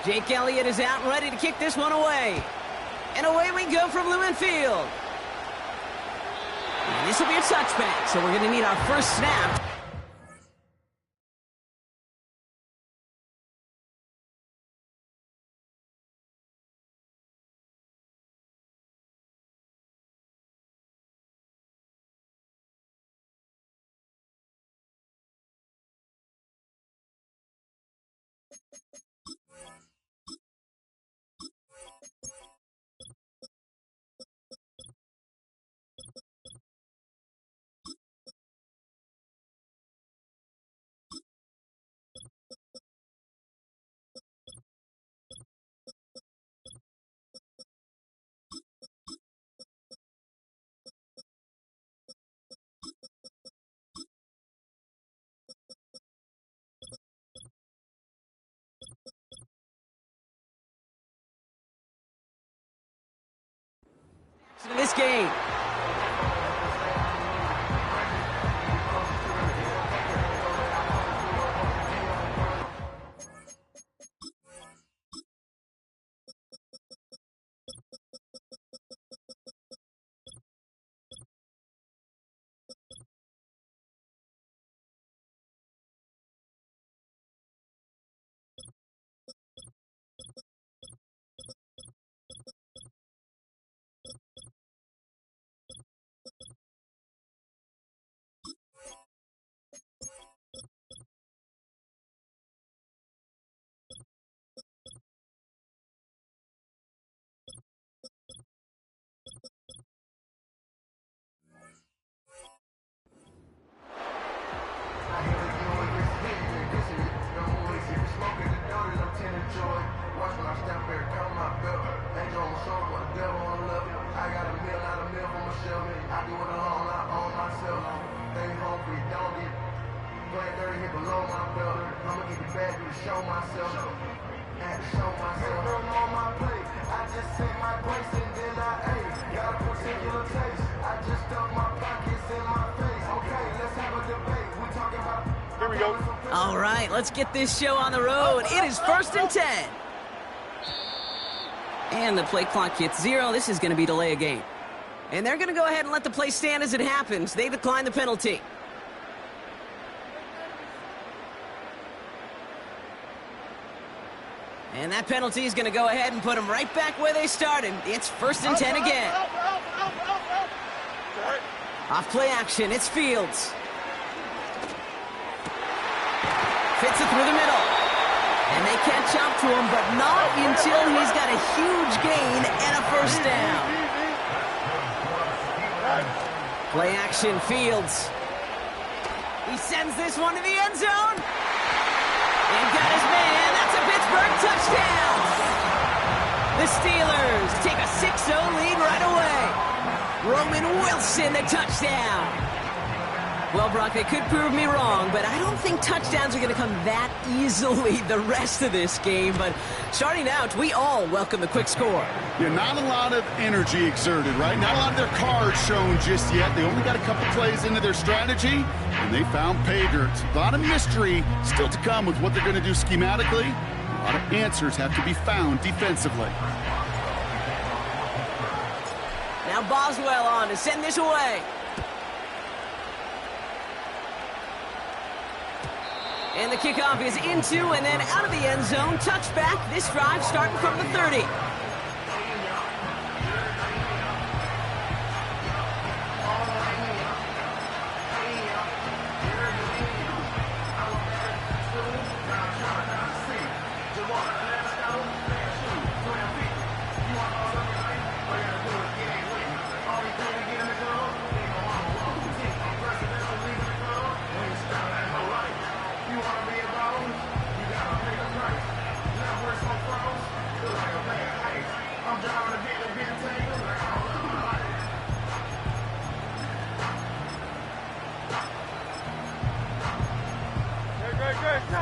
Jake Elliott is out and ready to kick this one away. And away we go from Lumen Field. And this will be a touchback, so we're going to need our first snap. In this game. All right, let's get this show on the road. It is 1st and 10. And the play clock hits 0. This is going to be delay a game. And they're going to go ahead and let the play stand as it happens. They decline the penalty. And that penalty is going to go ahead and put them right back where they started. It's 1st and 10 again. Off play action, it's Fields. Fits it through the middle. And they catch up to him, but not until he's got a huge gain and a first down. Play action, Fields. He sends this one to the end zone. And got his man. That's a Pittsburgh touchdown. The Steelers take a 6-0 lead right away. Roman Wilson, the touchdown. Well, Brock, they could prove me wrong, but I don't think touchdowns are going to come that easily the rest of this game. But starting out, we all welcome the quick score. Yeah, not a lot of energy exerted, right? Not a lot of their cards shown just yet. They only got a couple plays into their strategy, and they found pay dirt. A lot of mystery still to come with what they're going to do schematically. A lot of answers have to be found defensively. Now Boswell on to send this away. And the kickoff is into and then out of the end zone. Touchback. This drive starting from the 30.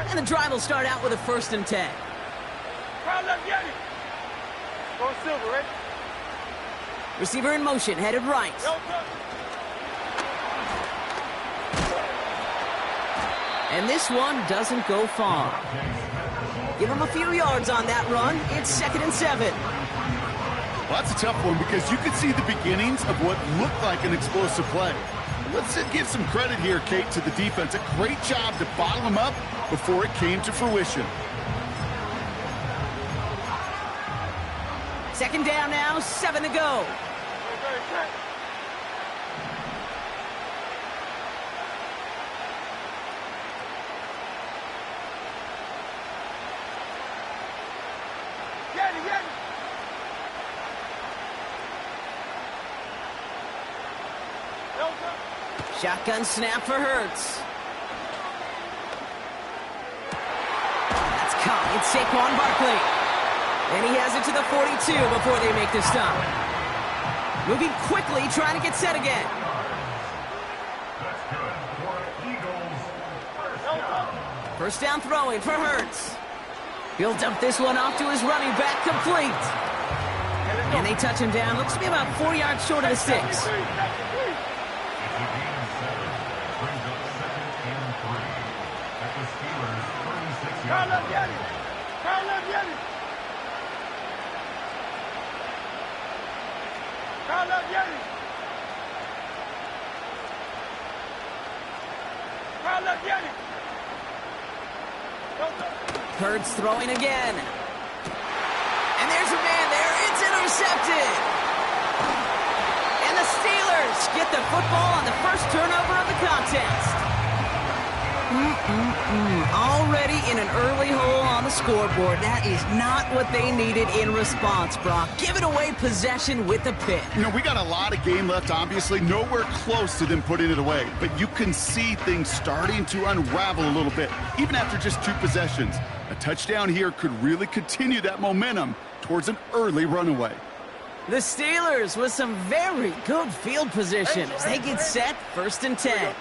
And the drive will start out with a 1st and 10. Go Silver, right? Receiver in motion, headed right. And this one doesn't go far. Give him a few yards on that run. It's 2nd and 7. Well, that's a tough one because you could see the beginnings of what looked like an explosive play. Let's give some credit here, Kate, to the defense. A great job to bottle him up before it came to fruition. 2nd down now, 7 to go. Shotgun snap for Hurts. That's caught. It's Saquon Barkley. And he has it to the 42 before they make the stop. Moving quickly, trying to get set again. That's good for Eagles. First down throwing for Hurts. He'll dump this one off to his running back, complete. And they touch him down. Looks to be about 4 yards short of the sticks. Hurts throwing again. And there's a man there. It's intercepted. And the Steelers get the football on the first turnover of the contest. Already in an early hole on the scoreboard. That is not what they needed in response, Brock. Giving away possession with a pick. You know, we got a lot of game left, obviously. Nowhere close to them putting it away. But you can see things starting to unravel a little bit, even after just 2 possessions. A touchdown here could really continue that momentum towards an early runaway. The Steelers with some very good field position as they get set, 1st and 10.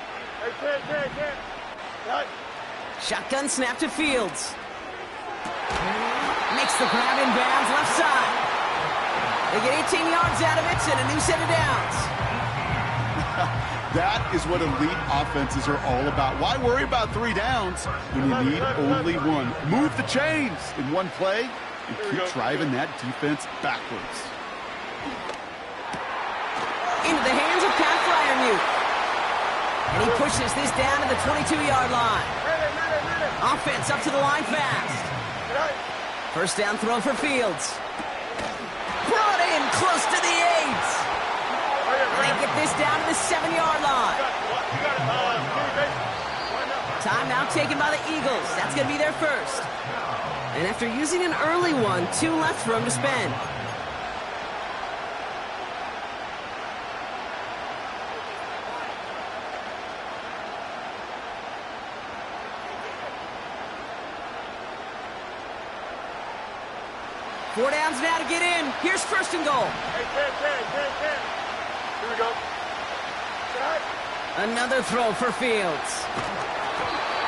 Shotgun snap to Fields. Makes the grab in bounds left side. They get 18 yards out of it and a new set of downs. That is what elite offenses are all about. Why worry about 3 downs when you need only 1? Move the chains in one play and keep driving that defense backwards. Into the hands of Pat Fryermuth. And he pushes this down to the 22-yard line. Offense up to the line fast. First down throw for Fields. Brought in close to the 8. And they get this down to the 7-yard line. Timeout taken by the Eagles. That's going to be their first. And after using an early one, 2 left for him to spend. Four downs now to get in. Here's 1st and goal. Hey, 10. Here we go. Another throw for Fields.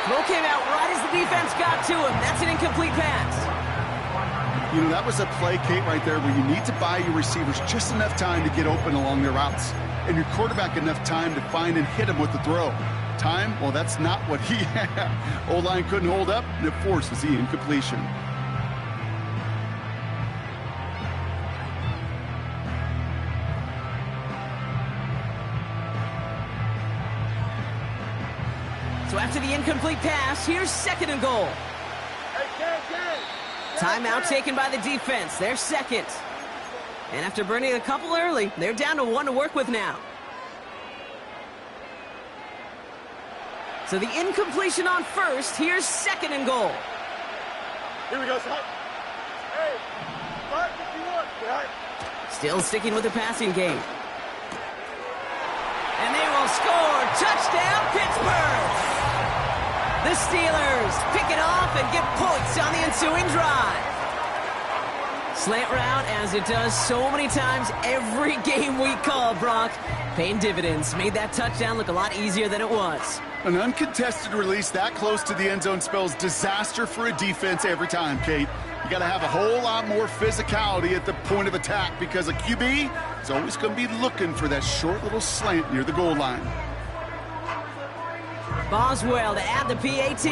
Throw came out right as the defense got to him. That's an incomplete pass. You know, that was a play, Kate, right there where you need to buy your receivers just enough time to get open along their routes. And your quarterback enough time to find and hit him with the throw. Time? Well, that's not what he had. O-line couldn't hold up, and it forces the incompletion. So after the incomplete pass, here's 2nd and goal. Timeout taken by the defense. They're 2nd. And after burning a couple early, they're down to 1 to work with now. So the incompletion on 1st. Here's 2nd and goal. Here we go, son. Hey, 551. Still sticking with the passing game. And they will score. Touchdown, Pittsburgh. The Steelers pick it off and get points on the ensuing drive. Slant route, as it does so many times every game we call, Brock. Paying dividends. Made that touchdown look a lot easier than it was. An uncontested release that close to the end zone spells disaster for a defense every time, Kate. You got to have a whole lot more physicality at the point of attack because a QB is always going to be looking for that short little slant near the goal line. Boswell to add the PAT.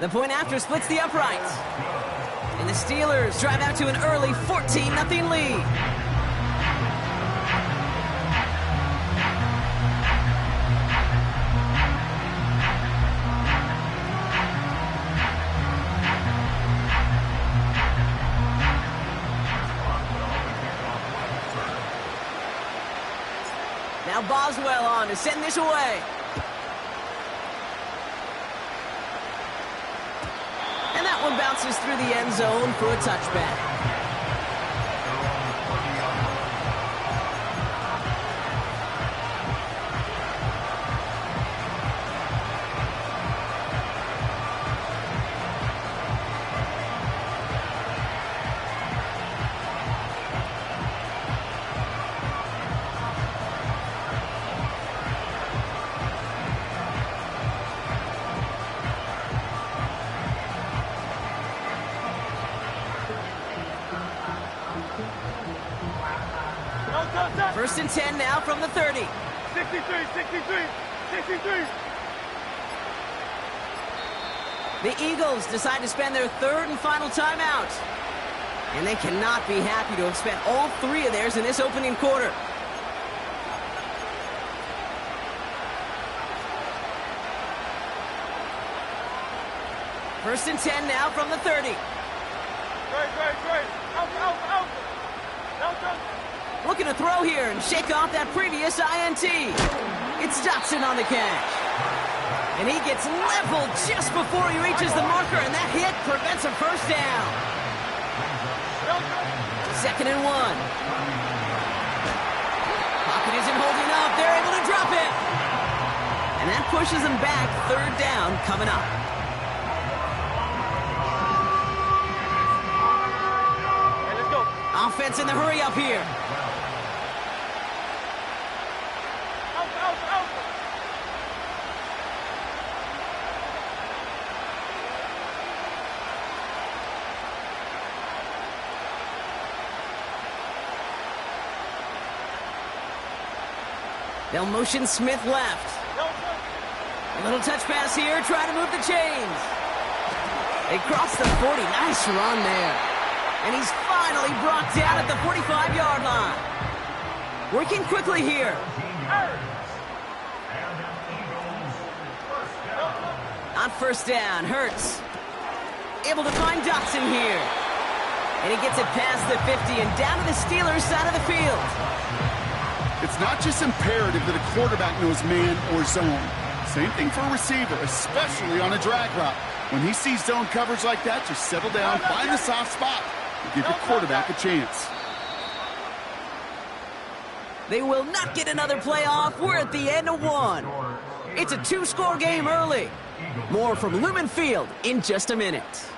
The point after splits the uprights. And the Steelers drive out to an early 14-0 lead. Now Boswell on to send this away. And that one bounces through the end zone for a touchback. First and 10 now from the 30. 63. The Eagles decide to spend their third and final timeout. And they cannot be happy to have spent all three of theirs in this opening quarter. First and 10 now from the 30. Great. Out. Looking to throw here and shake off that previous INT. It's Dotson on the catch. And he gets leveled just before he reaches the marker, and that hit prevents a first down. Second and 1. Pocket isn't holding up. They're able to drop it. And that pushes them back. Third down coming up. Hey, let's go. Offense in the hurry up here. Out. They'll motion Smith left. A little touch pass here, try to move the chains. They cross the 40, nice run there. And he's finally brought down at the 45-yard line. Working quickly here. On first down, Hurts. Able to find Dotson here. And he gets it past the 50 and down to the Steelers' side of the field. It's not just imperative that a quarterback knows man or zone. Same thing for a receiver, especially on a drag route. When he sees zone coverage like that, just settle down, find the soft spot, and give your quarterback a chance. They will not get another play off. We're at the end of one. It's a two-score game early. More from Lumen Field in just a minute.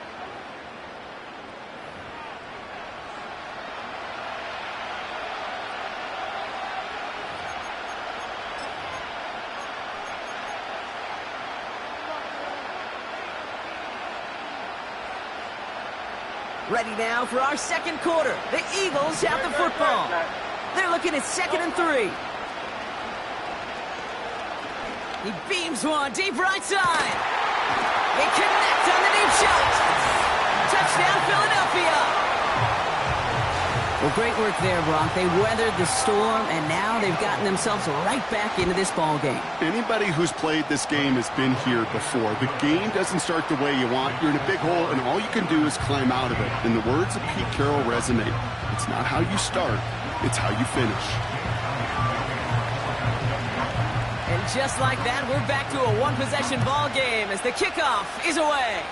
Ready now for our second quarter. The Eagles have the football. They're looking at second and 3. He beams one deep right side. They connect on the deep shot. Touchdown, Philadelphia. Well, great work there, Brock. They weathered the storm, and now they've gotten themselves right back into this ball game. Anybody who's played this game has been here before. The game doesn't start the way you want. You're in a big hole, and all you can do is climb out of it. In the words of Pete Carroll resonate, it's not how you start, it's how you finish. And just like that, we're back to a one-possession ball game as the kickoff is away.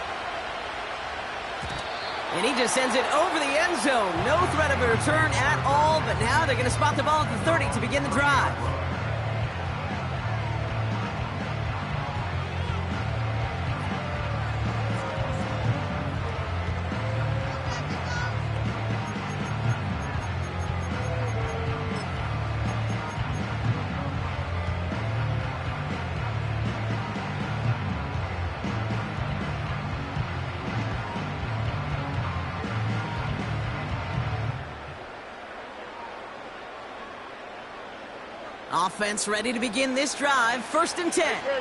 And he just sends it over the end zone. No threat of a return at all, but now they're going to spot the ball at the 30 to begin the drive. Offense ready to begin this drive. First and 10. Here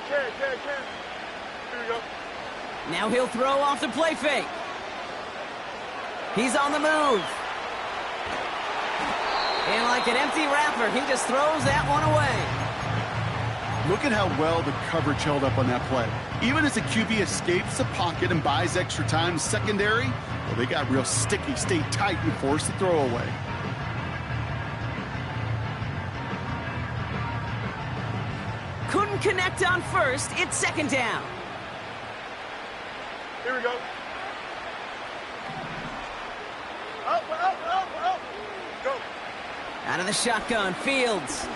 we go. Now he'll throw off the play fake. He's on the move. And like an empty wrapper, he just throws that one away. Look at how well the coverage held up on that play. Even as the QB escapes the pocket and buys extra time secondary, well, they got real sticky, stayed tight, and forced the throw away. Couldn't connect on first. It's second down. Here we go. Up. Go. Out of the shotgun, Fields.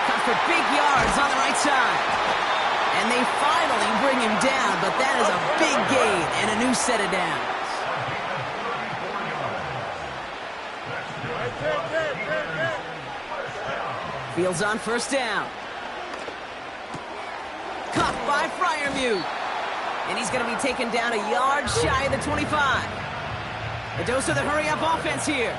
Cut for big yards on the right side. And they finally bring him down, but that is a big gain and a new set of downs. Fields on first down. Caught by Freiermuth. And he's going to be taken down a yard shy of the 25. A dose of the hurry-up offense here.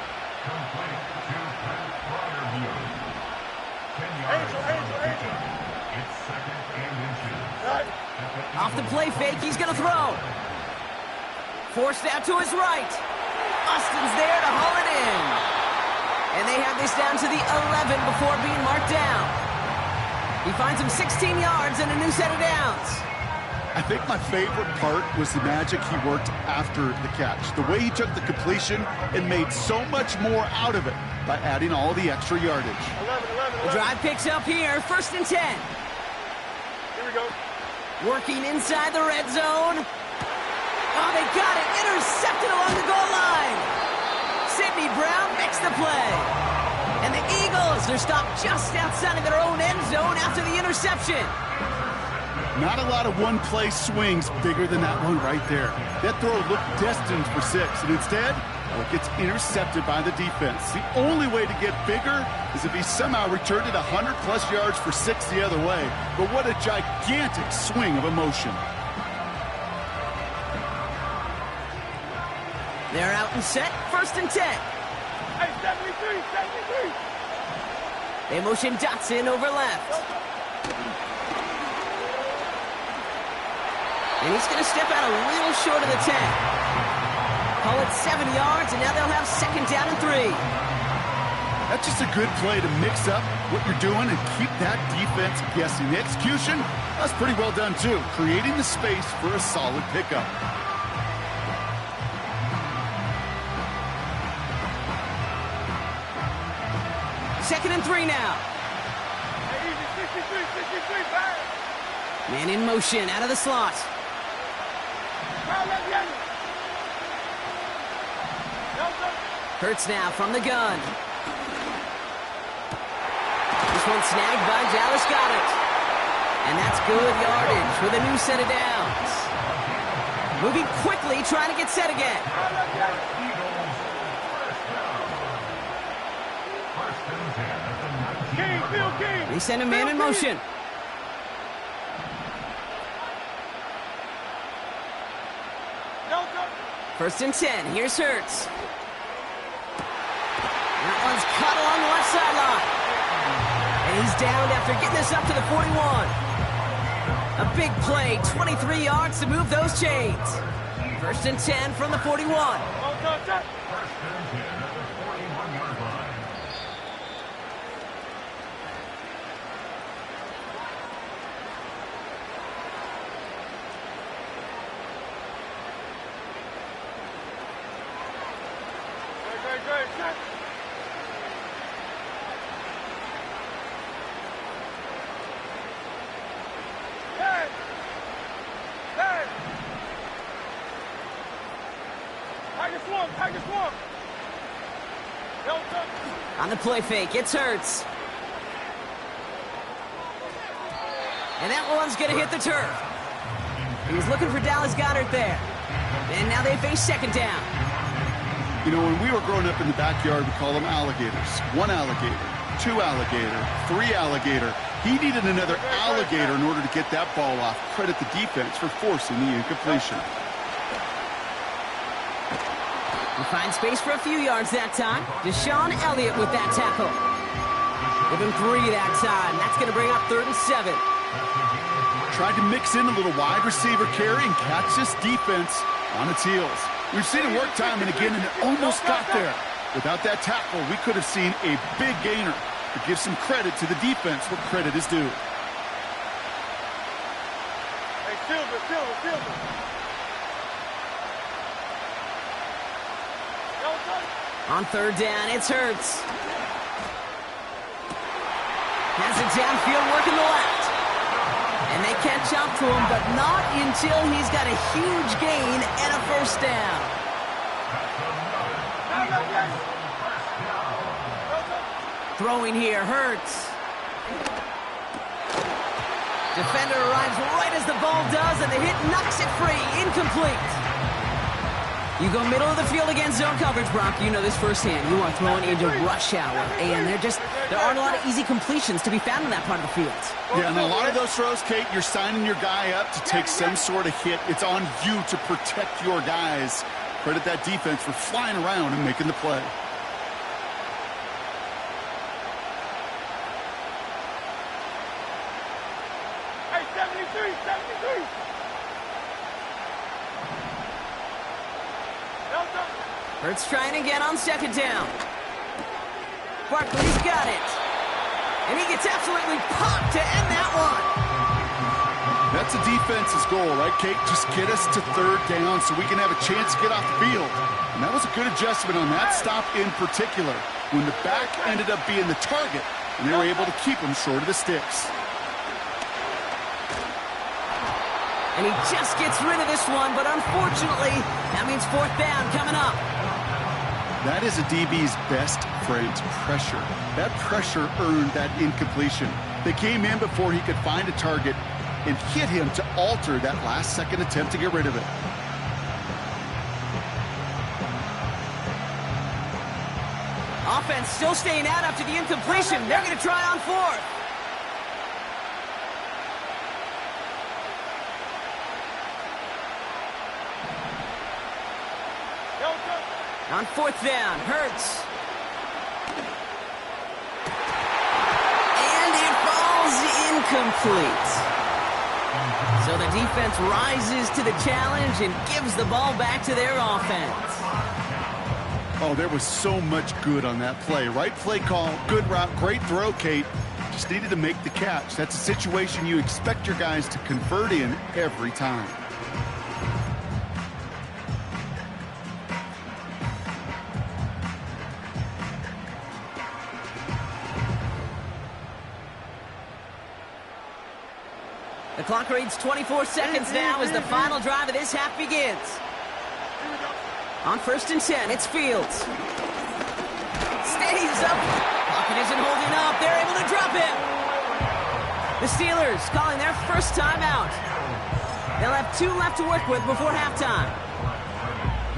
Off the play fake, he's going to throw. Forced out to his right. Austin's there to haul it in. And they have this down to the 11 before being marked down. He finds him 16 yards and a new set of downs. I think my favorite part was the magic he worked after the catch. The way he took the completion and made so much more out of it by adding all the extra yardage. 11. The drive picks up here, 1st and 10. Here we go. Working inside the red zone. Oh, they got it. Intercepted along the goal line. Sidney Brown makes the play. And the Eagles are stopped just outside of their own end zone after the interception. Not a lot of one-play swings bigger than that one right there. That throw looked destined for 6, and instead, well, it gets intercepted by the defense. The only way to get bigger is if he somehow returned it 100-plus yards for 6 the other way. But what a gigantic swing of emotion. They're out and set, 1st and 10. Hey, 73. They motion Dotson over left. And he's going to step out a little short of the 10. Call it 7 yards, and now they'll have 2nd down and 3. That's just a good play to mix up what you're doing and keep that defense guessing. The execution, that's pretty well done too, creating the space for a solid pickup. Second and 3 now. Hey, easy, 63, back. Man in motion, out of the slot. Hurts now from the gun. This one snagged by Dallas Goedert. And that's good yardage with a new set of downs. Moving quickly, trying to get set again. They send a man in motion. First and 10. Here's Hurts. That one's cut along the left sideline. And he's downed after getting this up to the 41. A big play, 23 yards to move those chains. First and 10 from the 41. On the play fake, it's Hurts. And that one's going to hit the turf. He was looking for Dallas Goedert there. And now they face 2nd down. You know, when we were growing up in the backyard, we call them alligators. 1 alligator, 2 alligator, 3 alligator. He needed another alligator in order to get that ball off. Credit the defense for forcing the incompletion. He finds space for a few yards that time. Deshaun Elliott with that tackle. Give him 3 that time. That's going to bring up 3rd and 7. tried to mix in a little wide receiver carry and catch this defense on its heels. We've seen it work time and again, and it almost got there. Without that tackle, we could have seen a big gainer. To give some credit to the defense where credit is due. Hey, Silver. On third down, it's Hurts. Has it downfield, working the left. And they catch up to him, but not until he's got a huge gain and a first down. Throwing here, Hurts. Defender arrives right as the ball does, and the hit knocks it free. Incomplete. You go middle of the field against zone coverage, Brock. You know this firsthand. You are throwing into rush hour, and there aren't a lot of easy completions to be found in that part of the field. Yeah, and a lot of those throws, Kate, you're signing your guy up to take some sort of hit. It's on you to protect your guys. Credit that defense for flying around and making the play. Hey, 73. Hurts trying again on second down. Barkley's got it. And he gets absolutely popped to end that one. That's a defense's goal, right, Kate? Just get us to third down so we can have a chance to get off the field. And that was a good adjustment on that stop in particular, when the back ended up being the target, and they were able to keep him short of the sticks. And he just gets rid of this one, but unfortunately, that means fourth down coming up. That is a DB's best friend, pressure. That pressure earned that incompletion. They came in before he could find a target and hit him to alter that last-second attempt to get rid of it. Offense still staying out after the incompletion. They're going to try on fourth. On fourth down, Hurts. And it falls incomplete. So the defense rises to the challenge and gives the ball back to their offense. Oh, there was so much good on that play. Right play call, good route, great throw, Kate. Just needed to make the catch. That's a situation you expect your guys to convert in every time. The clock reads 24 seconds now as the final drive of this half begins. On first and 10, it's Fields. Stays up. Pocket isn't holding up. They're able to drop him. The Steelers calling their first timeout. They'll have 2 left to work with before halftime.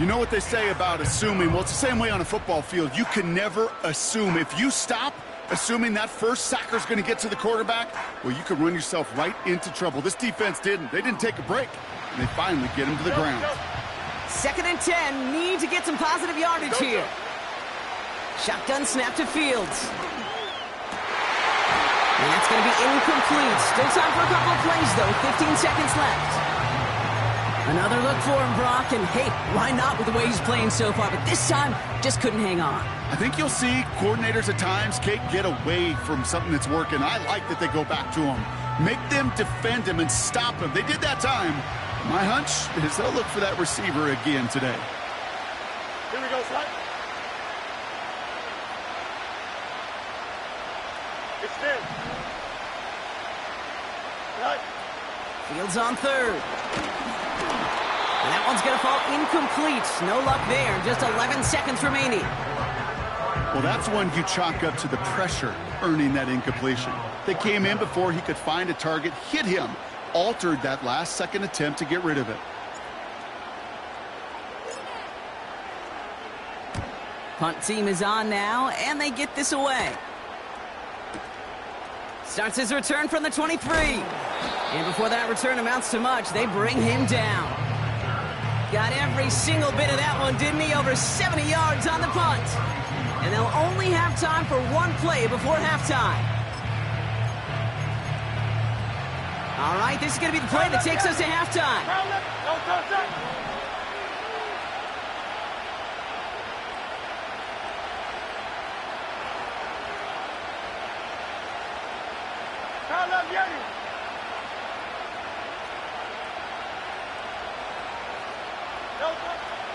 You know what they say about assuming? Well, it's the same way on a football field. You can never assume. If you stop assuming that first sacker's going to get to the quarterback, well, you could run yourself right into trouble. This defense didn't. They didn't take a break, and they finally get him to the ground. Second and 10, need to get some positive yardage here. Shotgun snap to Fields. And that's going to be incomplete. Still time for a couple of plays, though. 15 seconds left. Another look for him, Brock, and hey, why not with the way he's playing so far? But this time, just couldn't hang on. I think you'll see coordinators at times, Kate, get away from something that's working. I like that they go back to him. Make them defend him and stop him. They did that time. My hunch is they'll look for that receiver again today. Here we go, slide. Extend. Slide. Fields on third. And that one's going to fall incomplete. No luck there. Just 11 seconds remaining. Well, that's one you chalk up to the pressure earning that incompletion. They came in before he could find a target, hit him, altered that last-second attempt to get rid of it. Punt team is on now, and they get this away. Starts his return from the 23. And before that return amounts to much, they bring him down. Got every single bit of that one, didn't he? Over 70 yards on the punt. And they'll only have time for one play before halftime. All right, this is going to be the play that takes us to halftime.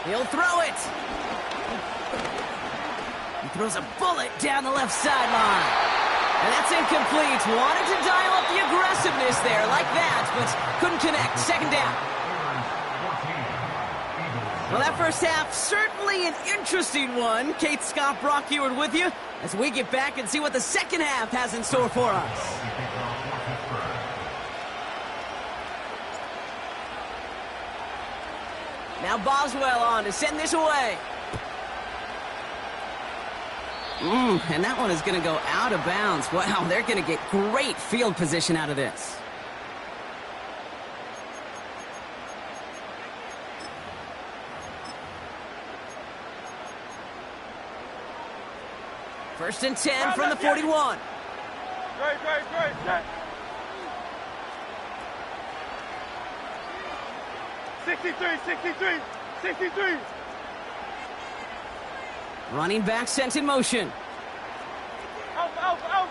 He'll throw it. He throws a bullet down the left sideline. And that's incomplete. Wanted to dial up the aggressiveness there like that, but couldn't connect. Second down. Well, that first half, certainly an interesting one. Kate Scott, Brock Ewart with you as we get back and see what the second half has in store for us. Now Boswell on to send this away. And that one is going to go out of bounds. Wow, they're going to get great field position out of this. First and 10 from the 41. Great. 63. Running back sent in motion. Alpha.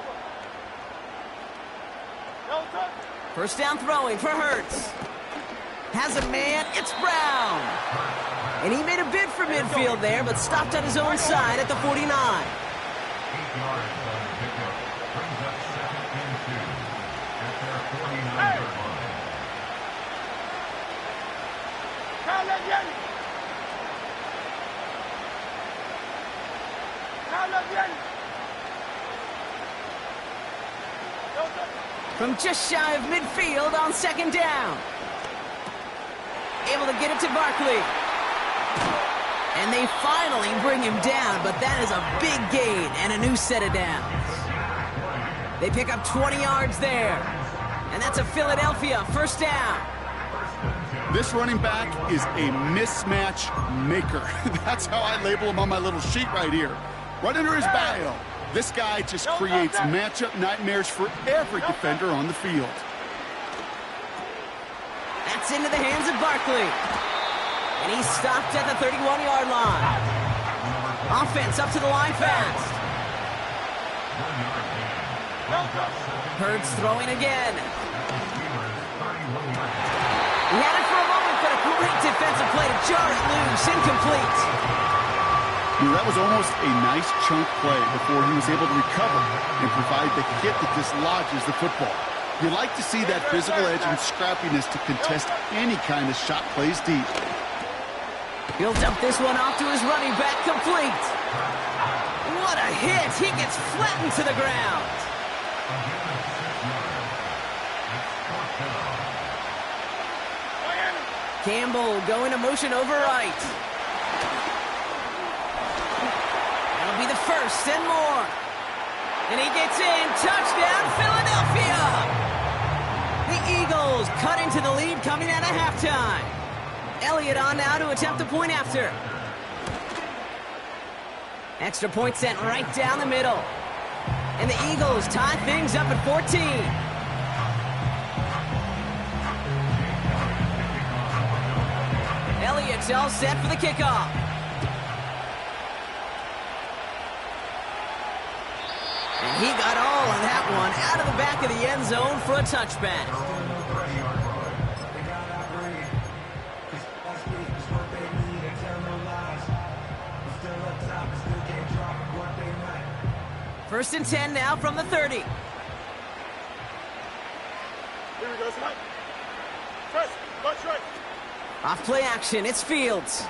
First down throwing for Hurts. Has a man, it's Brown. And he made a bid for midfield there, but stopped on his own side at the 49. 8 yards on the pickup. Brings up 2nd and 2 at their 49-yard line. From just shy of midfield on second down. Able to get it to Barkley. And they finally bring him down, but that is a big gain and a new set of downs. They pick up 20 yards there. And that's a Philadelphia first down. This running back is a mismatch maker. That's how I label him on my little sheet right here. Right under his bio. This guy just creates matchup nightmares for every defender on the field. That's into the hands of Barkley. And he's stopped at the 31-yard line. Offense up to the line fast. Hurts throwing again. He had it for a moment, but a great defensive play to jar it loose. Incomplete. That was almost a nice chunk play before he was able to recover and provide the hit that dislodges the football. You like to see that physical edge and scrappiness to contest any kind of shot plays deep. He'll dump this one off to his running back, complete. What a hit! He gets flattened to the ground. Campbell going to motion over right. That'll be the first and more. And he gets in. Touchdown, Philadelphia! The Eagles cut into the lead coming out of halftime. Elliott on now to attempt the point after. Extra point sent right down the middle. And the Eagles tie things up at 14. Elliott's all set for the kickoff. And he got all of that one out of the back of the end zone for a touchback. First and 10 now from the 30. Here we go, Smite. Press, watch right. Off play action, it's Fields.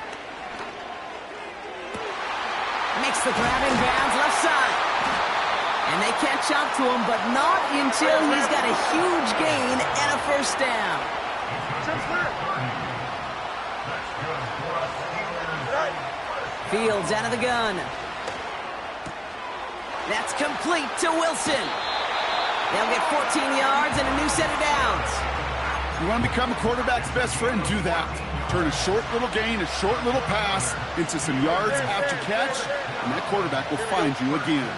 Makes the grab in bounds left side. And they catch up to him, but not until he's got a huge gain and a first down. Fields out of the gun. That's complete to Wilson. They'll get 14 yards and a new set of downs. You want to become a quarterback's best friend? Do that. Turn a short little gain, a short little pass into some yards after catch, and that quarterback will find you again.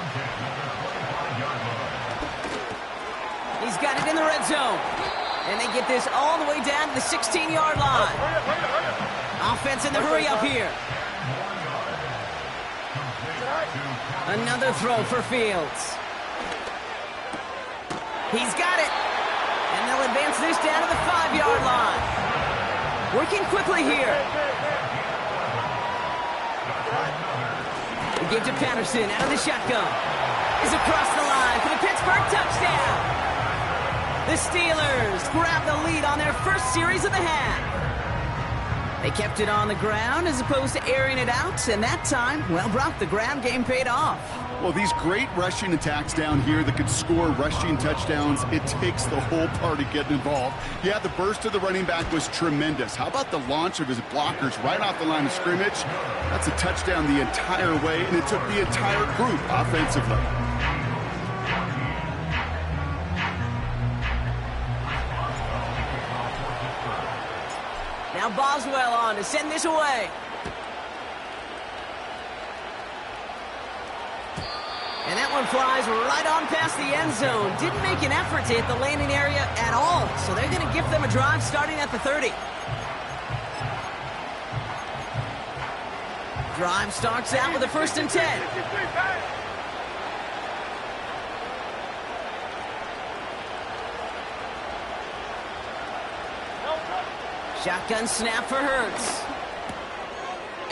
He's got it in the red zone. And they get this all the way down to the 16-yard line. Offense in the hurry-up here. Another throw for Fields. He's got it. And they'll advance this down to the 5-yard line. Working quickly here. The give to Patterson out of the shotgun. Is across the line for the Pittsburgh touchdown. The Steelers grab the lead on their first series of the half. They kept it on the ground as opposed to airing it out, and that time, well, Brock, the ground game paid off. Well, these great rushing attacks down here that could score rushing touchdowns, it takes the whole party getting involved. Yeah, the burst of the running back was tremendous. How about the launch of his blockers right off the line of scrimmage? That's a touchdown the entire way, and it took the entire group offensively. Now Boswell on to send this away. And that one flies right on past the end zone. Didn't make an effort to hit the landing area at all. So they're going to give them a drive starting at the 30. Drive starts out with a 1st and 10. Shotgun snap for Hurts.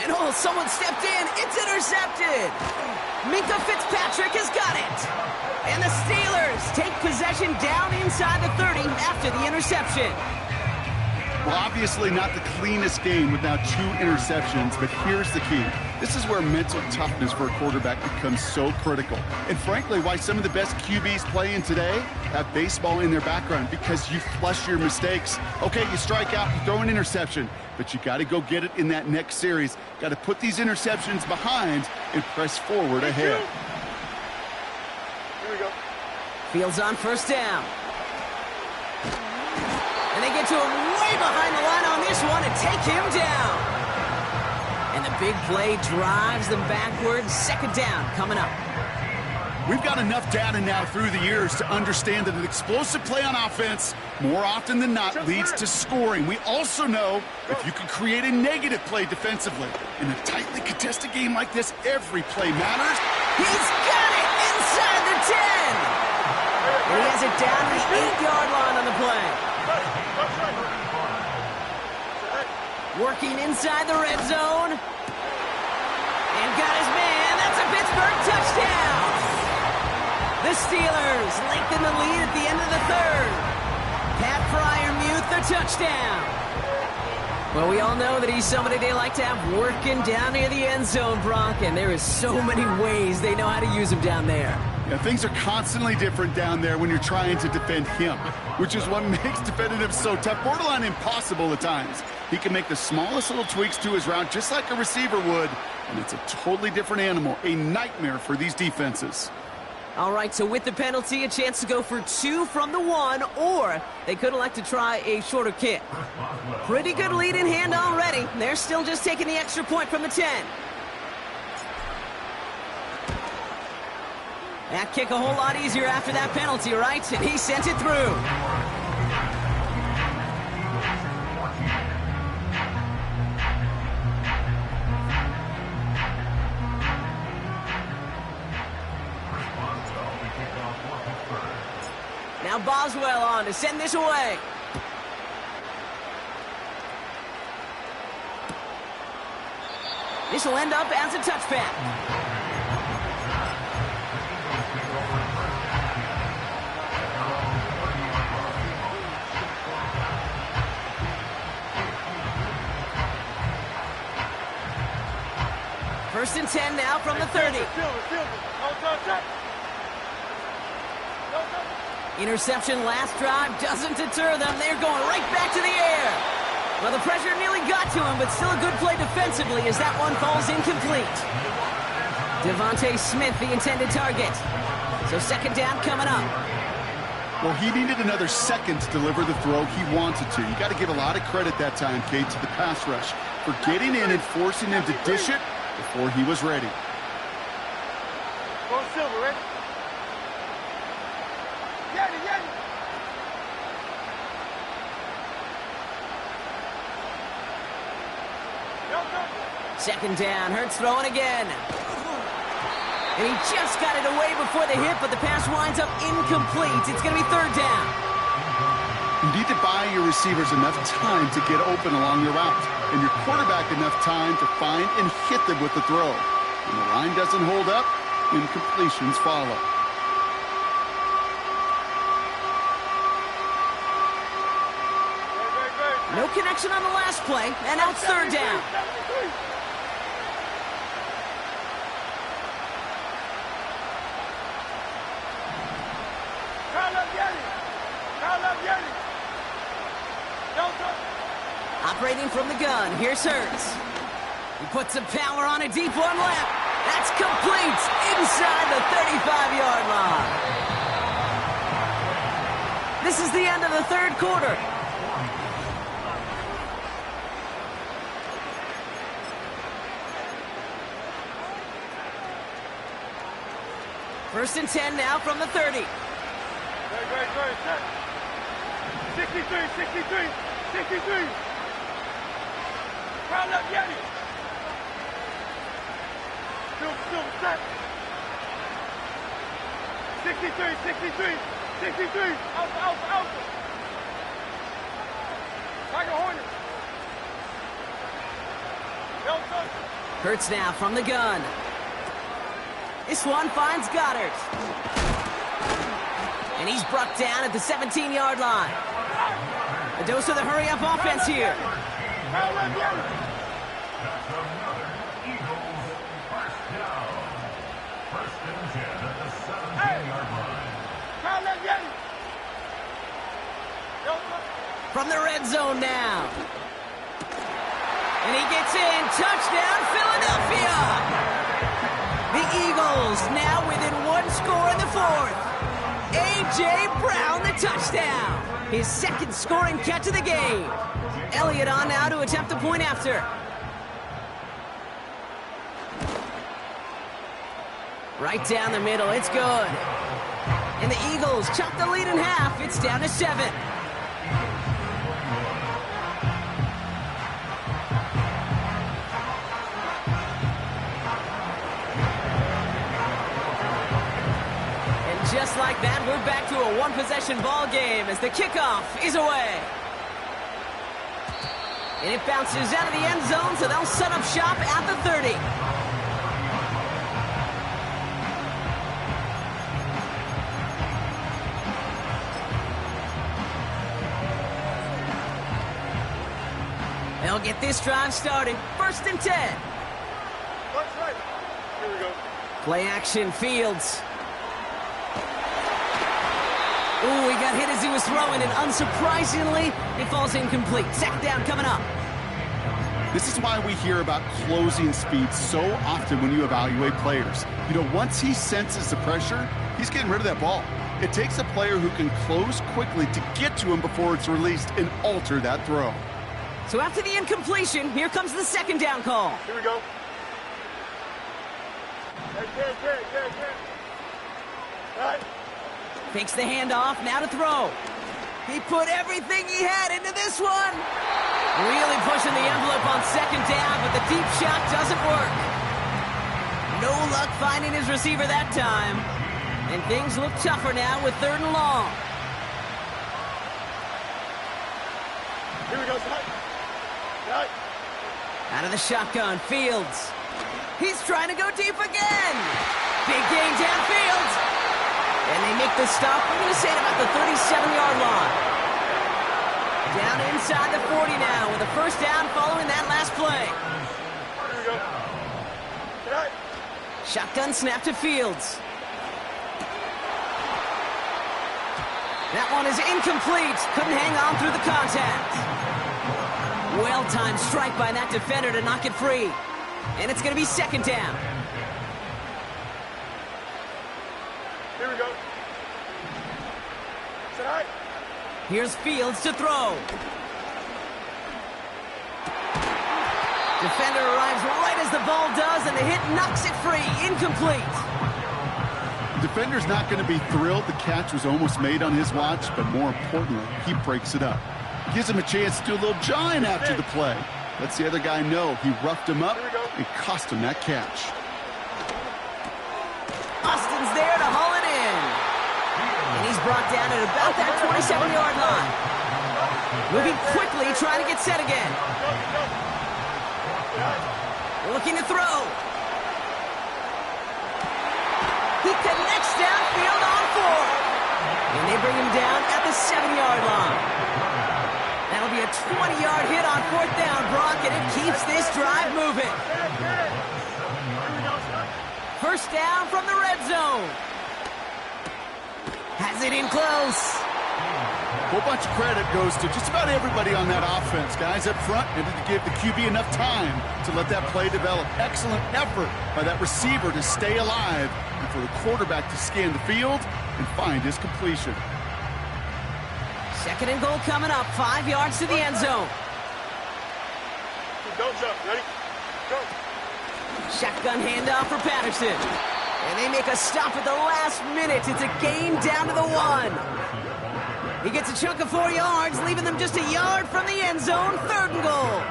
And oh, someone stepped in. It's intercepted. Minka Fitzpatrick has got it. And the Steelers take possession down inside the 30 after the interception. Well, obviously not the cleanest game with now 2 interceptions, but here's the key. This is where mental toughness for a quarterback becomes so critical. And frankly, why some of the best QBs playing today have baseball in their background, because you flush your mistakes. Okay, you strike out, you throw an interception, but you got to go get it in that next series. Got to put these interceptions behind and press forward ahead. Here we go. Fields on 1st down. And they get to him way behind the line on this one and take him down. And the big play drives them backwards. 2nd down coming up. We've got enough data now through the years to understand that an explosive play on offense more often than not leads to scoring. We also know if you can create a negative play defensively. In a tightly contested game like this, every play matters. He's got it inside the 10. And he has it down to the 8-yard line on the play. Working inside the red zone. And got his man. That's a Pittsburgh touchdown. The Steelers lengthen the lead at the end of the 3rd. Pat Fryermuth, the touchdown. Well, we all know that he's somebody they like to have working down near the end zone, Brock, and there is so many ways they know how to use him down there. Yeah, things are constantly different down there when you're trying to defend him, which is what makes defending him so tough, borderline impossible at times. He can make the smallest little tweaks to his route just like a receiver would, and it's a totally different animal, a nightmare for these defenses. All right, so with the penalty, a chance to go for 2 from the 1, or they could elect to try a shorter kick. Pretty good lead in hand already. They're still just taking the extra point from the 10. That kick a whole lot easier after that penalty, right? And he sent it through. Now Boswell on to send this away. This will end up as a touchback. First and 10 now from the 30. Interception last drive doesn't deter them. They're going right back to the air. Well, the pressure nearly got to him, but still a good play defensively as that one falls incomplete. Devontae Smith, the intended target. So 2nd down coming up. Well, he needed another second to deliver the throw he wanted to. You got to give a lot of credit that time, Kate, to the pass rush for getting in and forcing him to dish it before he was ready. Go Silver, ready? Second down, Hurts throwing again. And he just got it away before the hit, but the pass winds up incomplete. It's going to be third down. You need to buy your receivers enough time to get open along your route, and your quarterback enough time to find and hit them with the throw. When the line doesn't hold up, incompletions follow. No connection on the last play, and now it's third down. Operating from the gun, here's Hurts. He puts some power on a deep one left. That's complete inside the 35-yard line. This is the end of the third quarter. First and 10 now from the 30. 63. Crown up, Yeti. Still set. 63. Alpha. Tiger Hornet. Hurts now from the gun. This one finds Goddard. And he's brought down at the 17-yard line. A dose of the hurry-up offense here. That's another Eagles first down. First and 10 at the 17-yard line. From the red zone now. And he gets in. Touchdown, Philadelphia! The Eagles now within one score in the fourth. A.J. Brown, the touchdown. His second scoring catch of the game. Elliott on now to attempt the point after. Right down the middle, it's good. And the Eagles chop the lead in half. It's down to 7. And just like that, we're back to a one-possession ball game as the kickoff is away. And it bounces out of the end zone, so they'll set up shop at the 30. They'll get this drive started. First and 10. That's right. Here we go. Play action, Fields. Ooh, he got hit as he was throwing, and unsurprisingly, it falls incomplete. Second down coming up. This is why we hear about closing speed so often when you evaluate players. You know, once he senses the pressure, he's getting rid of that ball. It takes a player who can close quickly to get to him before it's released and alter that throw. So after the incompletion, here comes the second down call. Here we go. Right. Fakes the handoff, now to throw. He put everything he had into this one. Really pushing the envelope on second down, but the deep shot doesn't work. No luck finding his receiver that time. And things look tougher now with third and long. Here we go, son. Right. Out of the shotgun, Fields. He's trying to go deep again. Big gain downfield. And they make the stop, I'm going to say, at about the 37-yard line. Down inside the 40 now with a first down following that last play. Here we go. Right. Shotgun snap to Fields. That one is incomplete. Couldn't hang on through the contact. Well-timed strike by that defender to knock it free. And it's going to be second down. Here we go. Sit high. Here's Fields to throw. Defender arrives right as the ball does, and the hit knocks it free. Incomplete. The defender's not going to be thrilled the catch was almost made on his watch, but more importantly, he breaks it up. Gives him a chance to do a little jawing after the play. Lets the other guy know he roughed him up and cost him that catch. Austin's there to haul it in. And he's brought down at about that 27-yard line. Moving quickly, trying to get set again. Looking to throw. He connects downfield on 4. And they bring him down at the 7-yard line. That'll be a 20-yard hit on 4th down, Brock, and it keeps this drive moving. First down from the red zone. Has it in close. A whole bunch of credit goes to just about everybody on that offense. Guys up front needed to give the QB enough time to let that play develop. Excellent effort by that receiver to stay alive and for the quarterback to scan the field and find his completion. 2nd and goal coming up, 5 yards to the end zone. Don't jump. Ready? Go. Shotgun handoff for Patterson. And they make a stop at the last minute. It's a gain down to the 1. He gets a chunk of 4 yards, leaving them just a yard from the end zone. 3rd and goal.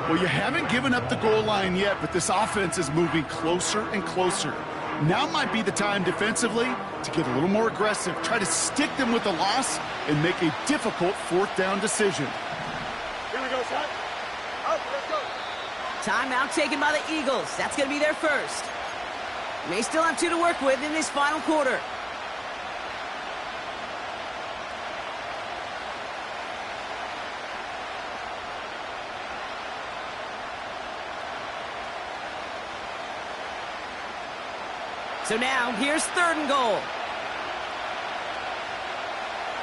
Well, you haven't given up the goal line yet, but this offense is moving closer and closer. Now might be the time defensively to get a little more aggressive, try to stick them with the loss, and make a difficult 4th down decision. Here we go, son. Out, let's go. Timeout taken by the Eagles. That's going to be their first. May still have 2 to work with in this final quarter. So now, here's 3rd and goal.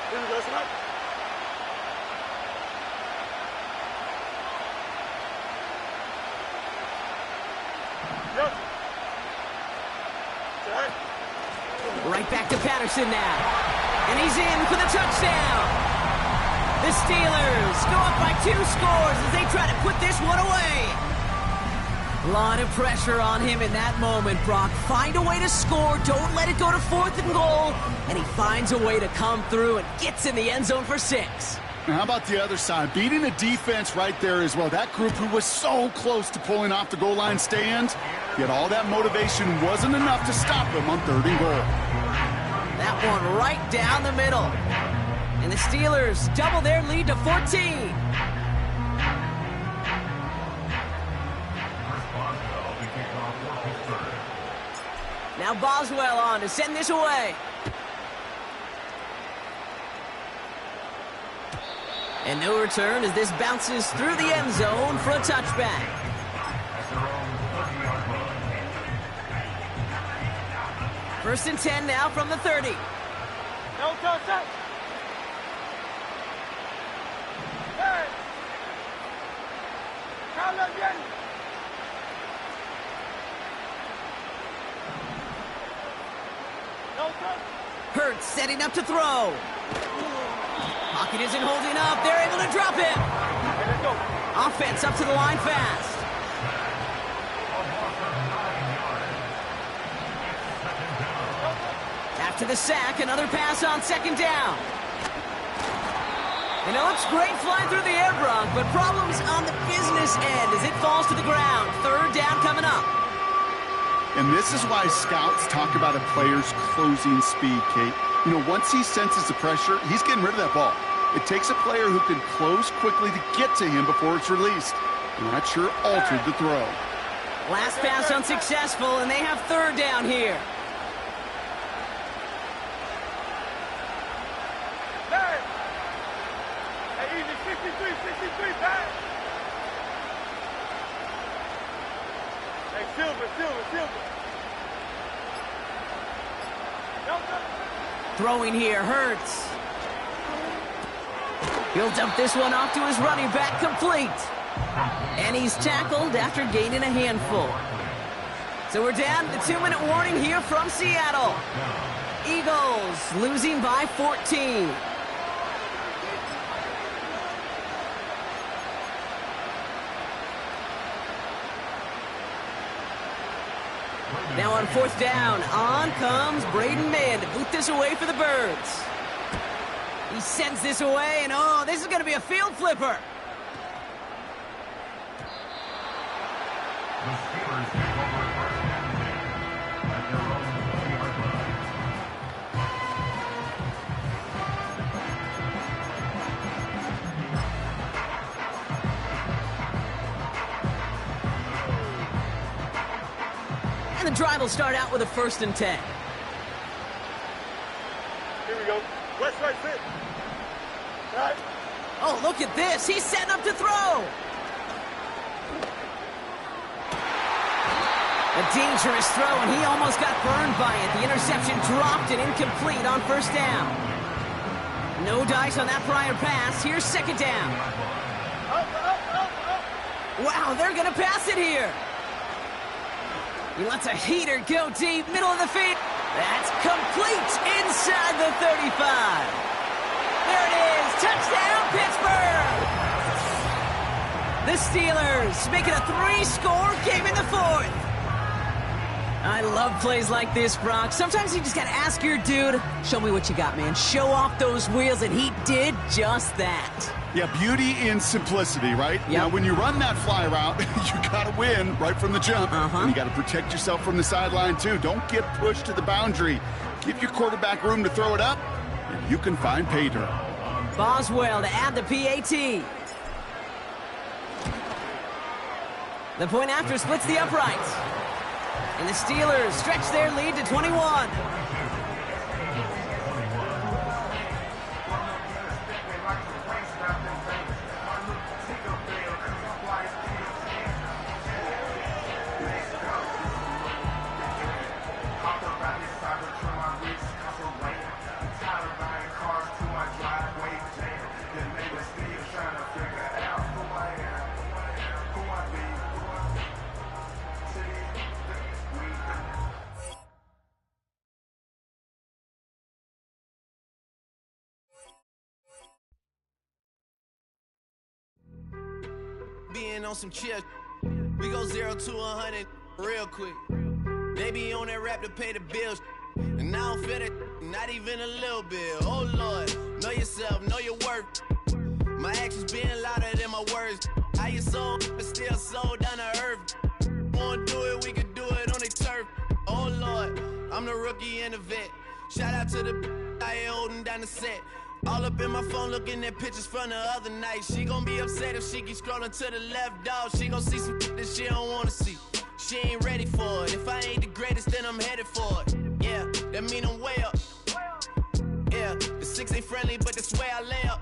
Here we go, son. Yep. Right back to Patterson now. And he's in for the touchdown. The Steelers go up by 2 scores as they try to put this one away. A lot of pressure on him in that moment, Brock. Find a way to score. Don't let it go to 4th and goal. And he finds a way to come through and gets in the end zone for 6. Now, how about the other side? Beating the defense right there as well. That group who was so close to pulling off the goal line stand, yet all that motivation wasn't enough to stop him on 3rd and goal. That one right down the middle. And the Steelers double their lead to 14. Now Boswell on to send this away. And no return as this bounces through the end zone for a touchback. First and 10 now from the 30. No touch. Hey! Habla bien! No touch! Hurts setting up to throw. Pocket isn't holding up. They're able to drop him. Let's go. Offense up to the line fast. After the sack, another pass on 2nd down. You know, it's great flying through the air, Brock, but problems on the business end as it falls to the ground. 3rd down coming up. And this is why scouts talk about a player's closing speed, Kate. You know, once he senses the pressure, he's getting rid of that ball. It takes a player who can close quickly to get to him before it's released. And that sure altered the throw. Last pass unsuccessful, and they have 3rd down here. Hey, easy, 63, back. Hey, Silver. No touch. Throwing here, Hurts. He'll dump this one off to his running back, complete. And he's tackled after gaining a handful. So we're down to the 2-minute warning here from Seattle. Eagles losing by 14. Now on 4th down, on comes Braden Mann to boot this away for the Birds. He sends this away, and oh, this is going to be a field flipper. the drive will start out with a 1st and 10. Here we go. West right fit. Right. Oh, look at this. He's setting up to throw. A dangerous throw, and he almost got burned by it. The interception dropped and incomplete on 1st down. No dice on that prior pass. Here's 2nd down. Wow, they're going to pass it here. He lets a heater go deep, middle of the field. That's complete inside the 35. There it is. Touchdown, Pittsburgh. The Steelers making a 3-score game in the 4th. I love plays like this, Brock. Sometimes you just got to ask your dude, show me what you got, man. Show off those wheels, and he did just that. Yeah, beauty in simplicity, right? Yep. Now, when you run that fly route, you got to win right from the jump. And you got to protect yourself from the sideline, too. Don't get pushed to the boundary. Give your quarterback room to throw it up, and you can find pay dirt. Boswell to add the PAT. The point after splits the uprights. And the Steelers stretch their lead to 21. Being on some chill, we go 0 to 100 real quick. They be on that rap to pay the bills, and I don't feel it, not even a little bit. Oh Lord, know yourself, know your worth. My actions being louder than my words. How you sold, but still sold down to earth. Wanna do it, we can do it on the turf. Oh Lord, I'm the rookie and the vet. Shout out to the I ain't holding down the set. All up in my phone looking at pictures from the other night. She gon' be upset if she keep scrolling to the left, dog. She gon' see some that she don't wanna see. She ain't ready for it. If I ain't the greatest, then I'm headed for it. Yeah, that mean I'm way up. Yeah, the 6 ain't friendly, but that's where I lay up.